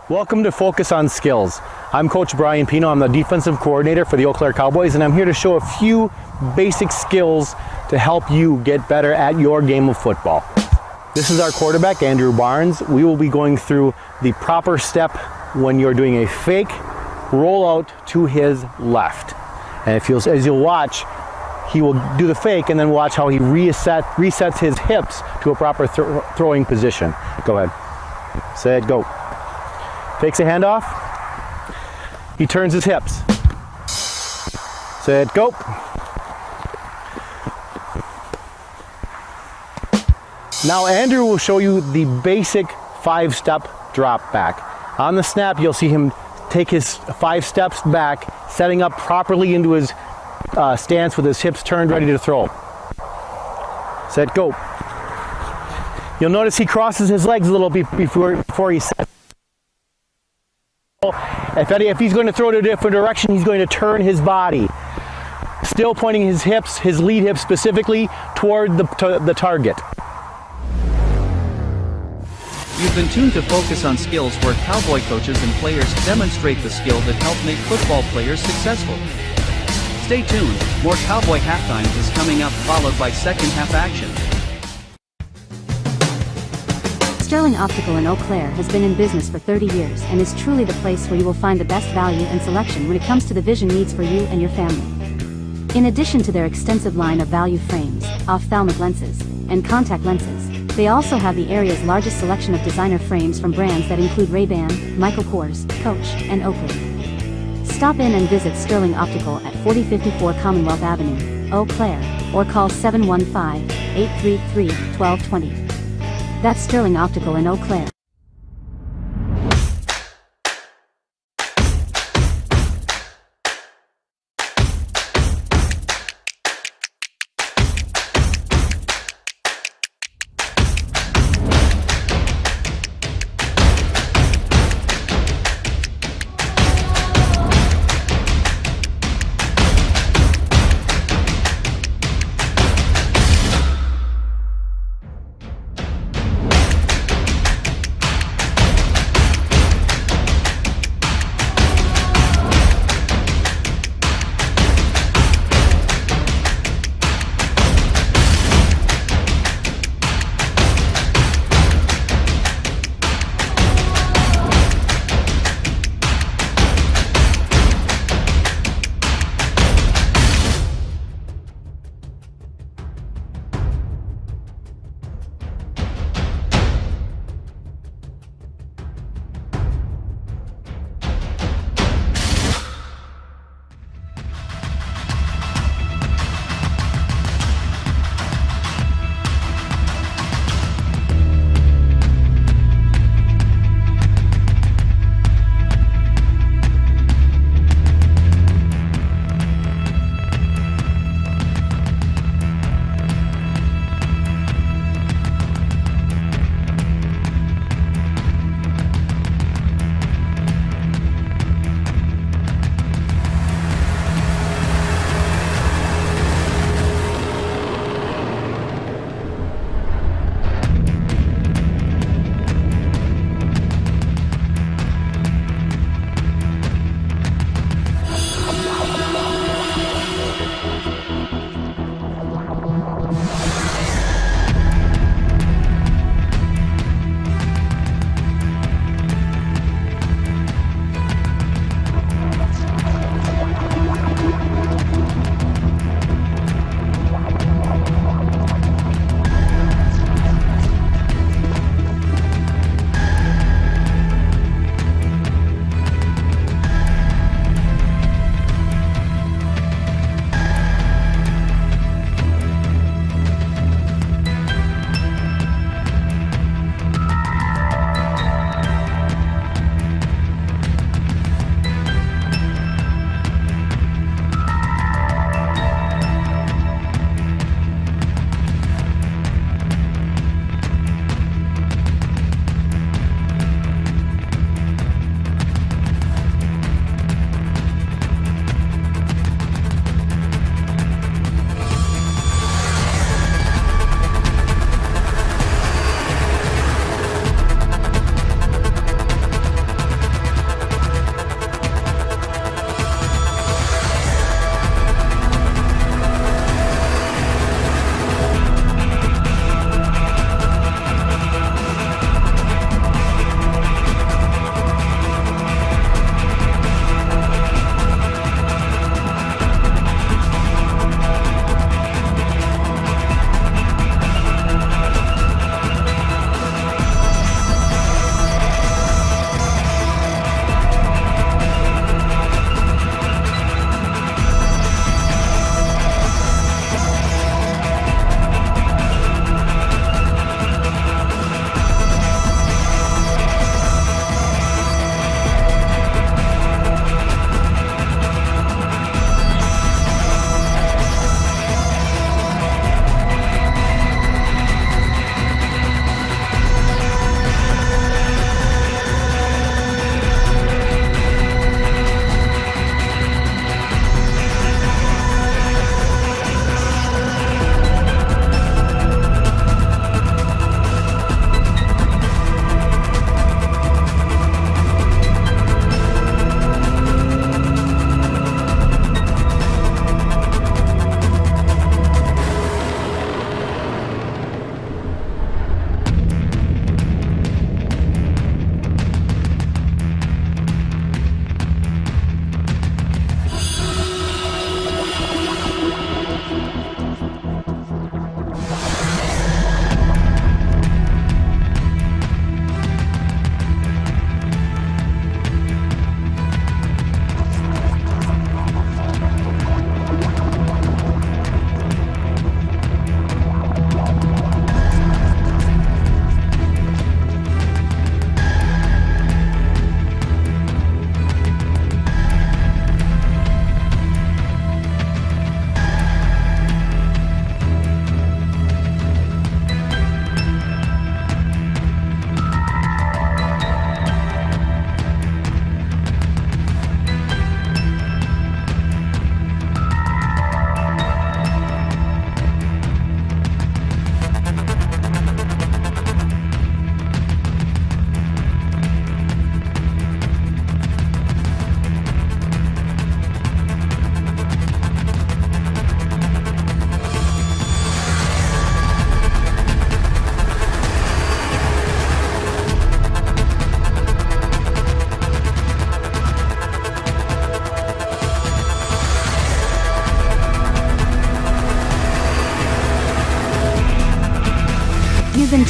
Welcome to Focus on Skills. I'm Coach Brian Pino. I'm the defensive coordinator for the Eau Claire Cowboys, and I'm here to show a few basic skills to help you get better at your game of football. This is our quarterback, Andrew Barnes. We will be going through the proper step when you're doing a fake rollout to his left. And as you'll watch, he will do the fake and then watch how he resets his hips to a proper throwing position. Go ahead. Set, go. Takes a handoff. He turns his hips. Set, go. Now Andrew will show you the basic 5-step drop back. On the snap, you'll see him take his 5 steps back, setting up properly into his stance with his hips turned, ready to throw. Set, go. You'll notice he crosses his legs a little bit before he sets. If he's going to throw it a different direction, he's going to turn his body. Still pointing his hips, his lead hips specifically toward the target. You've been tuned to Focus on Skills, where Cowboy coaches and players demonstrate the skill that help make football players successful. Stay tuned, more Cowboy Halftime is coming up, followed by second half action. Sterling Optical in Eau Claire has been in business for 30 years and is truly the place where you will find the best value and selection when it comes to the vision needs for you and your family. In addition to their extensive line of value frames, ophthalmic lenses, and contact lenses, they also have the area's largest selection of designer frames from brands that include Ray-Ban, Michael Kors, Coach, and Oakley. Stop in and visit Sterling Optical at 4054 Commonwealth Avenue, Eau Claire, or call 715-833-1220. That's Sterling Optical in Eau Claire.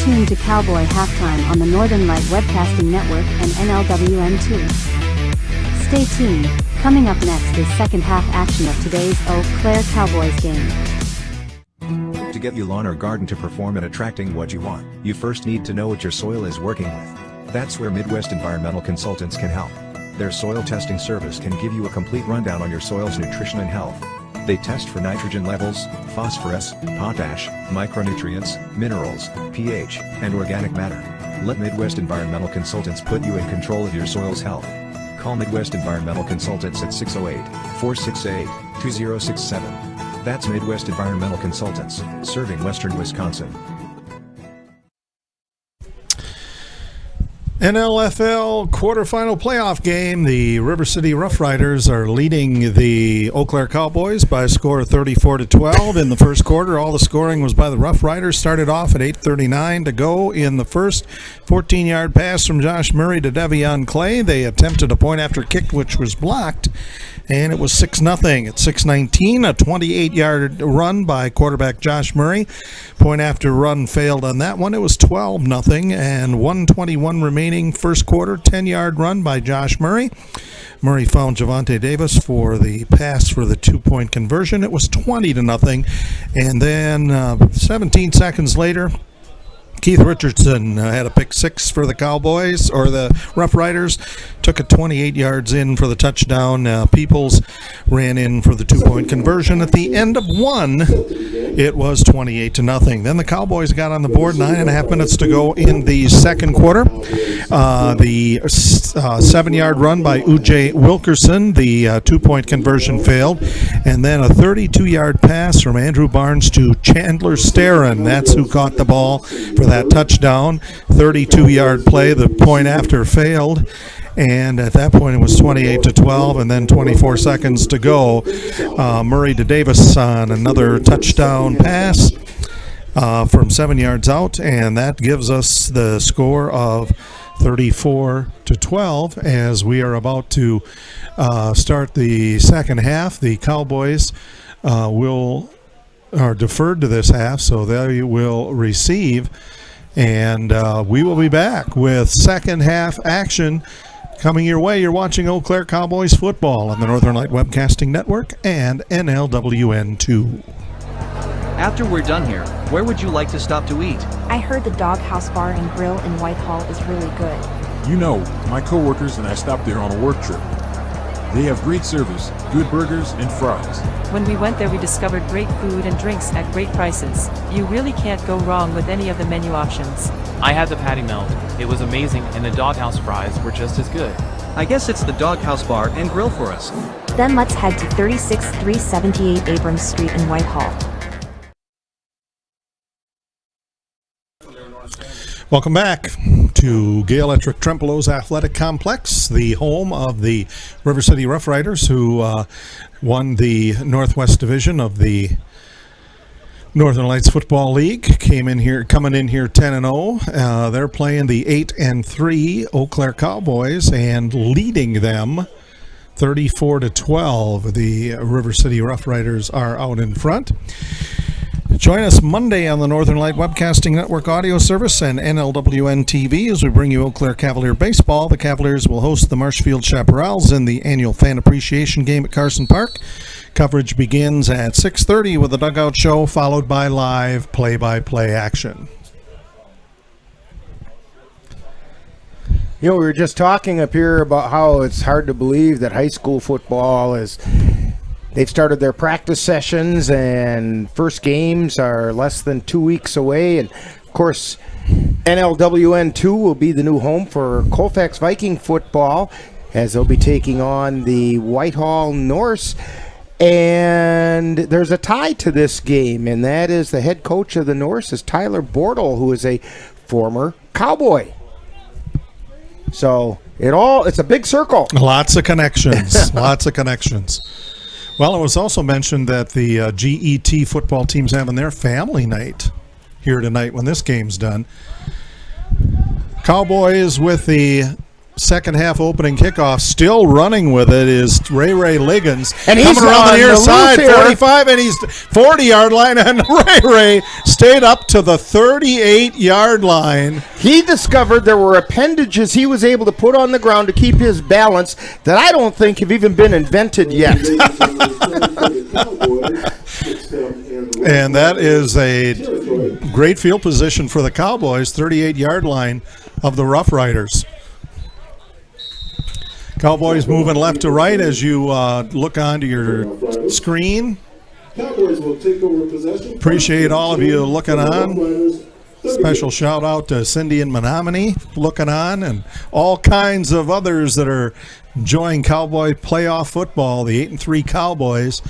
tuned to Cowboy Halftime on the Northern Light Webcasting Network and NLWN2. Stay tuned. Coming up next is second half action of today's Eau Claire Cowboys game. To get your lawn or garden to perform at attracting what you want, you first need to know what your soil is working with. That's where Midwest Environmental Consultants can help. Their soil testing service can give you a complete rundown on your soil's nutrition and health. They test for nitrogen levels, phosphorus, potash, micronutrients, minerals, pH, and organic matter. Let Midwest Environmental Consultants put you in control of your soil's health. Call Midwest Environmental Consultants at 608-468-2067. That's Midwest Environmental Consultants, serving Western Wisconsin. NLFL quarterfinal playoff game. The River City Rough Riders are leading the Eau Claire Cowboys by a score of 34-12 in the first quarter. All the scoring was by the Rough Riders. Started off at 8:39 to go in the first. 14-yard pass from Josh Murray to Devion Clay. They attempted a point after kick, which was blocked, and it was 6-0. At 6:19, a 28-yard run by quarterback Josh Murray. Point after run failed on that one. It was 12-0, and 1:21 remaining first quarter. 10-yard run by Josh Murray. Murray found Javante Davis for the pass for the 2-point conversion. It was 20-0, and then 17 seconds later, Keith Richardson had a pick six for the Cowboys, or the Rough Riders. Took it 28 yards in for the touchdown. Peoples ran in for the 2-point conversion. At the end of one, it was 28-0. Then the Cowboys got on the board. 9.5 minutes to go in the second quarter. The 7-yard run by U.J. Wilkerson. The 2-point conversion failed. And then a 32-yard pass from Andrew Barnes to Chandler Starron. That's who caught the ball for that touchdown. 32-yard play. The point after failed. And at that point, it was 28-12, and then 24 seconds to go. Murray to Davis on another touchdown pass from 7 yards out, and that gives us the score of 34-12 as we are about to start the second half. The Cowboys are deferred to this half, so they will receive, and we will be back with second half action coming your way. You're watching Eau Claire Cowboys football on the Northern Light Webcasting Network and NLWN2. After we're done here, where would you like to stop to eat? I heard the Doghouse Bar and Grill in Whitehall is really good. You know, my coworkers and I stopped there on a work trip. They have great service, good burgers, and fries. When we went there, we discovered great food and drinks at great prices. You really can't go wrong with any of the menu options. I had the patty melt. It was amazing, and the Doghouse fries were just as good. I guess it's the Doghouse Bar and Grill for us. Then let's head to 36378 Abrams Street in Whitehall. Welcome back to Galesville Trempealeau's Athletic Complex, the home of the River City Rough Riders, who won the Northwest Division of the Northern Lights Football League. Coming in here 10-0. They're playing the 8-3 Eau Claire Cowboys and leading them 34-12. The River City Rough Riders are out in front. Join us Monday on the Northern Light Webcasting Network audio service and NLWN TV as we bring you Eau Claire Cavalier baseball. The Cavaliers will host the Marshfield Chaparrals in the annual fan appreciation game at Carson Park. Coverage begins at 6:30 with a dugout show, followed by live play-by-play action. You know, we were just talking up here about how it's hard to believe that high school football is... They've started their practice sessions, and first games are less than 2 weeks away. And, of course, NLWN2 will be the new home for Colfax Viking football, as they'll be taking on the Whitehall Norse. And there's a tie to this game, and that is the head coach of the Norse is Tyler Bortle, who is a former Cowboy. So it's a big circle. Lots of connections. Lots of connections. Well, it was also mentioned that the GET football team's having their family night here tonight when this game's done. Cowboys with the second half opening kickoff. Still running with it is Ray Liggins. And he's coming around the near side, here. 45, and he's 40-yard line, and Ray stayed up to the 38-yard line. He discovered there were appendages he was able to put on the ground to keep his balance that I don't think have even been invented yet. And that is a great field position for the Cowboys, 38-yard line of the Rough Riders. Cowboys moving left to right as you look onto your screen. Cowboys will take over possession. Appreciate all of you looking on. Special shout out to Cindy and Menominee looking on, and all kinds of others that are enjoying Cowboy playoff football. The 8-3 Cowboys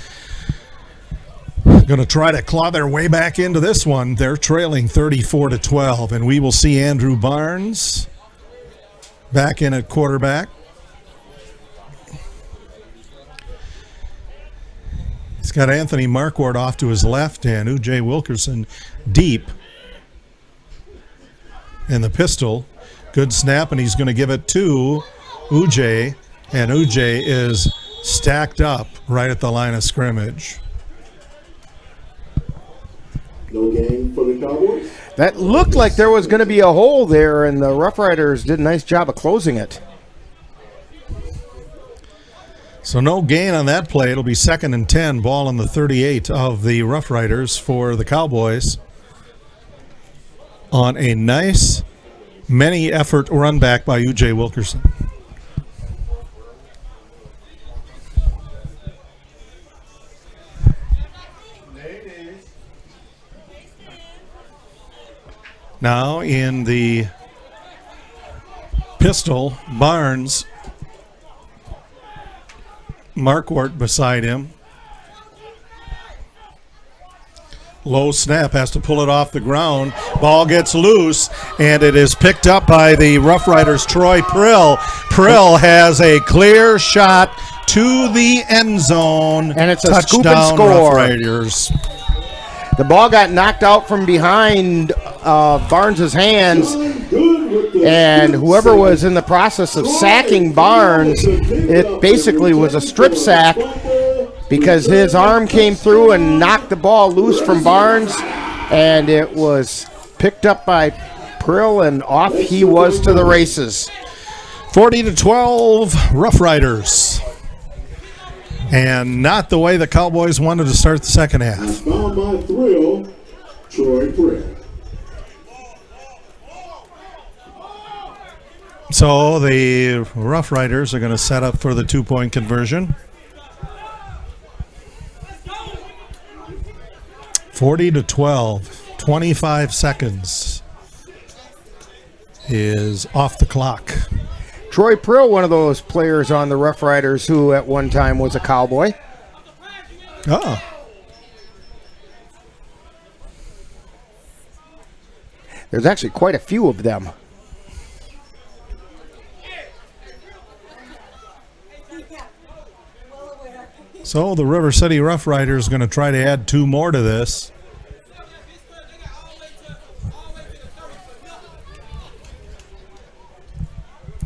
going to try to claw their way back into this one. They're trailing 34-12, and we will see Andrew Barnes back in at quarterback. He's got Anthony Marquardt off to his left and U.J. Wilkerson deep in the pistol. Good snap, and he's going to give it to U.J., and U.J. is stacked up right at the line of scrimmage. No gain for the Cowboys. That looked like there was going to be a hole there, and the Rough Riders did a nice job of closing it. So no gain on that play. It'll be 2nd and 10, ball on the 38 of the Rough Riders for the Cowboys on a nice many-effort run back by U.J. Wilkerson. Now in the pistol, Barnes, Marquardt beside him. Low snap, has to pull it off the ground. Ball gets loose, and it is picked up by the Rough Riders' Troy Prill. Prill has a clear shot to the end zone. And it's a touchdown, scoop and score. Rough Riders. The ball got knocked out from behind Barnes' hands, and whoever was in the process of sacking Barnes, it basically was a strip sack because his arm came through and knocked the ball loose from Barnes, and it was picked up by Prill, and off he was to the races. 40-12, Rough Riders. And not the way the Cowboys wanted to start the second half. Found by Thrill, Troy Prill. So the Rough Riders are going to set up for the 2-point conversion. 40-12, 25 seconds is off the clock. Troy Prill, one of those players on the Rough Riders who at one time was a Cowboy. Oh. There's actually quite a few of them. So the River City Rough Riders going to try to add 2 more to this.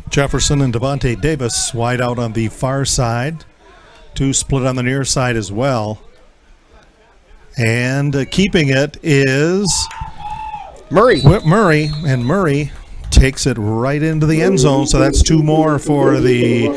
Jefferson and Devontae Davis wide out on the far side. 2 split on the near side as well. And keeping it is Murray. Whip Murray, and Murray takes it right into the end zone. So that's 2 more for the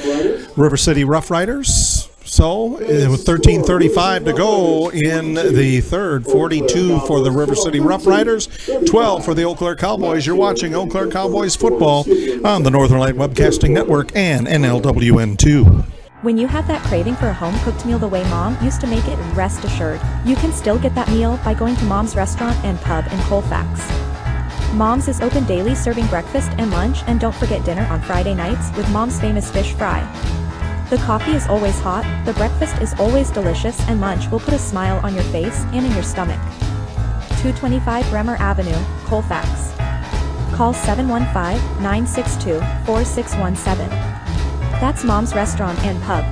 River City Rough Riders. So with 13:35 to go in the third, 42 for the River City Rough Riders, 12 for the Eau Claire Cowboys. You're watching Eau Claire Cowboys football on the Northern Light Webcasting Network and NLWN2. When you have that craving for a home-cooked meal the way Mom used to make it, rest assured, you can still get that meal by going to Mom's Restaurant and Pub in Colfax. Mom's is open daily, serving breakfast and lunch, and don't forget dinner on Friday nights with Mom's famous fish fry. The coffee is always hot, the breakfast is always delicious, and lunch will put a smile on your face and in your stomach. 225 Bremer Avenue, Colfax. Call 715-962-4617. That's Mom's Restaurant and Pub.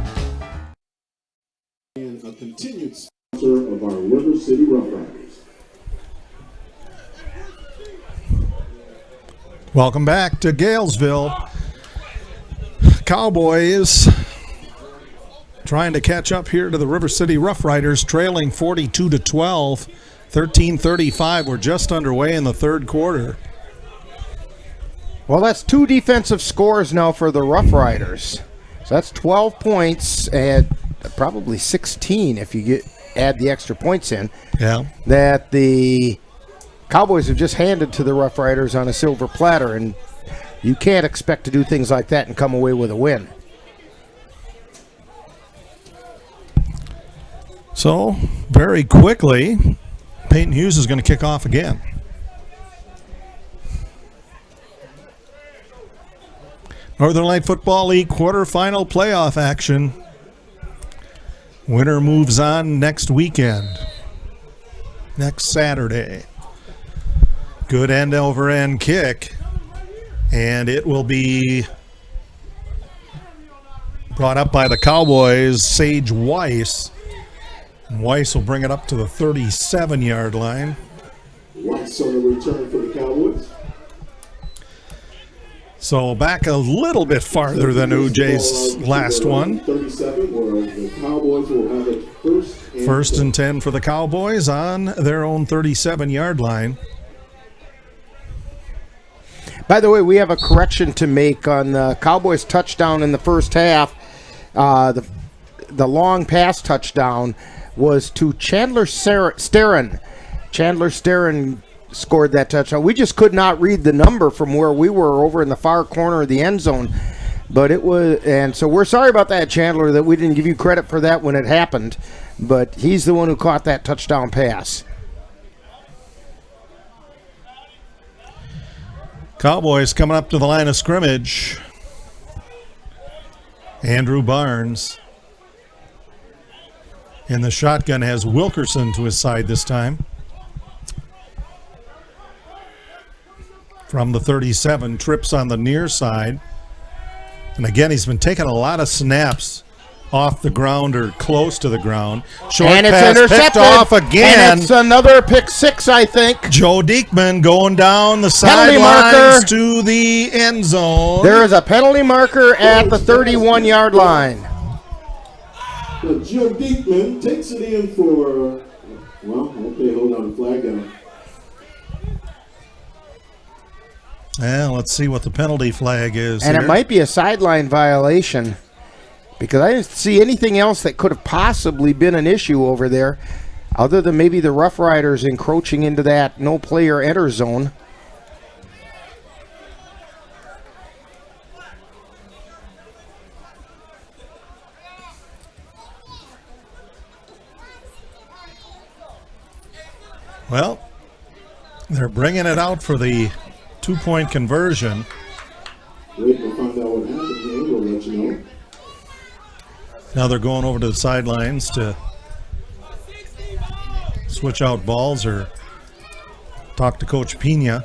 And a continued sponsor of our River City Rough Riders. Welcome back to Galesville. Cowboys trying to catch up here to the River City Rough Riders, trailing 42-12, 13:35. We're just underway in the third quarter. Well, that's 2 defensive scores now for the Rough Riders. So that's 12 points and probably 16 if you add the extra points in. Yeah. That the Cowboys have just handed to the Rough Riders on a silver platter, and you can't expect to do things like that and come away with a win. So, very quickly, Peyton Hughes is going to kick off again. Northern Light Football League quarterfinal playoff action. Winner moves on next weekend. Next Saturday. Good end-over-end kick. And it will be brought up by the Cowboys, Sage Weiss. And Weiss will bring it up to the 37-yard line. Weiss on the return for the Cowboys. So back a little bit farther than Ujay's last one. 37, where the Cowboys will have it First and 10 for the Cowboys on their own 37-yard line. By the way, we have a correction to make on the Cowboys touchdown in the first half. The long pass touchdown was to Chandler Sterren. Chandler Sterren scored that touchdown. We just could not read the number from where we were over in the far corner of the end zone. But it was, and so we're sorry about that, Chandler, that we didn't give you credit for that when it happened. But he's the one who caught that touchdown pass. Cowboys coming up to the line of scrimmage. Andrew Barnes in the shotgun has Wilkerson to his side this time. From the 37, trips on the near side. And again, he's been taking a lot of snaps off the ground or close to the ground. Short and it's pass intercepted. picked off again. And it's another pick six, I think. Joe Diekman going down the sidelines to the end zone. There is a penalty marker at the 31-yard line. So Joe Diekman takes it in for, well, okay, hold on, flag down. Well, let's see what the penalty flag is. And here. it might be a sideline violation because I didn't see anything else that could have possibly been an issue over there other than maybe the Rough Riders encroaching into that no player enter zone. Well, they're bringing it out for the two-point conversion. Waiting to find out what happened here. We'll let you know. Now they're going over to the sidelines to switch out balls or talk to Coach Pena.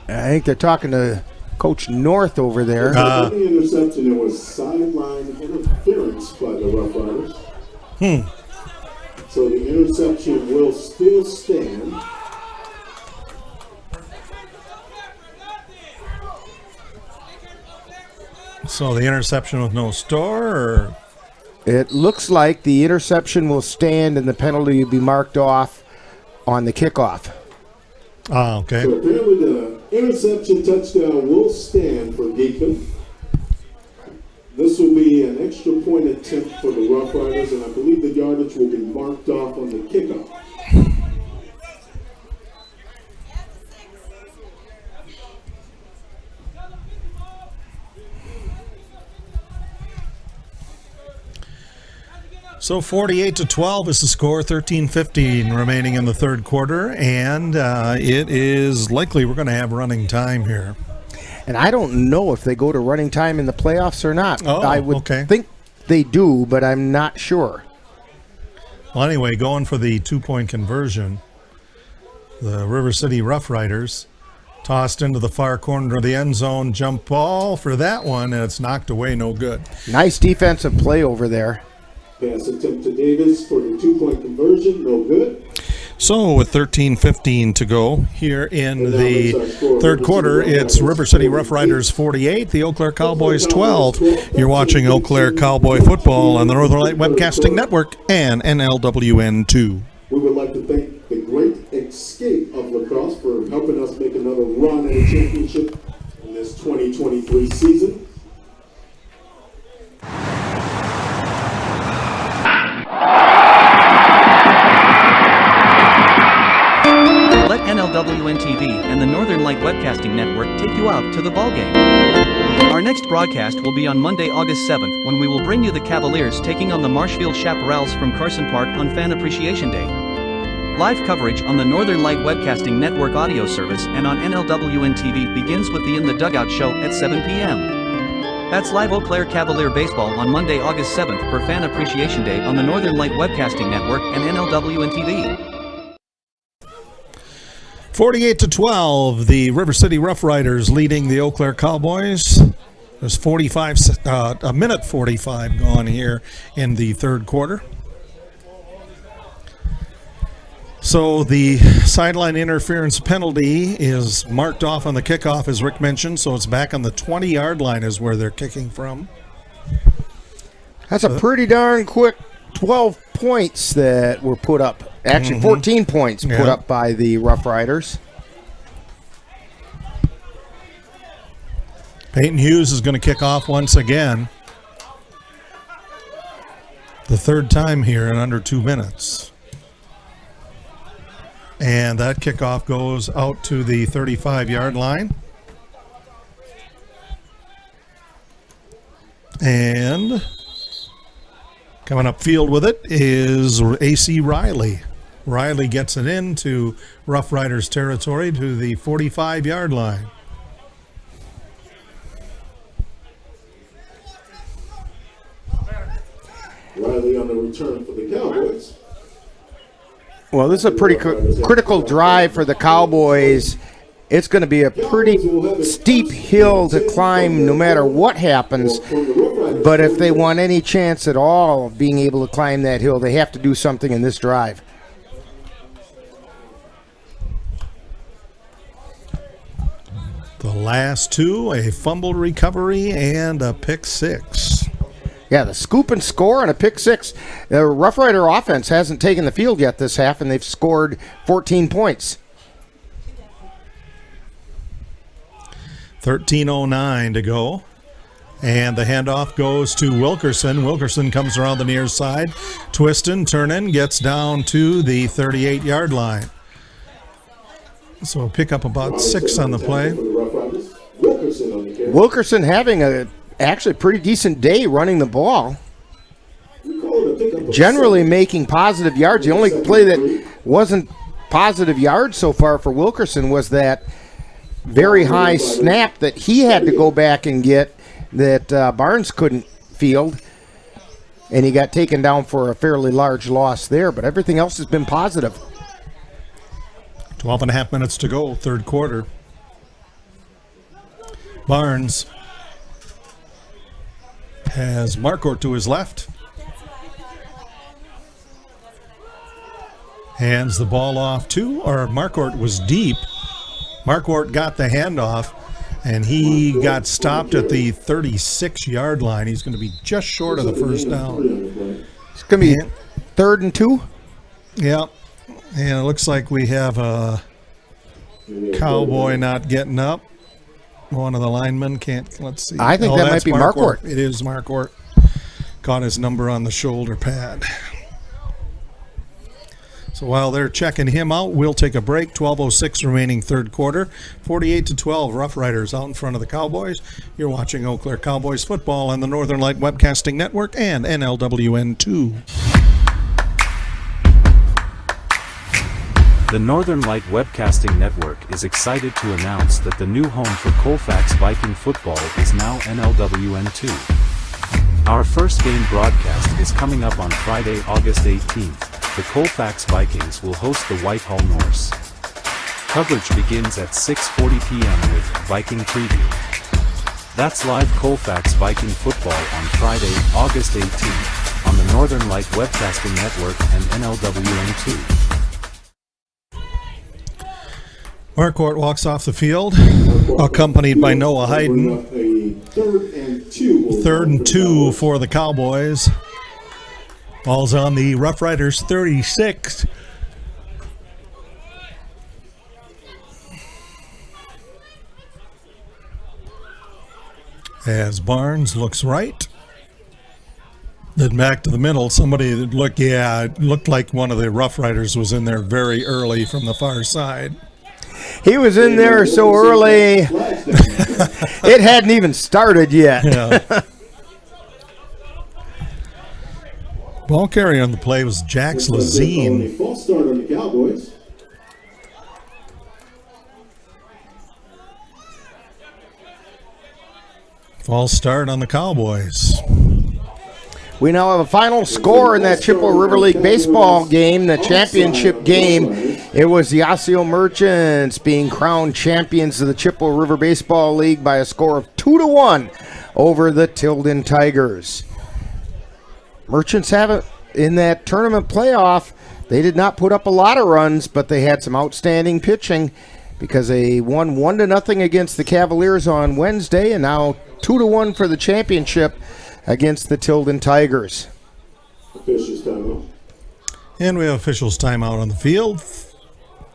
I think they're talking to Coach North over there. The interception, there was sideline interference by the Rough Riders. So the interception will still stand. So the interception with no score, or? It looks like the interception will stand and the penalty will be marked off on the kickoff. Ah, okay. So apparently the interception touchdown will stand for Diekman. This will be an extra point attempt for the Rough Riders, and I believe the yardage will be marked off on the kickoff. So 48-12 is the score, 13:15 remaining in the third quarter, and it is likely we're going to have running time here. And I don't know if they go to running time in the playoffs or not. Oh, I would okay. think they do, but I'm not sure. Well, anyway, going for the two-point conversion, the River City Rough Riders tossed into the far corner of the end zone, jump ball for that one, and it's knocked away, no good. Nice defensive play over there. Pass attempt to Davis for the two-point conversion, no good. So with 13:15 to go here in the third quarter, it's River City Rough Riders 48, the Eau Claire Cowboys 12. You're watching Eau Claire Cowboy football on the Northern Light Webcasting Network and NLWN 2. We would like to thank the Great Escape of Lacrosse for helping us make another run at a championship in this 2023 season. Let NLWN TV and the Northern Light Webcasting Network take you out to the ballgame. Our next broadcast will be on Monday, August 7th, when we will bring you the Cavaliers taking on the Marshfield Chaparrals from Carson Park on Fan Appreciation Day. Live coverage on the Northern Light Webcasting Network audio service and on NLWN TV begins with the In the Dugout show at 7 p.m. That's live Eau Claire Cavalier baseball on Monday, August 7th for Fan Appreciation Day on the Northern Light Webcasting Network and NLWN TV. 48-12, the River City Rough Riders leading the Eau Claire Cowboys. There's a minute 45 gone here in the third quarter. So the sideline interference penalty is marked off on the kickoff, as Rick mentioned, so it's back on the 20-yard line is where they're kicking from. That's a pretty darn quick 12 points that were put up. Actually, 14 points put up by the Rough Riders. Peyton Hughes is going to kick off once again. The third time here in under 2 minutes. And that kickoff goes out to the 35-yard line. And coming upfield with it is A.C. Riley. Riley gets it into Rough Riders territory to the 45-yard line. Riley on the return for the Cowboys. Well, this is a pretty critical drive for the Cowboys. It's going to be a pretty steep hill to climb no matter what happens. But if they want any chance at all of being able to climb that hill, they have to do something in this drive. The last two, a fumble recovery and a pick six. Yeah, the scoop and score and a pick six. The Rough Rider offense hasn't taken the field yet this half, and they've scored 14 points. 13:09 to go. And the handoff goes to Wilkerson. Wilkerson comes around the near side, twisting, turning, gets down to the 38-yard line. So we'll pick up about 6 on the play. Wilkerson having a actually pretty decent day running the ball. Generally making positive yards. The only play that wasn't positive yards so far for Wilkerson was that very high snap that he had to go back and get that Barnes couldn't field, and he got taken down for a fairly large loss there, but everything else has been positive. 12 and a half minutes to go, third quarter. Barnes has Marcourt to his left. Hands the ball off to, or Marcourt was deep. Marcourt got the handoff, and he got stopped at the 36-yard line. He's going to be just short of the first down. It's going to be 3rd and 2? Yeah. And it looks like we have a Cowboy not getting up. One of the linemen can't, let's see. I think that might be Marcourt. It is Marcourt. Got his number on the shoulder pad. So while they're checking him out, we'll take a break. 12:06 remaining third quarter. 48-12, Rough Riders out in front of the Cowboys. You're watching Eau Claire Cowboys football on the Northern Light Webcasting Network and NLWN 2. The Northern Light Webcasting Network is excited to announce that the new home for Colfax Viking football is now NLWN 2. Our first game broadcast is coming up on Friday, August 18th. The Colfax Vikings will host the Whitehall Norse. Coverage begins at 6:40 p.m. with Viking Preview. That's live Colfax Viking football on Friday, August 18th, on the Northern Light Webcasting Network and NLWN 2. Marquardt walks off the field, accompanied by Noah Hayden. 3rd and 2 for the Cowboys. Ball's on the Rough Riders 36. As Barnes looks right. Then back to the middle. Somebody that looked like one of the Rough Riders was in there very early from the far side. He was in there so early, it hadn't even started yet. Yeah. Ball carrier on the play was Jax Lazine. False start on the Cowboys. False start on the Cowboys. We now have a final score in that Chippewa River League baseball game, the championship game. It was the Osseo Merchants being crowned champions of the Chippewa River Baseball League by a score of 2-1 over the Tilden Tigers. Merchants have it in that tournament playoff. They did not put up a lot of runs, but they had some outstanding pitching because they won 1-0 against the Cavaliers on Wednesday, and now 2-1 for the championship against the Tilden Tigers. Officials timeout. And we have officials timeout on the field.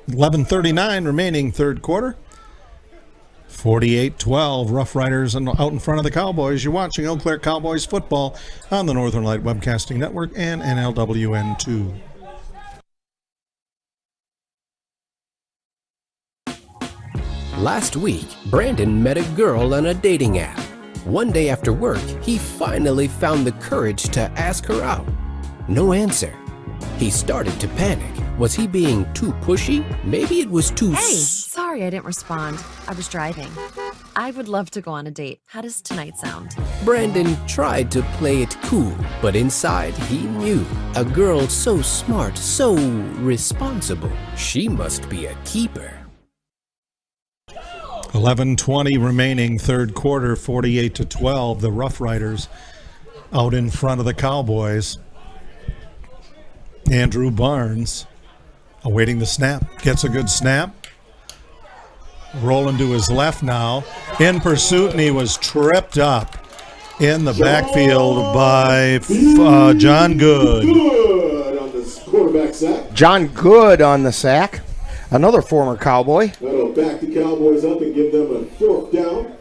11:39 remaining third quarter. 48-12, Rough Riders out in front of the Cowboys. You're watching Eau Claire Cowboys football on the Northern Light Webcasting Network and NLWN 2. Last week, Brandon met a girl on a dating app. One day after work, he finally found the courage to ask her out. No answer. He started to panic. Was he being too pushy? Maybe it was too... Hey, sorry I didn't respond. I was driving. I would love to go on a date. How does tonight sound? Brandon tried to play it cool, but inside he knew. A girl so smart, so responsible. She must be a keeper. 11:20 remaining third quarter, 48-12. The Rough Riders out in front of the Cowboys. Andrew Barnes awaiting the snap. Gets a good snap. Rolling to his left now. In pursuit, and he was tripped up in the backfield by John Good. Good on the quarterback sack. John Good on the sack. Another former Cowboy. That'll back the Cowboys up and give them a 4th down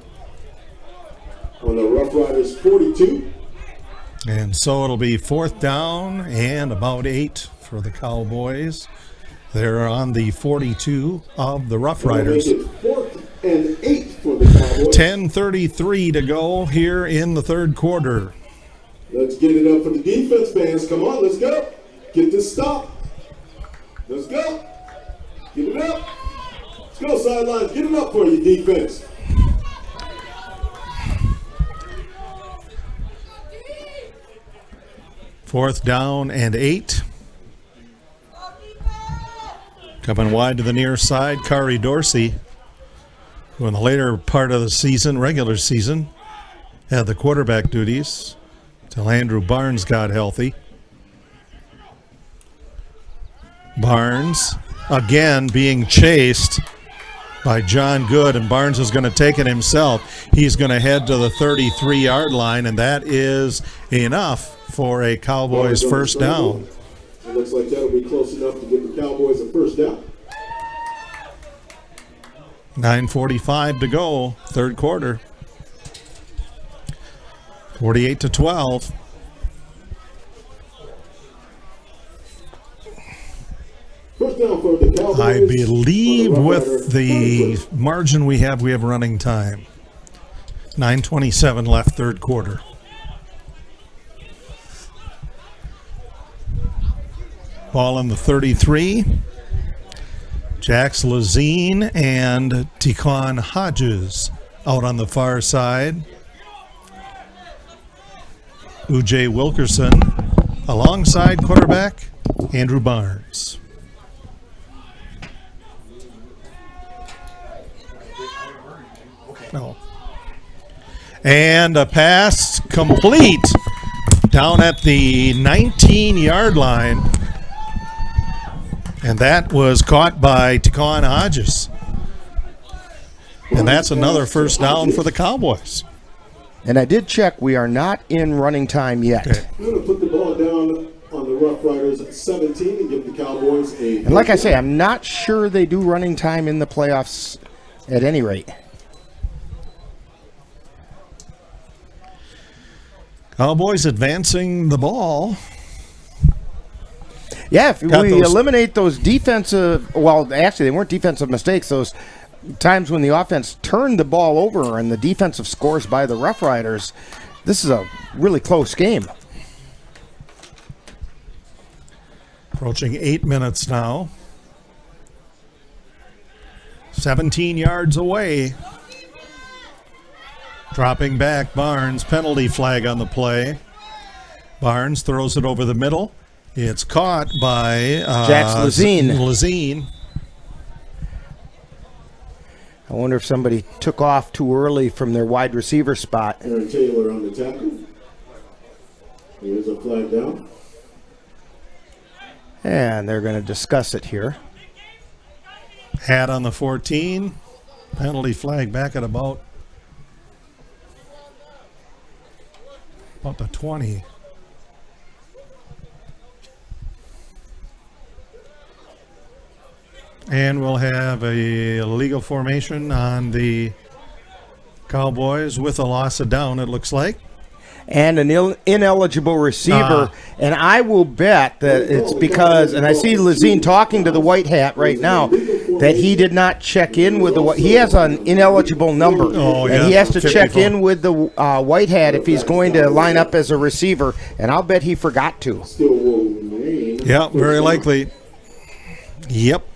on the Rough Riders 42. And so it'll be 4th down and about 8 for the Cowboys. They're on the 42 of the Rough Riders. Make it 4th and 8 for the Cowboys. 10:33 to go here in the third quarter. Let's get it up for the defense fans. Come on, let's go. Get this stop. Let's go. Get it up. Let's go, sidelines. Get it up for you, defense. Fourth down and 8. Coming wide to the near side, Kari Dorsey, who in the later part of the season, regular season, had the quarterback duties till Andrew Barnes got healthy. Barnes again being chased by John Good, and Barnes is going to take it himself. He's going to head to the 33-yard line, and that is enough for a Cowboys first down. It looks like that'll be close enough to give the Cowboys a first down. 9:45 to go, third quarter. 48-12. I believe with the margin we have running time. 9:27 left, third quarter. Ball on the 33. Jax Lazine and Tiquan Hodges out on the far side. Ujay Wilkerson alongside quarterback Andrew Barnes. No. And a pass complete down at the 19-yard line. And that was caught by Tiquan Hodges. And that's another first down for the Cowboys. And I did check, we are not in running time yet. Okay. I'm going to put the ball down on the Rough Riders at 17 and give the Cowboys a... And like I say, I'm not sure they do running time in the playoffs at any rate. Cowboys advancing the ball. Yeah, if we eliminate those defensive, well, actually they weren't defensive mistakes, those times when the offense turned the ball over and the defensive scores by the Rough Riders, this is a really close game. Approaching 8 minutes now. 17 yards away. Dropping back, Barnes, penalty flag on the play. Barnes throws it over the middle. It's caught by Jax Lazine. I wonder if somebody took off too early from their wide receiver spot. Aaron Taylor on the tackle. Here's a flag down. And they're going to discuss it here. Hat on the 14. Penalty flag back at about the 20. And we'll have a legal formation on the Cowboys with a loss of down, it looks like. And an ineligible receiver. And I will bet that it's because, and I see Lazine talking to the white hat right now, that he did not check in with the, he has an ineligible number. And he has to check in with the white hat if he's going to line up as a receiver. And I'll bet he forgot to. Yeah, very likely. Yep.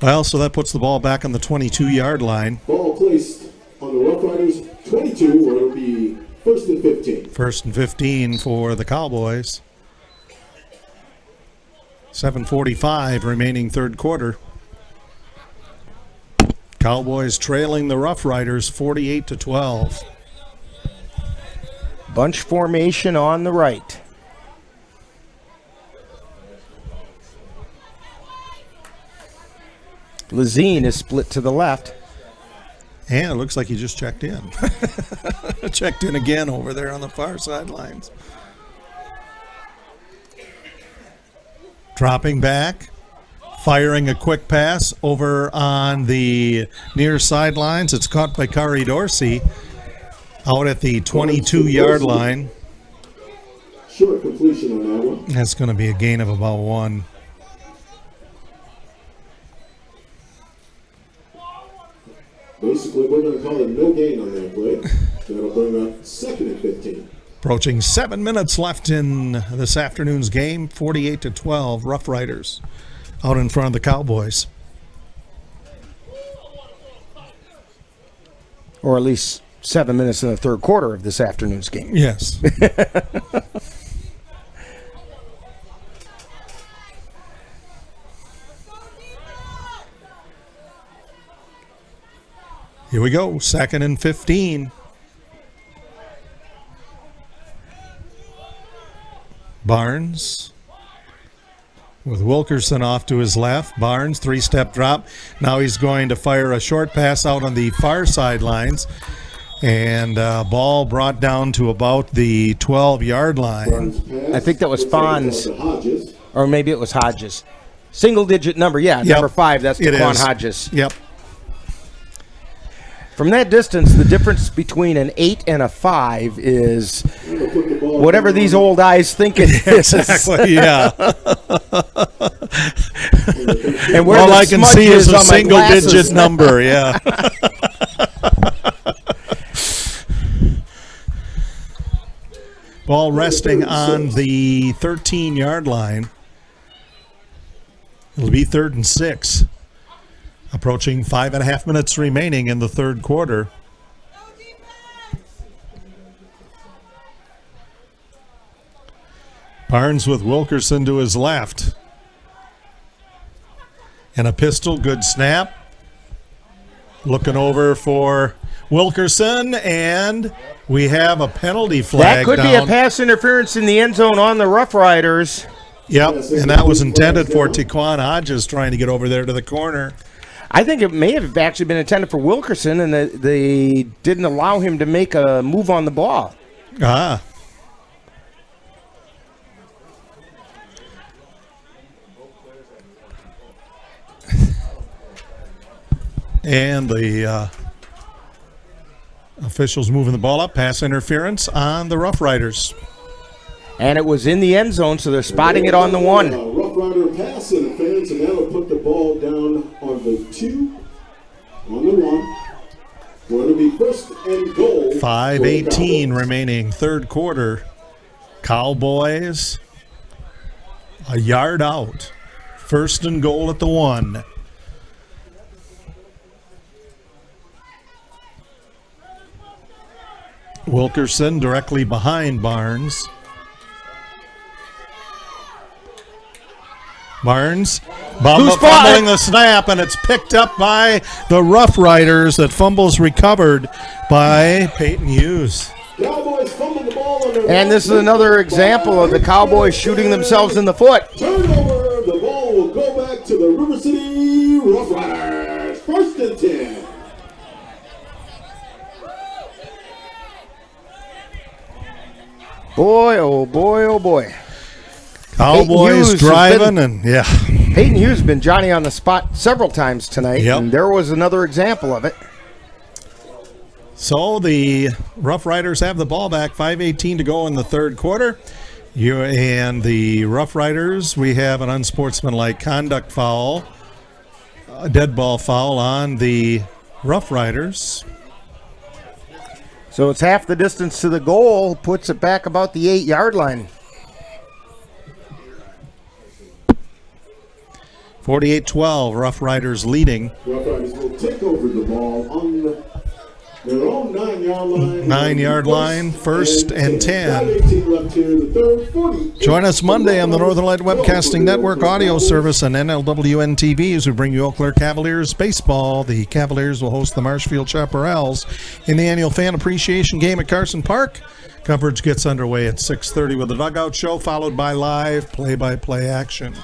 Well, so that puts the ball back on the 22-yard line. Ball placed on the Rough Riders 22, where it'll be first and 15. First and 15 for the Cowboys. 7:45 remaining third quarter. Cowboys trailing the Rough Riders 48-12. Bunch formation on the right. Lazine is split to the left. And it looks like he just checked in. Checked in again over there on the far sidelines. Dropping back. Firing a quick pass over on the near sidelines. It's caught by Kari Dorsey out at the 22-yard line. Short completion on that one. That's going to be a gain of about 1. Basically, we're going to call it no gain on that play. That'll bring up second and 15. Approaching 7 minutes left in this afternoon's game. 48-12, Rough Riders out in front of the Cowboys. Or at least 7 minutes in the third quarter of this afternoon's game. Yes. Here we go, second and 15. Barnes with Wilkerson off to his left. Barnes, 3-step drop. Now he's going to fire a short pass out on the far sidelines. And ball brought down to about the 12-yard line. I think that was Fonz. Or maybe it was Hodges. Single-digit number, yeah, number 5. That's Daquan Hodges. Yep. From that distance, the difference between an 8 and a 5 is whatever these old eyes think it is. Exactly, yeah. And where all I can see is a single-digit number, yeah. Ball resting on the 13-yard line. It'll be 3rd and 6. Approaching 5.5 minutes remaining in the third quarter. Barnes with Wilkerson to his left. And a pistol, good snap. Looking over for Wilkerson, and we have a penalty flag. That could be a pass interference in the end zone on the Rough Riders. Yep, and that was intended for Taquan Hodges trying to get over there to the corner. I think it may have actually been intended for Wilkerson, and they didn't allow him to make a move on the ball. Ah. And the officials moving the ball up. Pass interference on the Rough Riders. And it was in the end zone, so they're spotting it on the 1. Rough Rider pass interference, and that'll put the ball down on the 2, on the 1. Going to be first and goal. 5:18 remaining, third quarter. Cowboys a yard out. First and goal at the 1. Wilkerson directly behind Barnes. Barnes fumbling the snap, and it's picked up by the Rough Riders. That fumble's recovered by Peyton Hughes. Cowboys fumble the ball on their And this is another example of the Cowboys shooting themselves in the foot. turnover. The ball will go back to the River City Rough Riders. First and 10. Boy, oh boy, oh boy. Cowboys driving, Peyton Hughes has been Johnny on the spot several times tonight, Yep. and there was another example of it. So the Rough Riders have the ball back. 5:18 to go in the third quarter. And the Rough Riders, we have an unsportsmanlike conduct foul, a dead ball foul on the Rough Riders. So it's half the distance to the goal, puts it back about the 8-yard line. 48-12, Rough Riders leading. Rough Riders will take over the ball on their own 9-yard line. 9-yard line, first and 10. 5:18 left here, the third, 40. Join us Monday on the Northern Light Webcasting Network audio service and NLWN TV as we bring you Eau Claire Cavaliers baseball. The Cavaliers will host the Marshfield Chaparrals in the annual fan appreciation game at Carson Park. Coverage gets underway at 6:30 with a dugout show, followed by live play-by-play action.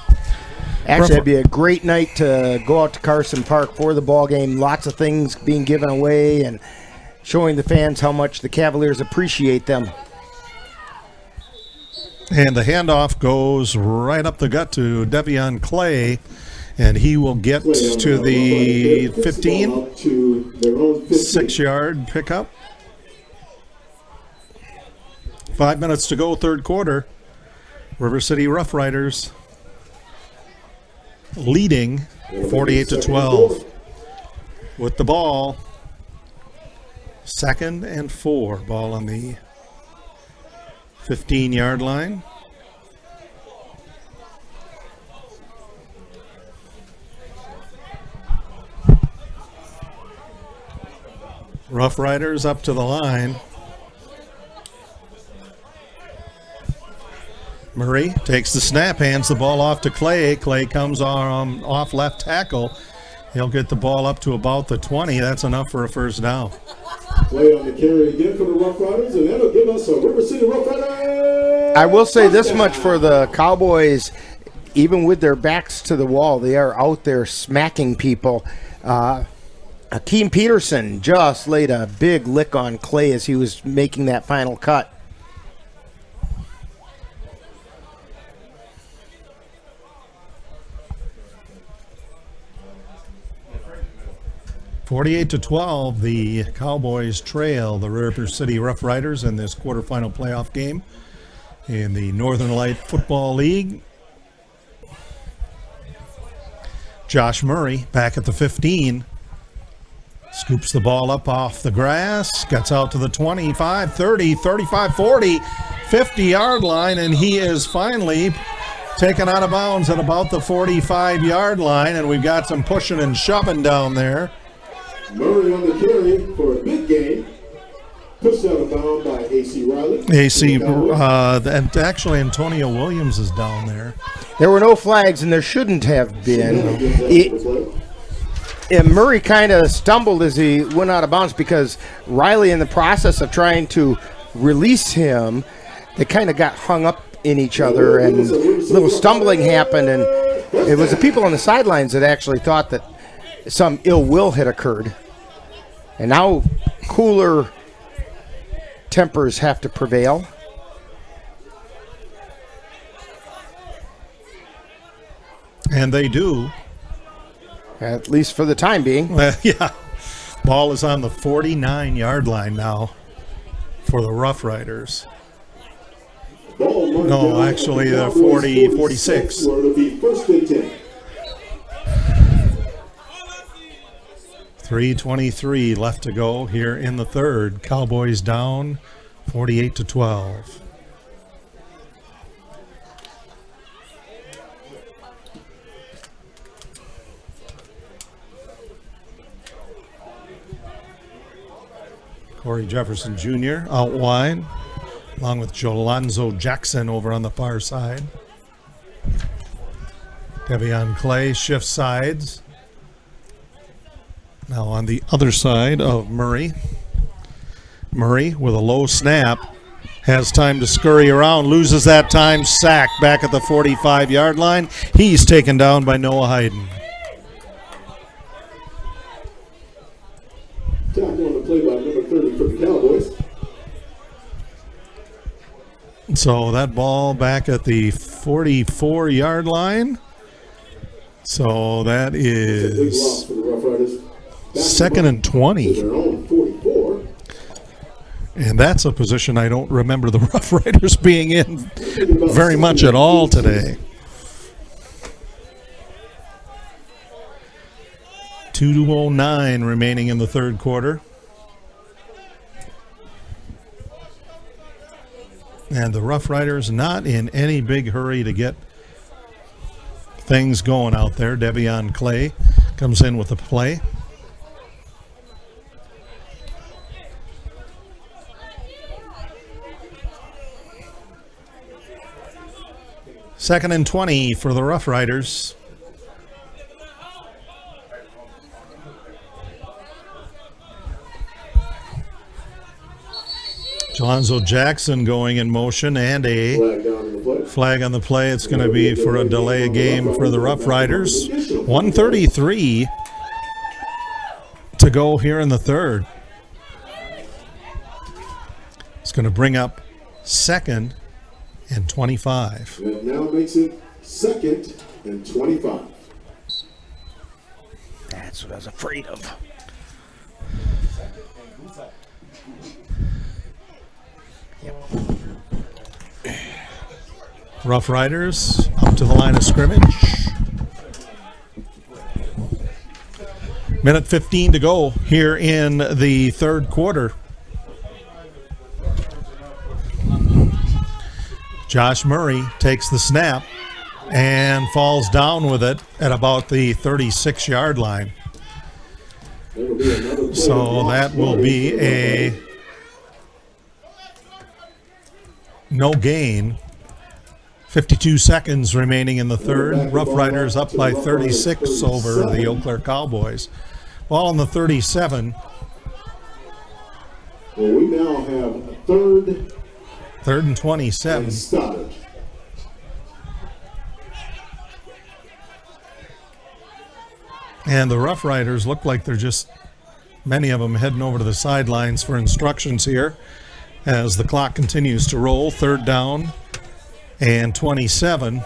Actually, it'd be a great night to go out to Carson Park for the ball game. Lots of things being given away and showing the fans how much the Cavaliers appreciate them. And the handoff goes right up the gut to Devion Clay, and he will get to the 15, 6-yard pickup. 5 minutes to go, third quarter. River City Rough Riders leading 48-12 with the ball. 2nd and 4, ball on the 15-yard line. Rough Riders up to the line. Murray takes the snap, hands the ball off to Clay. Clay comes off left tackle. He'll get the ball up to about the 20. That's enough for a first down. Clay on the carry again for the Rough Riders, and that'll give us a River City Rough Riders. I will say this much for the Cowboys, even with their backs to the wall, they are out there smacking people. Akeem Peterson just laid a big lick on Clay as he was making that final cut. (48-12), the Cowboys trail the River City Rough Riders in this quarterfinal playoff game in the Northern Light Football League. Josh Murray back at the 15. Scoops the ball up off the grass, gets out to the 25, 30, 35, 40, 50-yard line, and he is finally taken out of bounds at about the 45-yard line, and we've got some pushing and shoving down there. Murray on the carry for a big gain. Pushed out of bounds by A.C. Riley. And actually Antonio Williams is down there. There were no flags, and there shouldn't have been. And Murray kind of stumbled as he went out of bounds because Riley, in the process of trying to release him, they kind of got hung up in each other, and a little stumbling happened, and it was the people on the sidelines that actually thought that some ill will had occurred. And now cooler tempers have to prevail. And they do. At least for the time being. Yeah. Ball is on the 49-yard line now for the Rough Riders. No, actually, the 46. 3:23 left to go here in the third. Cowboys down 48-12. Corey Jefferson Jr. out wide, along with Jolonzo Jackson over on the far side. Devion Clay shifts sides. Now on the other side of Murray. Murray with a low snap. Has time to scurry around. Loses that time. Sacked back at the 45-yard line. He's taken down by Noah Hayden. Tackle on the play by number 30 for the Cowboys. So that ball back at the 44-yard line. So that is second and 20. And that's a position I don't remember the Rough Riders being in very much at all today. 2:09 remaining in the third quarter. And the Rough Riders not in any big hurry to get things going out there. Devion Clay comes in with the play. Second and 20 for the Rough Riders. Jolonzo Jackson going in motion and a flag on the play. It's going to be for a delay of game for the Rough Riders. 1:33 to go here in the third. It's going to bring up second and 25. That now makes it second and 25. That's what I was afraid of. Rough Riders up to the line of scrimmage. Minute 15 to go here in the third quarter. Josh Murray takes the snap and falls down with it at about the 36-yard line. So that will be a no gain. 52 seconds remaining in the third. Rough Riders up by 36 over the Eau Claire Cowboys. Ball on the 37. Well, we now have a third and 27. And the Rough Riders look like they're just, many of them heading over to the sidelines for instructions here as the clock continues to roll. Third down and 27.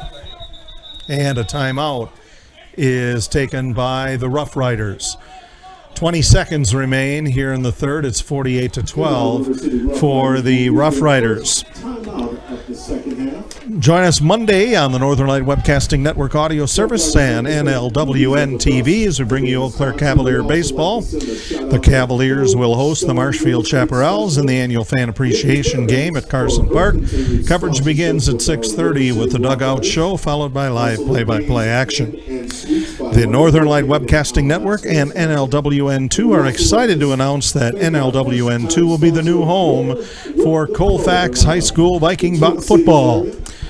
And a timeout is taken by the Rough Riders. 20 seconds remain here in the third. It's 48-12 for the Rough Riders. Join us Monday on the Northern Light Webcasting Network audio service and NLWN TV as we bring you Eau Claire Cavalier baseball. The Cavaliers will host the Marshfield Chaparrals in the annual fan appreciation game at Carson Park. Coverage begins at 6:30 with the Dugout Show, followed by live play-by-play action. The Northern Light Webcasting Network and NLWN2 are excited to announce that NLWN2 will be the new home for Colfax High School Viking football.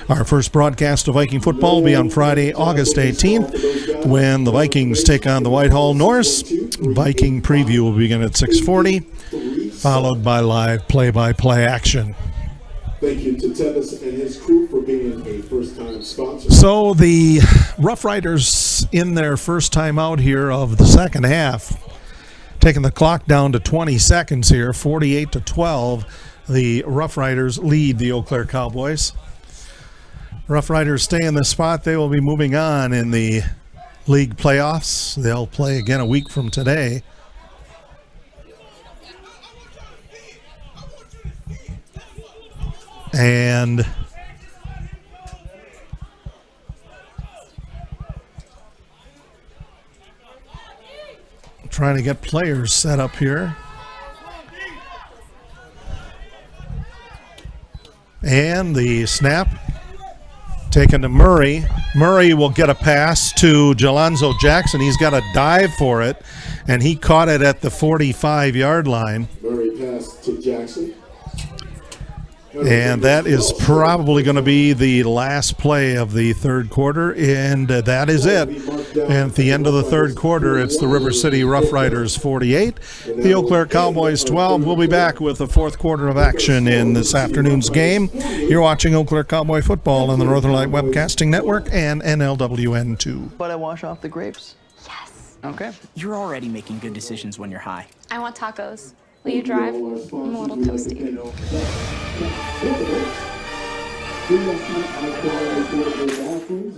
Our first broadcast of Viking football will be on Friday, August 18th, when the Vikings take on the Whitehall Norse. Viking preview will begin at 6:40, followed by live play-by-play action. Thank you to Tevis and his crew for being a first-time sponsor. So the Rough Riders Cowboys in their first time out here of the second half, taking the clock down to 20 seconds here. 48-12, the Rough Riders lead the Eau Claire Cowboys. Rough Riders stay in this spot. They will be moving on in the league playoffs. They'll play again a week from today. And trying to get players set up here. And the snap taken to Murray. Murray will get a pass to Jalonzo Jackson. He's got to dive for it, and he caught it at the 45-yard line. Murray passed to Jackson. And that is probably going to be the last play of the third quarter, and that is it. And at the end of the third quarter, it's the River City Rough Riders 48, the Eau Claire Cowboys 12. We'll be back with the fourth quarter of action in this afternoon's game. You're watching Eau Claire Cowboy football on the Northern Light Webcasting Network and NLWN 2. But I wash off the grapes? Yes. Okay. You're already making good decisions when you're high. I want tacos. Will you drive? I'm a little toasty.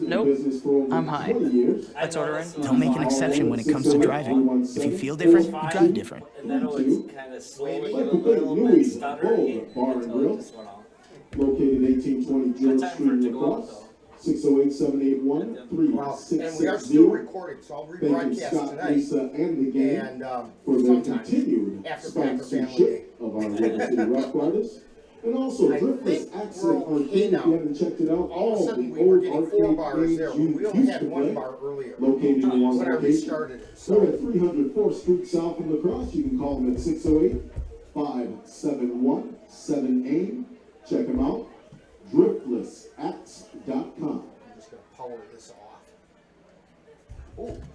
Nope. I'm high. Let's order in. Don't make an exception when it comes to driving. If you feel different, you drive different. And then always kind of slowly get a little bit stuttery. Located 1820 George Street in Lacrosse. 608-781-3660. And we are still recording, so I'll rebroadcast Scott, tonight. Lisa, and the game And for their continued after Packer family day. sponsorship of our River City Rough Riders. And also, Driftless Accent Arcade, if you haven't checked it out, All of a sudden, we were getting 4 bars there when we only had 1 bar earlier. Located in one when I location. restarted it. They're at 304th Street South in Lacrosse. You can call them at 608-571-7AIM. Check them out. DriftlessActs.com. I'm just going to power this off.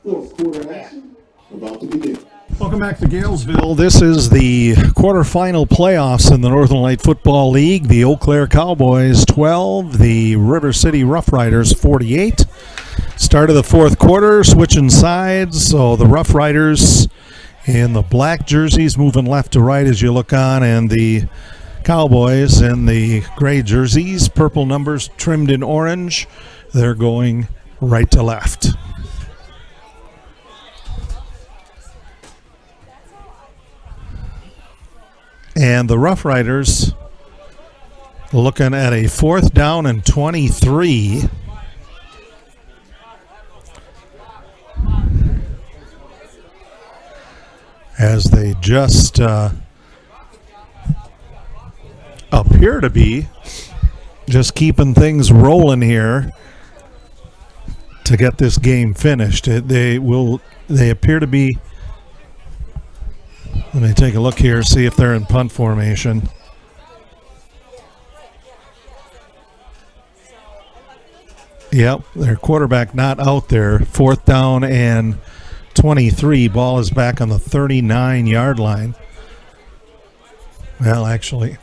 Fourth quarter action about to begin. Welcome back to Galesville. This is the quarterfinal playoffs in the Northern Light Football League. The Eau Claire Cowboys 12, the River City Rough Riders 48. Start of the fourth quarter, switching sides. So the Rough Riders in the black jerseys moving left to right as you look on, and the Cowboys in the gray jerseys, purple numbers trimmed in orange. They're going right to left. And the Rough Riders looking at a 4th down and 23. As they just appear to be just keeping things rolling here to get this game finished. They appear to be. Let me take a look here, see if they're in punt formation. Yep, their quarterback not out there. 4th down and 23. Ball is back on the 39-yard line. Well, actually,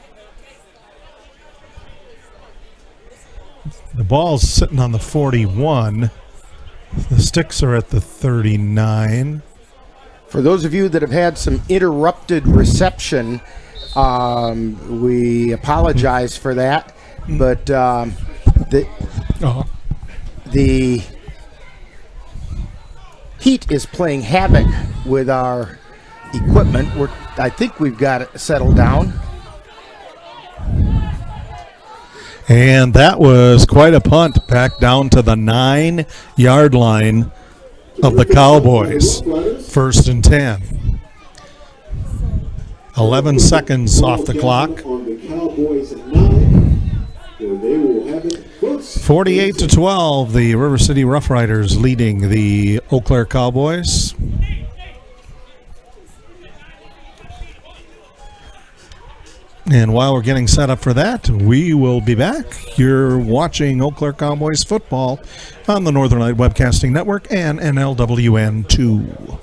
the ball's sitting on the 41. The sticks are at the 39. For those of you that have had some interrupted reception, we apologize for that. But the heat is playing havoc with our equipment. I think we've got it settled down. And that was quite a punt back down to the 9-yard line of the Cowboys. 1st and 10. 11 seconds off the clock. 48-12, the River City Rough Riders leading the Eau Claire Cowboys. And while we're getting set up for that, we will be back. You're watching Eau Claire Cowboys football on the Northern Light Webcasting Network and NLWN 2.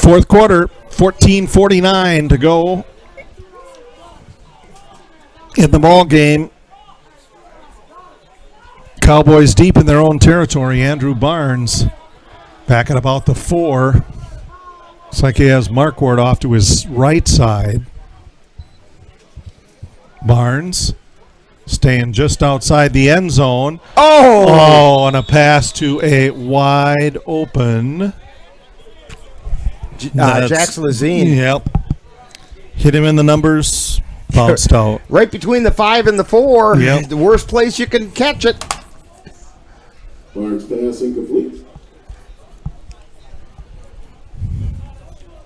fourth quarter, 14:49 to go in the ball game. Cowboys deep in their own territory. Andrew Barnes back at about the 4. Looks like he has Marquardt off to his right side. Barnes staying just outside the end zone. Oh, and a pass to a wide open. Jax Lazine. Yep. Hit him in the numbers. Bounced out. Right between the 5 and the 4. Yep. The worst place you can catch it. Barnes pass incomplete.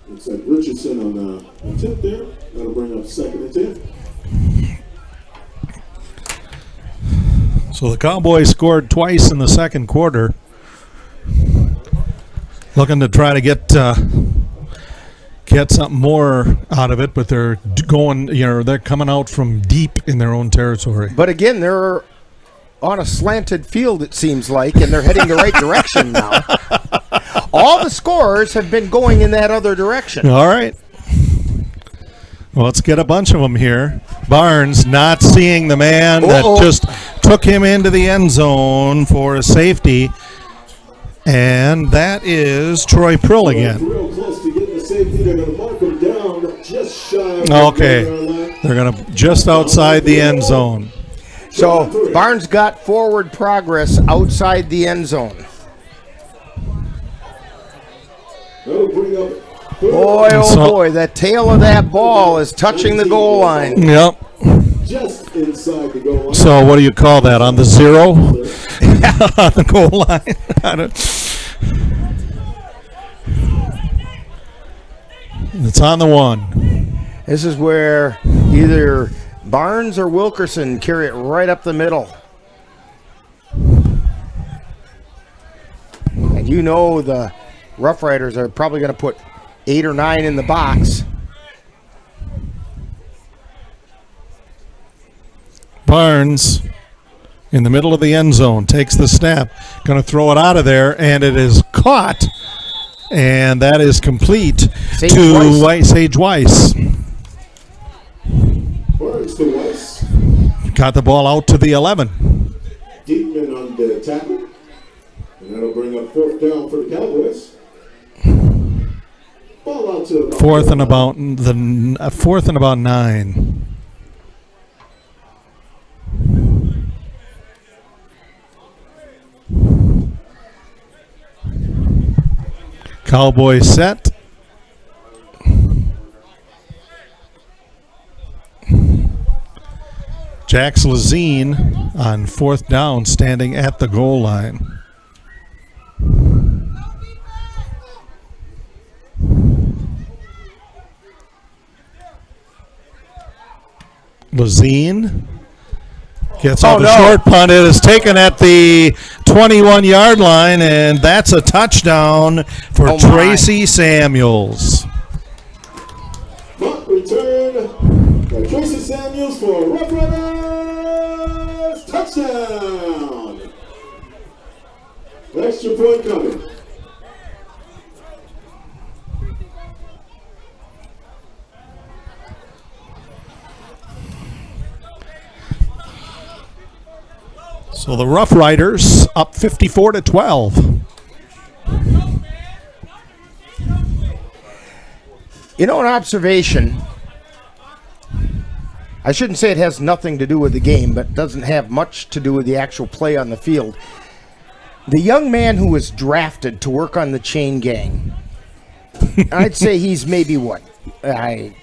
Looks like Richardson on the attempt there. That'll bring up 2nd and 10. So the Cowboys scored twice in the second quarter. Looking to try to get something more out of it, but they're going, they're coming out from deep in their own territory. But again, they're on a slanted field, it seems like, and they're heading the right direction now. All the scorers have been going in that other direction. All right. Well, let's get a bunch of them here. Barnes not seeing the man that just took him into the end zone for a safety. And that is Troy Prill again. Real close to getting the safety. They're going to mark him down just shy of Okay. They're going to just outside the end zone. So Barnes got forward progress outside the end zone. That'll bring up Boy, boy, the tail of that ball is touching the goal line. Yep. just inside the goal line. So what do you call that? On the 0? On the goal line? It's on the 1. This is where either Barnes or Wilkerson carry it right up the middle. And you know the Rough Riders are probably going to put 8 or 9 in the box. Barnes in the middle of the end zone takes the snap, going to throw it out of there, and it is caught, and that is complete to Sage Weiss. Barnes to Weiss. Got the ball out to the 11. Deepman on the tackle, and that'll bring up 4th down for the Cowboys. Ball out to about Fourth and about 9. Cowboys set. Jax Lazine on 4th down, standing at the goal line. Lazine gets off a short punt. It is taken at the 21-yard line, and that's a touchdown for Tracy Samuels. Punt return by Tracy Samuels for Rough Riders. Touchdown. Extra point coming. So the Rough Riders up 54-12. You know, an observation, I shouldn't say it has nothing to do with the game, but doesn't have much to do with the actual play on the field. The young man who was drafted to work on the chain gang, I'd say he's maybe what? I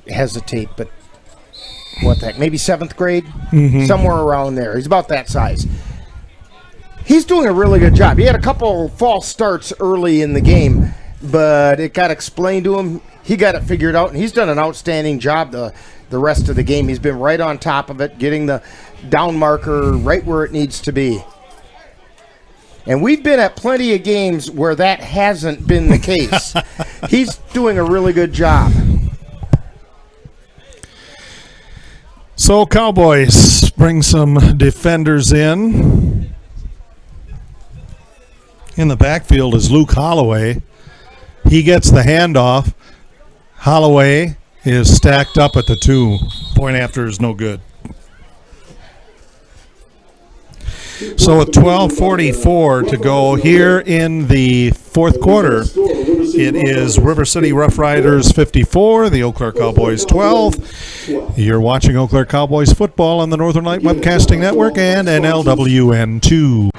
hesitate, but what the heck, maybe 7th grade? Somewhere around there. He's about that size. He's doing a really good job. He had a couple false starts early in the game, but it got explained to him. He got it figured out, and he's done an outstanding job the rest of the game. He's been right on top of it, getting the down marker right where it needs to be. And we've been at plenty of games where that hasn't been the case. He's doing a really good job. So Cowboys bring some defenders in. In the backfield is Luke Holloway. He gets the handoff. Holloway is stacked up at the 2. Point after is no good. So with 12:44 to go here in the fourth quarter, it is River City Rough Riders 54, the Eau Claire Cowboys 12. You're watching Eau Claire Cowboys football on the Northern Light Webcasting Network and NLWN 2.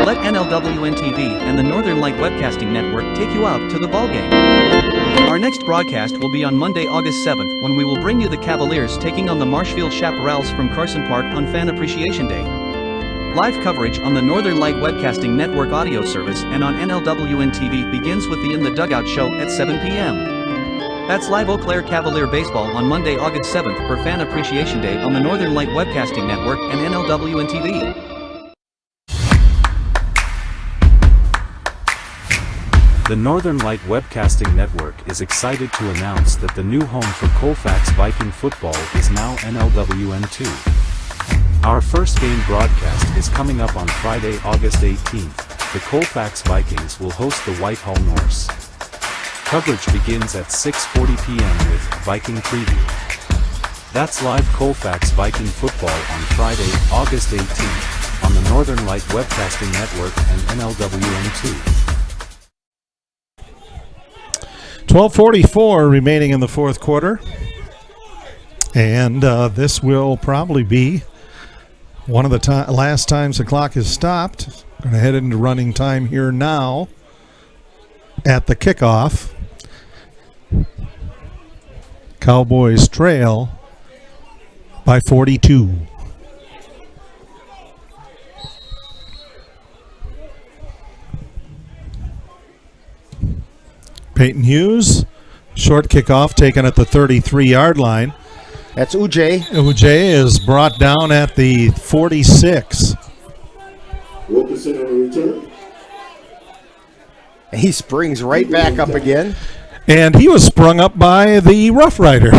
Let NLWN TV and the Northern Light Webcasting Network take you out to the ballgame. Our next broadcast will be on Monday, August 7th, when we will bring you the Cavaliers taking on the Marshfield Chaparrals from Carson Park on Fan Appreciation Day. Live coverage on the Northern Light Webcasting Network audio service and on NLWN TV begins with the In the Dugout show at 7 p.m. That's live Eau Claire Cavalier baseball on Monday, August 7th for Fan Appreciation Day on the Northern Light Webcasting Network and NLWN TV. The Northern Light Webcasting Network is excited to announce that the new home for Colfax Viking football is now NLWN2. Our first game broadcast is coming up on Friday, August 18th. The Colfax Vikings will host the Whitehall Norse. Coverage begins at 6:40 p.m. with Viking Preview. That's live Colfax Viking football on Friday, August 18th, on the Northern Light Webcasting Network and NLWN2. 12:44 remaining in the fourth quarter, and this will probably be one of the last times the clock is stopped. Going to head into running time here now at the kickoff. Cowboys trail by 42. Peyton Hughes, short kickoff taken at the 33-yard line. That's Ujay. Ujay is brought down at the 46. Wilkerson on a return. He springs right back up again. And he was sprung up by the Rough Rider.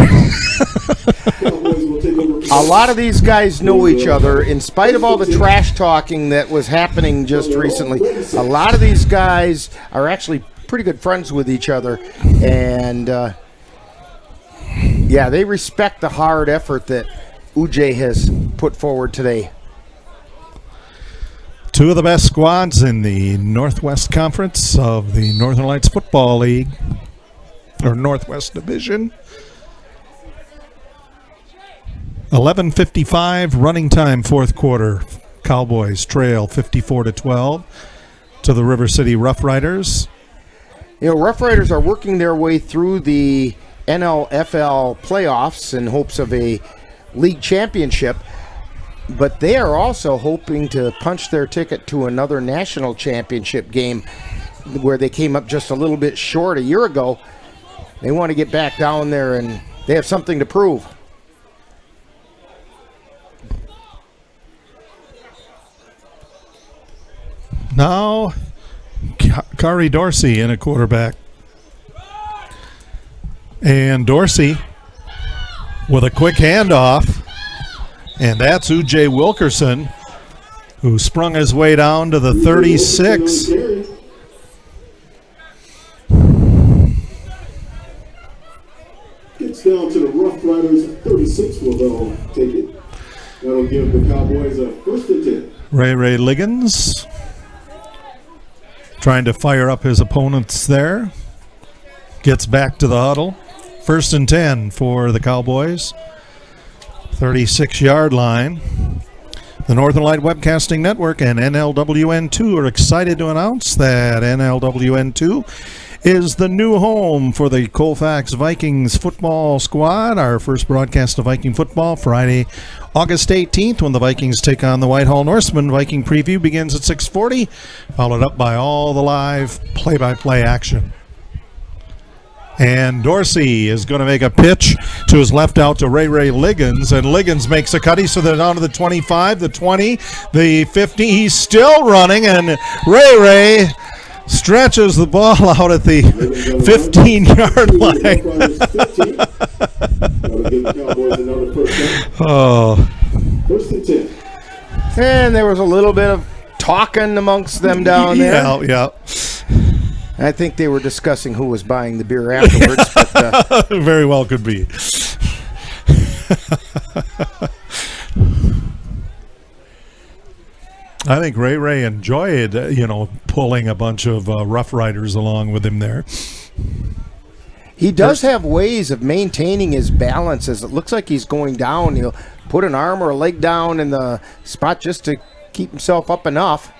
A lot of these guys know each other. In spite of all the trash talking that was happening just recently, a lot of these guys are actually pretty good friends with each other, and yeah, they respect the hard effort that Ujay has put forward today. Two of the best squads in the Northwest Conference of the Northern Lights Football League, or Northwest Division. 11:55 running time, fourth quarter. Cowboys trail 54-12 to the River City Rough Riders. You know, Rough Riders are working their way through the NLFL playoffs in hopes of a league championship, but they are also hoping to punch their ticket to another national championship game where they came up just a little bit short a year ago. They want to get back down there, and they have something to prove. Now, Kari Dorsey in a quarterback. And Dorsey with a quick handoff. And that's Ujay Wilkerson, who sprung his way down to the 36. Gets down to the Rough Riders 36 will they'll take it. That'll give the Cowboys a first and 10. Ray Liggins trying to fire up his opponents there. Gets back to the huddle. First and 10 for the Cowboys. 36-yard line. The Northern Light Webcasting Network and NLWN2 are excited to announce that NLWN2 is the new home for the Colfax Vikings football squad. Our first broadcast of Viking football, Friday, August 18th, when the Vikings take on the Whitehall Norsemen. Viking preview begins at 6:40, followed up by all the live play-by-play action. And Dorsey is going to make a pitch to his left out to Ray Liggins, and Liggins makes a cut. So they're down to the 25, the 20, the 50. He's still running, and Ray stretches the ball out at the 15-yard line. Oh, And there was a little bit of talking amongst them down there. Yeah. I think they were discussing who was buying the beer afterwards. But, very well could be. I think Ray enjoyed, pulling a bunch of Rough Riders along with him there. He does have ways of maintaining his balance. As it looks like he's going down, he'll put an arm or a leg down in the spot just to keep himself up enough.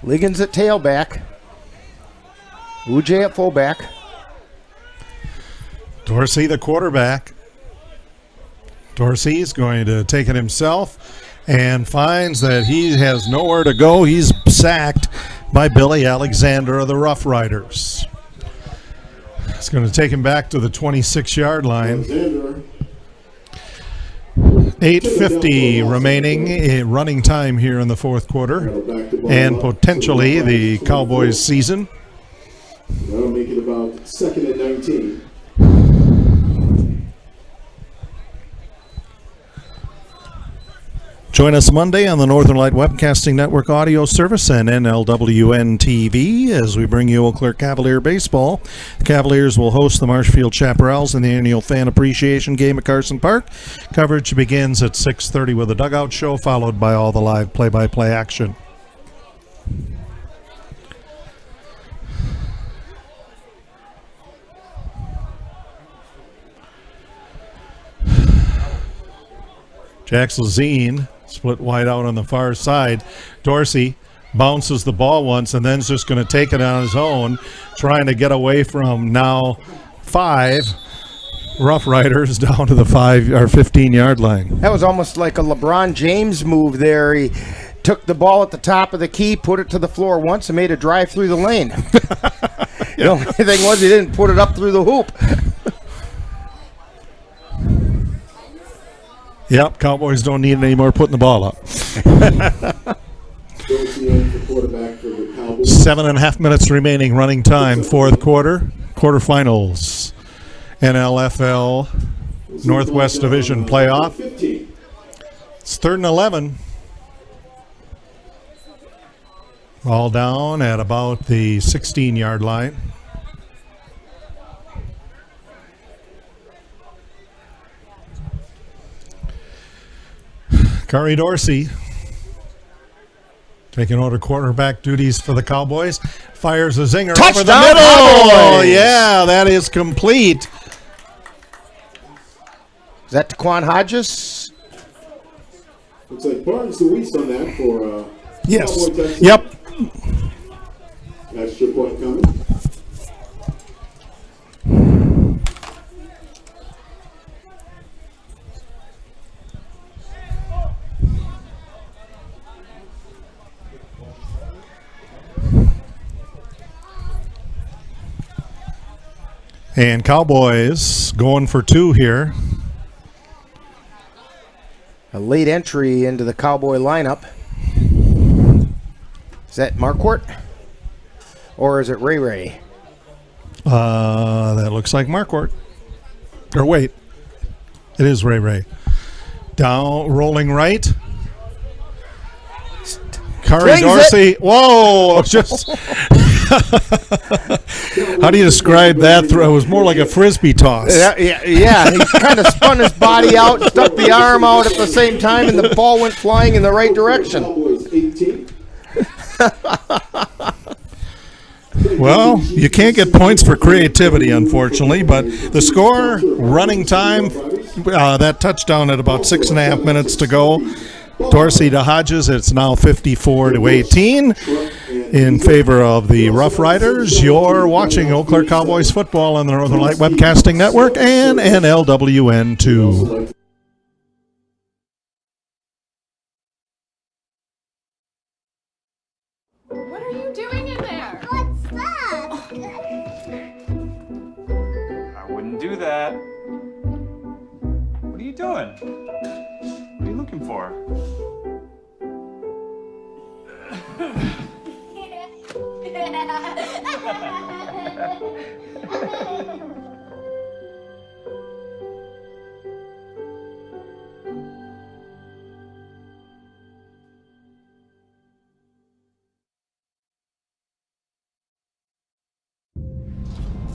Liggins at tailback. Ujay at fullback. Dorsey, the quarterback. Dorsey's going to take it himself and finds that he has nowhere to go. He's sacked by Billy Alexander of the Rough Riders. It's going to take him back to the 26-yard line. 8:50 remaining in running time here in the fourth quarter, and potentially the Cowboys season. That'll make it about 2nd and 19. Join us Monday on the Northern Light Webcasting Network audio service and NLWN TV as we bring you Eau Claire Cavalier baseball. The Cavaliers will host the Marshfield Chaparrals in the annual Fan Appreciation Game at Carson Park. Coverage begins at 6:30 with a dugout show, followed by all the live play-by-play action. Jax Lazine split wide out on the far side. Dorsey bounces the ball once and then's just going to take it on his own, trying to get away from now 5 Rough Riders down to the 5 or 15-yard line. That was almost like a LeBron James move there. He took the ball at the top of the key, put it to the floor once, and made a drive through the lane. The only thing was he didn't put it up through the hoop. Yep, Cowboys don't need any more putting the ball up. 7.5 minutes remaining running time, fourth quarter. Quarterfinals, NLFL Northwest Division playoff. It's 3rd and 11. Ball down at about the 16-yard line. Curry Dorsey taking over quarterback duties for the Cowboys. Fires a zinger Touchdown, over the middle. Cowboys! Yeah, that is complete. Is that Taquan Hodges? Looks like Barnes the Weast on that for Yes. Cowboy touchdown. Yep. Extra point coming. And Cowboys going for 2 here. A late entry into the Cowboy lineup. Is that Marquardt? Or is it Ray Ray? That looks like Marquardt. Or wait, it is Ray Ray. Down, rolling right. Curry Dorsey. Whoa! Just how do you describe that throw? It was more like a frisbee toss. Yeah. He kind of spun his body out, stuck the arm out at the same time, and the ball went flying in the right direction. Well, you can't get points for creativity, unfortunately, but the score, running time, that touchdown at about 6.5 minutes to go. Dorsey to Hodges, it's now 54-18 in favor of the Rough Riders. You're watching Eau Claire Cowboys football on the Northern Light Webcasting Network and NLWN2. What are you doing in there? What's that? I wouldn't do that. What are you doing? What are you looking for?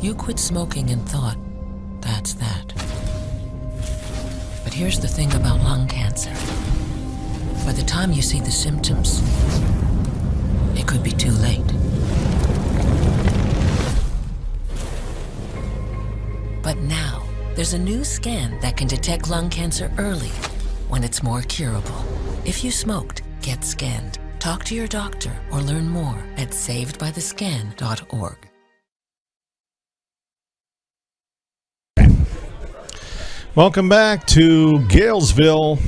You quit smoking and thought, that's that. But here's the thing about lung cancer. By the time you see the symptoms, it could be too late. But now, there's a new scan that can detect lung cancer early, when it's more curable. If you smoked, get scanned. Talk to your doctor or learn more at savedbythescan.org. Welcome back to Galesville.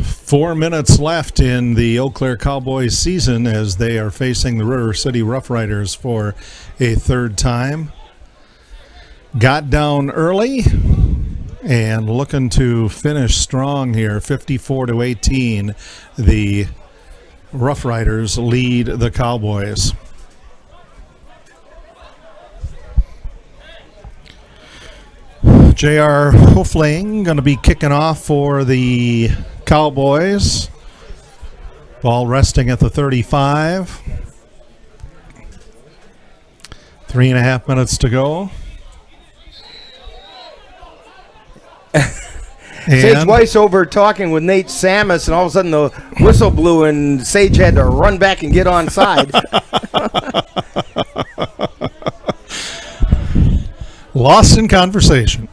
4 minutes left in the Eau Claire Cowboys season as they are facing the River City Rough Riders for a third time. Got down early and looking to finish strong here. 54-18, the Rough Riders lead the Cowboys. J.R. Hoefling going to be kicking off for the Cowboys. Ball resting at the 35. 3.5 minutes to go. Sage Weiss over talking with Nate Samus, and all of a sudden the whistle blew, and Sage had to run back and get on side. Lost in conversation.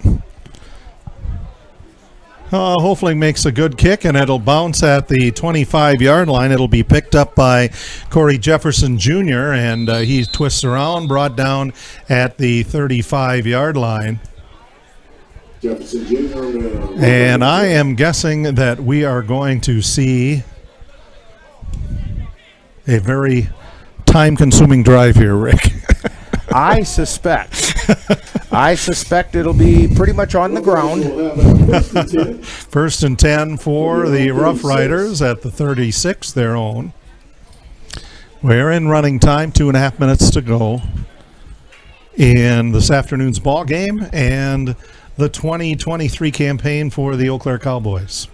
Hoefling makes a good kick, and it'll bounce at the 25-yard line. It'll be picked up by Corey Jefferson Jr., and he twists around, brought down at the 35-yard line. Jefferson Jr. And I am guessing that we are going to see a very time-consuming drive here, Rick. I suspect it'll be pretty much on the ground. First and 10 for the Rough Riders at the 36, their own. We're in running time, 2.5 minutes to go in this afternoon's ball game and the 2023 campaign for the Eau Claire Cowboys.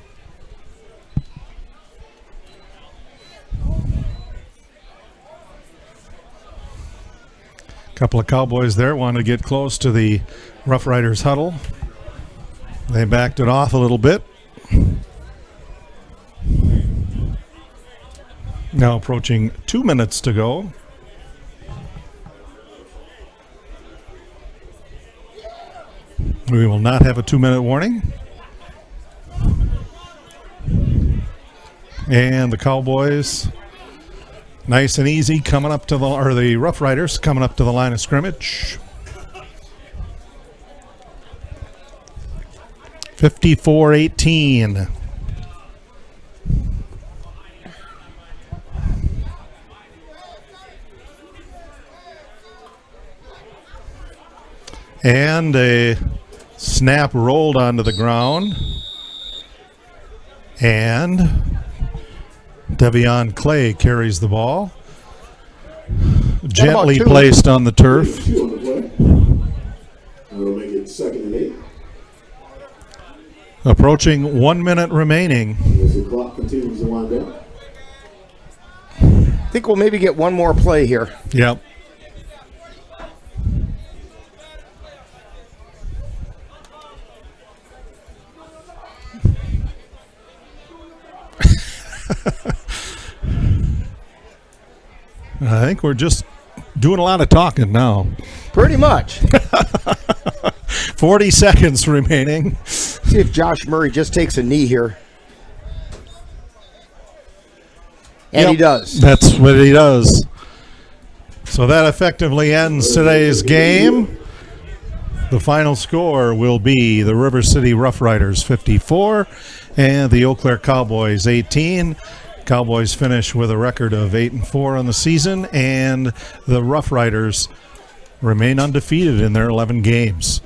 Couple of Cowboys there want to get close to the Rough Riders huddle. They backed it off a little bit. Now approaching 2 minutes to go. We will not have a 2-minute warning. And the Cowboys, nice and easy, coming up to the Rough Riders coming up to the line of scrimmage. 54-18. And a snap rolled onto the ground. And Devion Clay carries the ball. Gently placed on the turf. That'll make it 2nd and 8. Approaching 1 minute remaining. As the clock continues to wind down. I think we'll maybe get one more play here. Yep. I think we're just doing a lot of talking now. Pretty much. 40 seconds remaining. See if Josh Murray just takes a knee here. And he does. That's what he does. So that effectively ends today's game. The final score will be the River City Rough Riders 54 and the Eau Claire Cowboys 18. Cowboys finish with a record of 8-4 on the season, and the Rough Riders remain undefeated in their 11 games.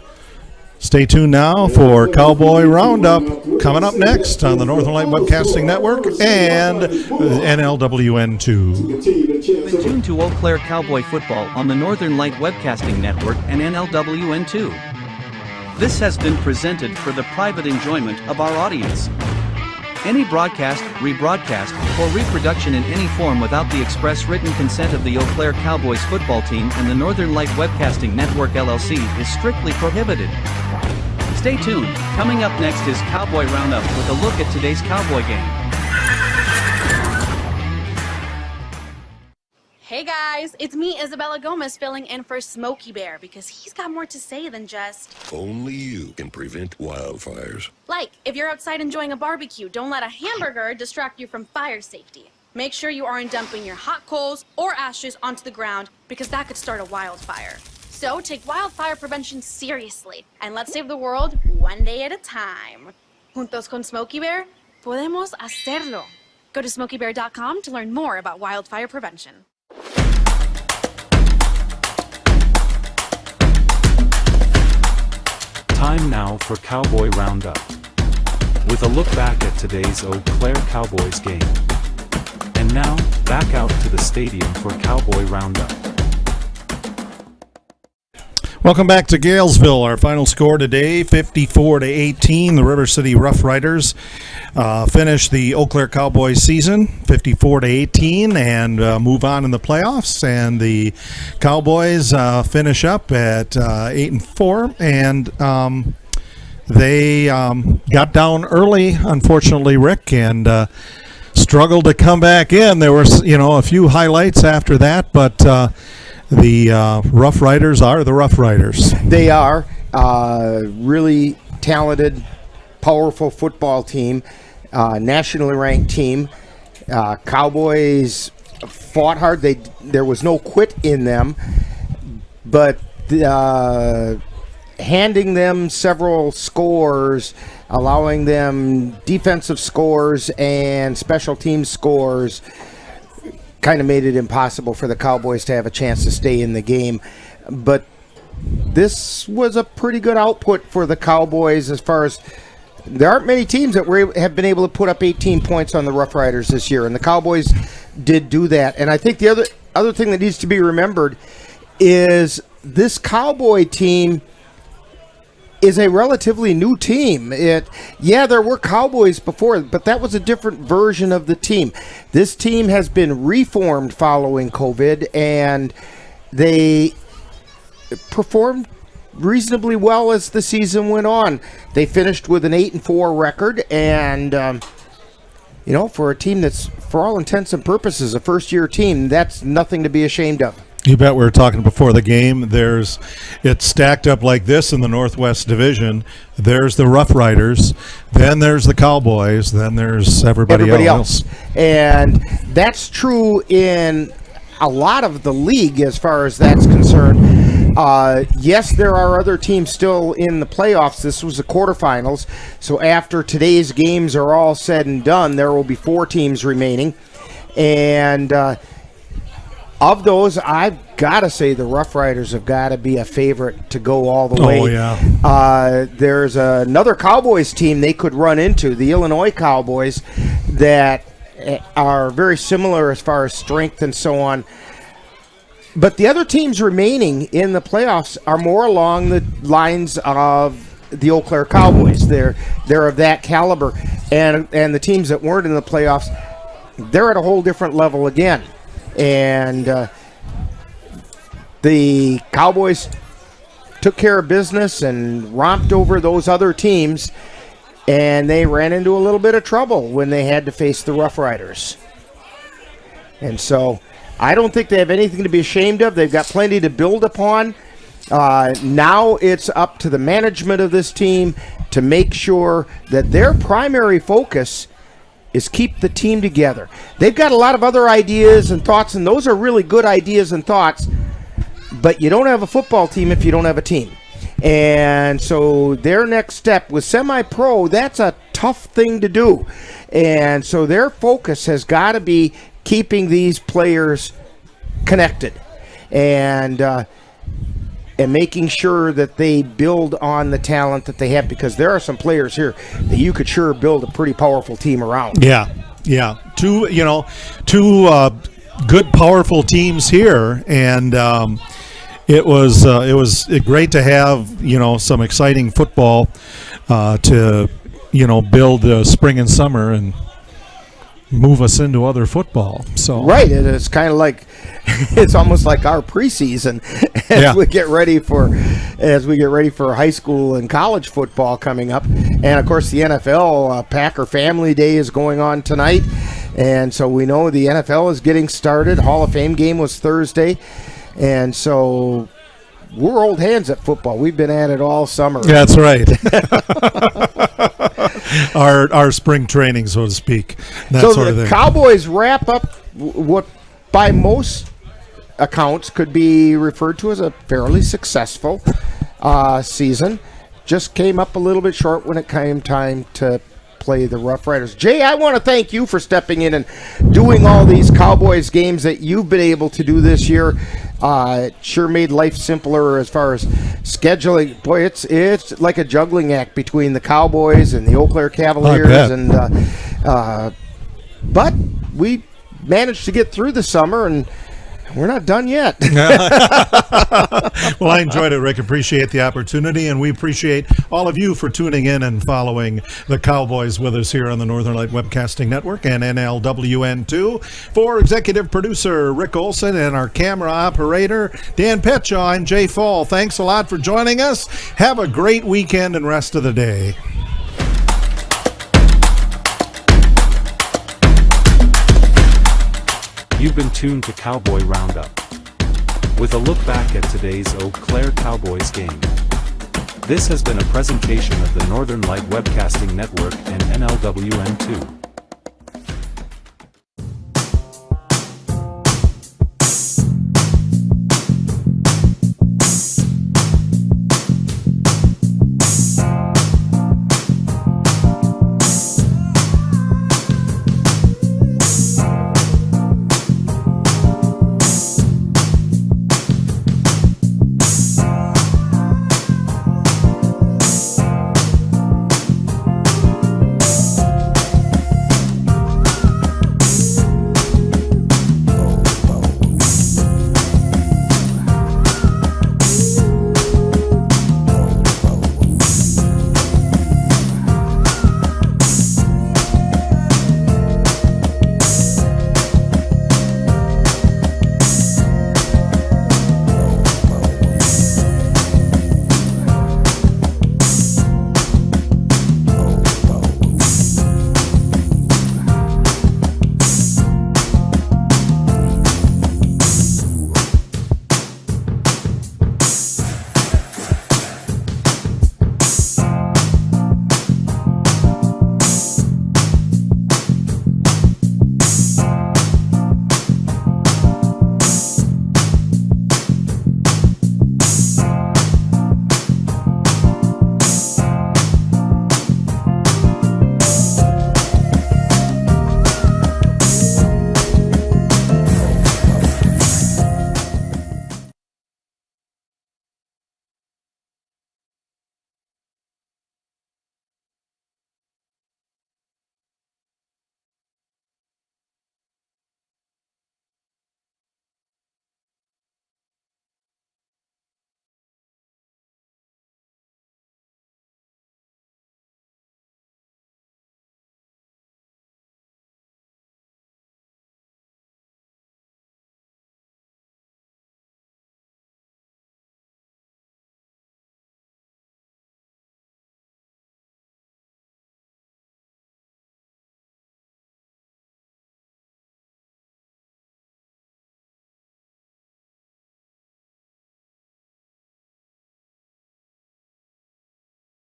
Stay tuned now for Cowboy Roundup coming up next on the Northern Light Webcasting Network and NLWN 2. Stay tuned to Eau Claire Cowboy football on the Northern Light Webcasting Network and NLWN 2. This has been presented for the private enjoyment of our audience. Any broadcast, rebroadcast, or reproduction in any form without the express written consent of the Eau Claire Cowboys football team and the Northern Light Webcasting Network LLC is strictly prohibited. Stay tuned. Coming up next is Cowboy Roundup with a look at today's Cowboy game. Hey guys, it's me, Isabella Gomez, filling in for Smokey Bear because he's got more to say than just... Only you can prevent wildfires. Like, if you're outside enjoying a barbecue, don't let a hamburger distract you from fire safety. Make sure you aren't dumping your hot coals or ashes onto the ground because that could start a wildfire. So take wildfire prevention seriously and let's save the world one day at a time. Juntos con Smokey Bear, podemos hacerlo. Go to smokeybear.com to learn more about wildfire prevention. Time now for Cowboy Roundup. With a look back at today's Eau Claire Cowboys game. And now, back out to the stadium for Cowboy Roundup. Welcome back to Galesville. Our final score today, 54-18. The River City Rough Riders finish the Eau Claire Cowboys season, 54-18, and move on in the playoffs. And the Cowboys finish up at 8-4, and they got down early, unfortunately, Rick, and struggled to come back in. There were, a few highlights after that, but the Rough Riders are the Rough Riders. They are really talented, powerful football team, nationally ranked team. Cowboys fought hard. There was no quit in them, but handing them several scores, allowing them defensive scores and special team scores, kind of made it impossible for the Cowboys to have a chance to stay in the game. But this was a pretty good output for the Cowboys as far as there aren't many teams that have been able to put up 18 points on the Rough Riders this year, and the Cowboys did do that. And I think the other thing that needs to be remembered is this Cowboy team is a relatively new team. There were Cowboys before, but that was a different version of the team. This team has been reformed following COVID, and they performed reasonably well as the season went on. They finished with an 8-4 record, and for a team that's, for all intents and purposes, a first-year team, that's nothing to be ashamed of. You bet. We were talking before the game. It's stacked up like this in the Northwest Division. There's the Rough Riders, then there's the Cowboys, then there's everybody else. And that's true in a lot of the league as far as that's concerned. Yes, there are other teams still in the playoffs. This was the quarterfinals. So after today's games are all said and done, there will be 4 teams remaining. And of those, I've got to say the Rough Riders have got to be a favorite to go all the way. Oh, yeah. There's another Cowboys team they could run into, the Illinois Cowboys, that are very similar as far as strength and so on. But the other teams remaining in the playoffs are more along the lines of the Eau Claire Cowboys. They're of that caliber. And the teams that weren't in the playoffs, they're at a whole different level again. And the Cowboys took care of business and romped over those other teams, and they ran into a little bit of trouble when they had to face the Rough Riders. And so I don't think they have anything to be ashamed of. They've got plenty to build upon. Now it's up to the management of this team to make sure that their primary focus is keep the team together. They've got a lot of other ideas and thoughts, and those are really good ideas and thoughts, but you don't have a football team if you don't have a team. And so their next step with semi-pro, that's a tough thing to do. And so their focus has got to be keeping these players connected and making sure that they build on the talent that they have, because there are some players here that you could sure build a pretty powerful team around. Yeah. Two good, powerful teams here, and it was great to have some exciting football to build spring and summer and move us into other football. So right, it's kind of like it's almost like our preseason as we get ready for high school and college football coming up, and of course the NFL Packer Family Day is going on tonight, and so we know the NFL is getting started. Hall of Fame game was Thursday, and so we're old hands at football. We've been at it all summer. That's right. Our spring training, so to speak. That so sort of the thing. Cowboys wrap up what by most accounts could be referred to as a fairly successful season. Just came up a little bit short when it came time to play the Rough Riders. Jay, I want to thank you for stepping in and doing all these Cowboys games that you've been able to do this year. It sure made life simpler as far as scheduling. Boy, it's like a juggling act between the Cowboys and the Eau Claire Cavaliers, and but we managed to get through the summer, and we're not done yet. Well, I enjoyed it, Rick. Appreciate the opportunity, and we appreciate all of you for tuning in and following the Cowboys with us here on the Northern Light Webcasting Network and NLWN2. For executive producer Rick Olson and our camera operator Dan Petchaw, I'm Jay Fall. Thanks a lot for joining us. Have a great weekend and rest of the day. You've been tuned to Cowboy Roundup, with a look back at today's Eau Claire Cowboys game. This has been a presentation of the Northern Light Webcasting Network and NLWN2.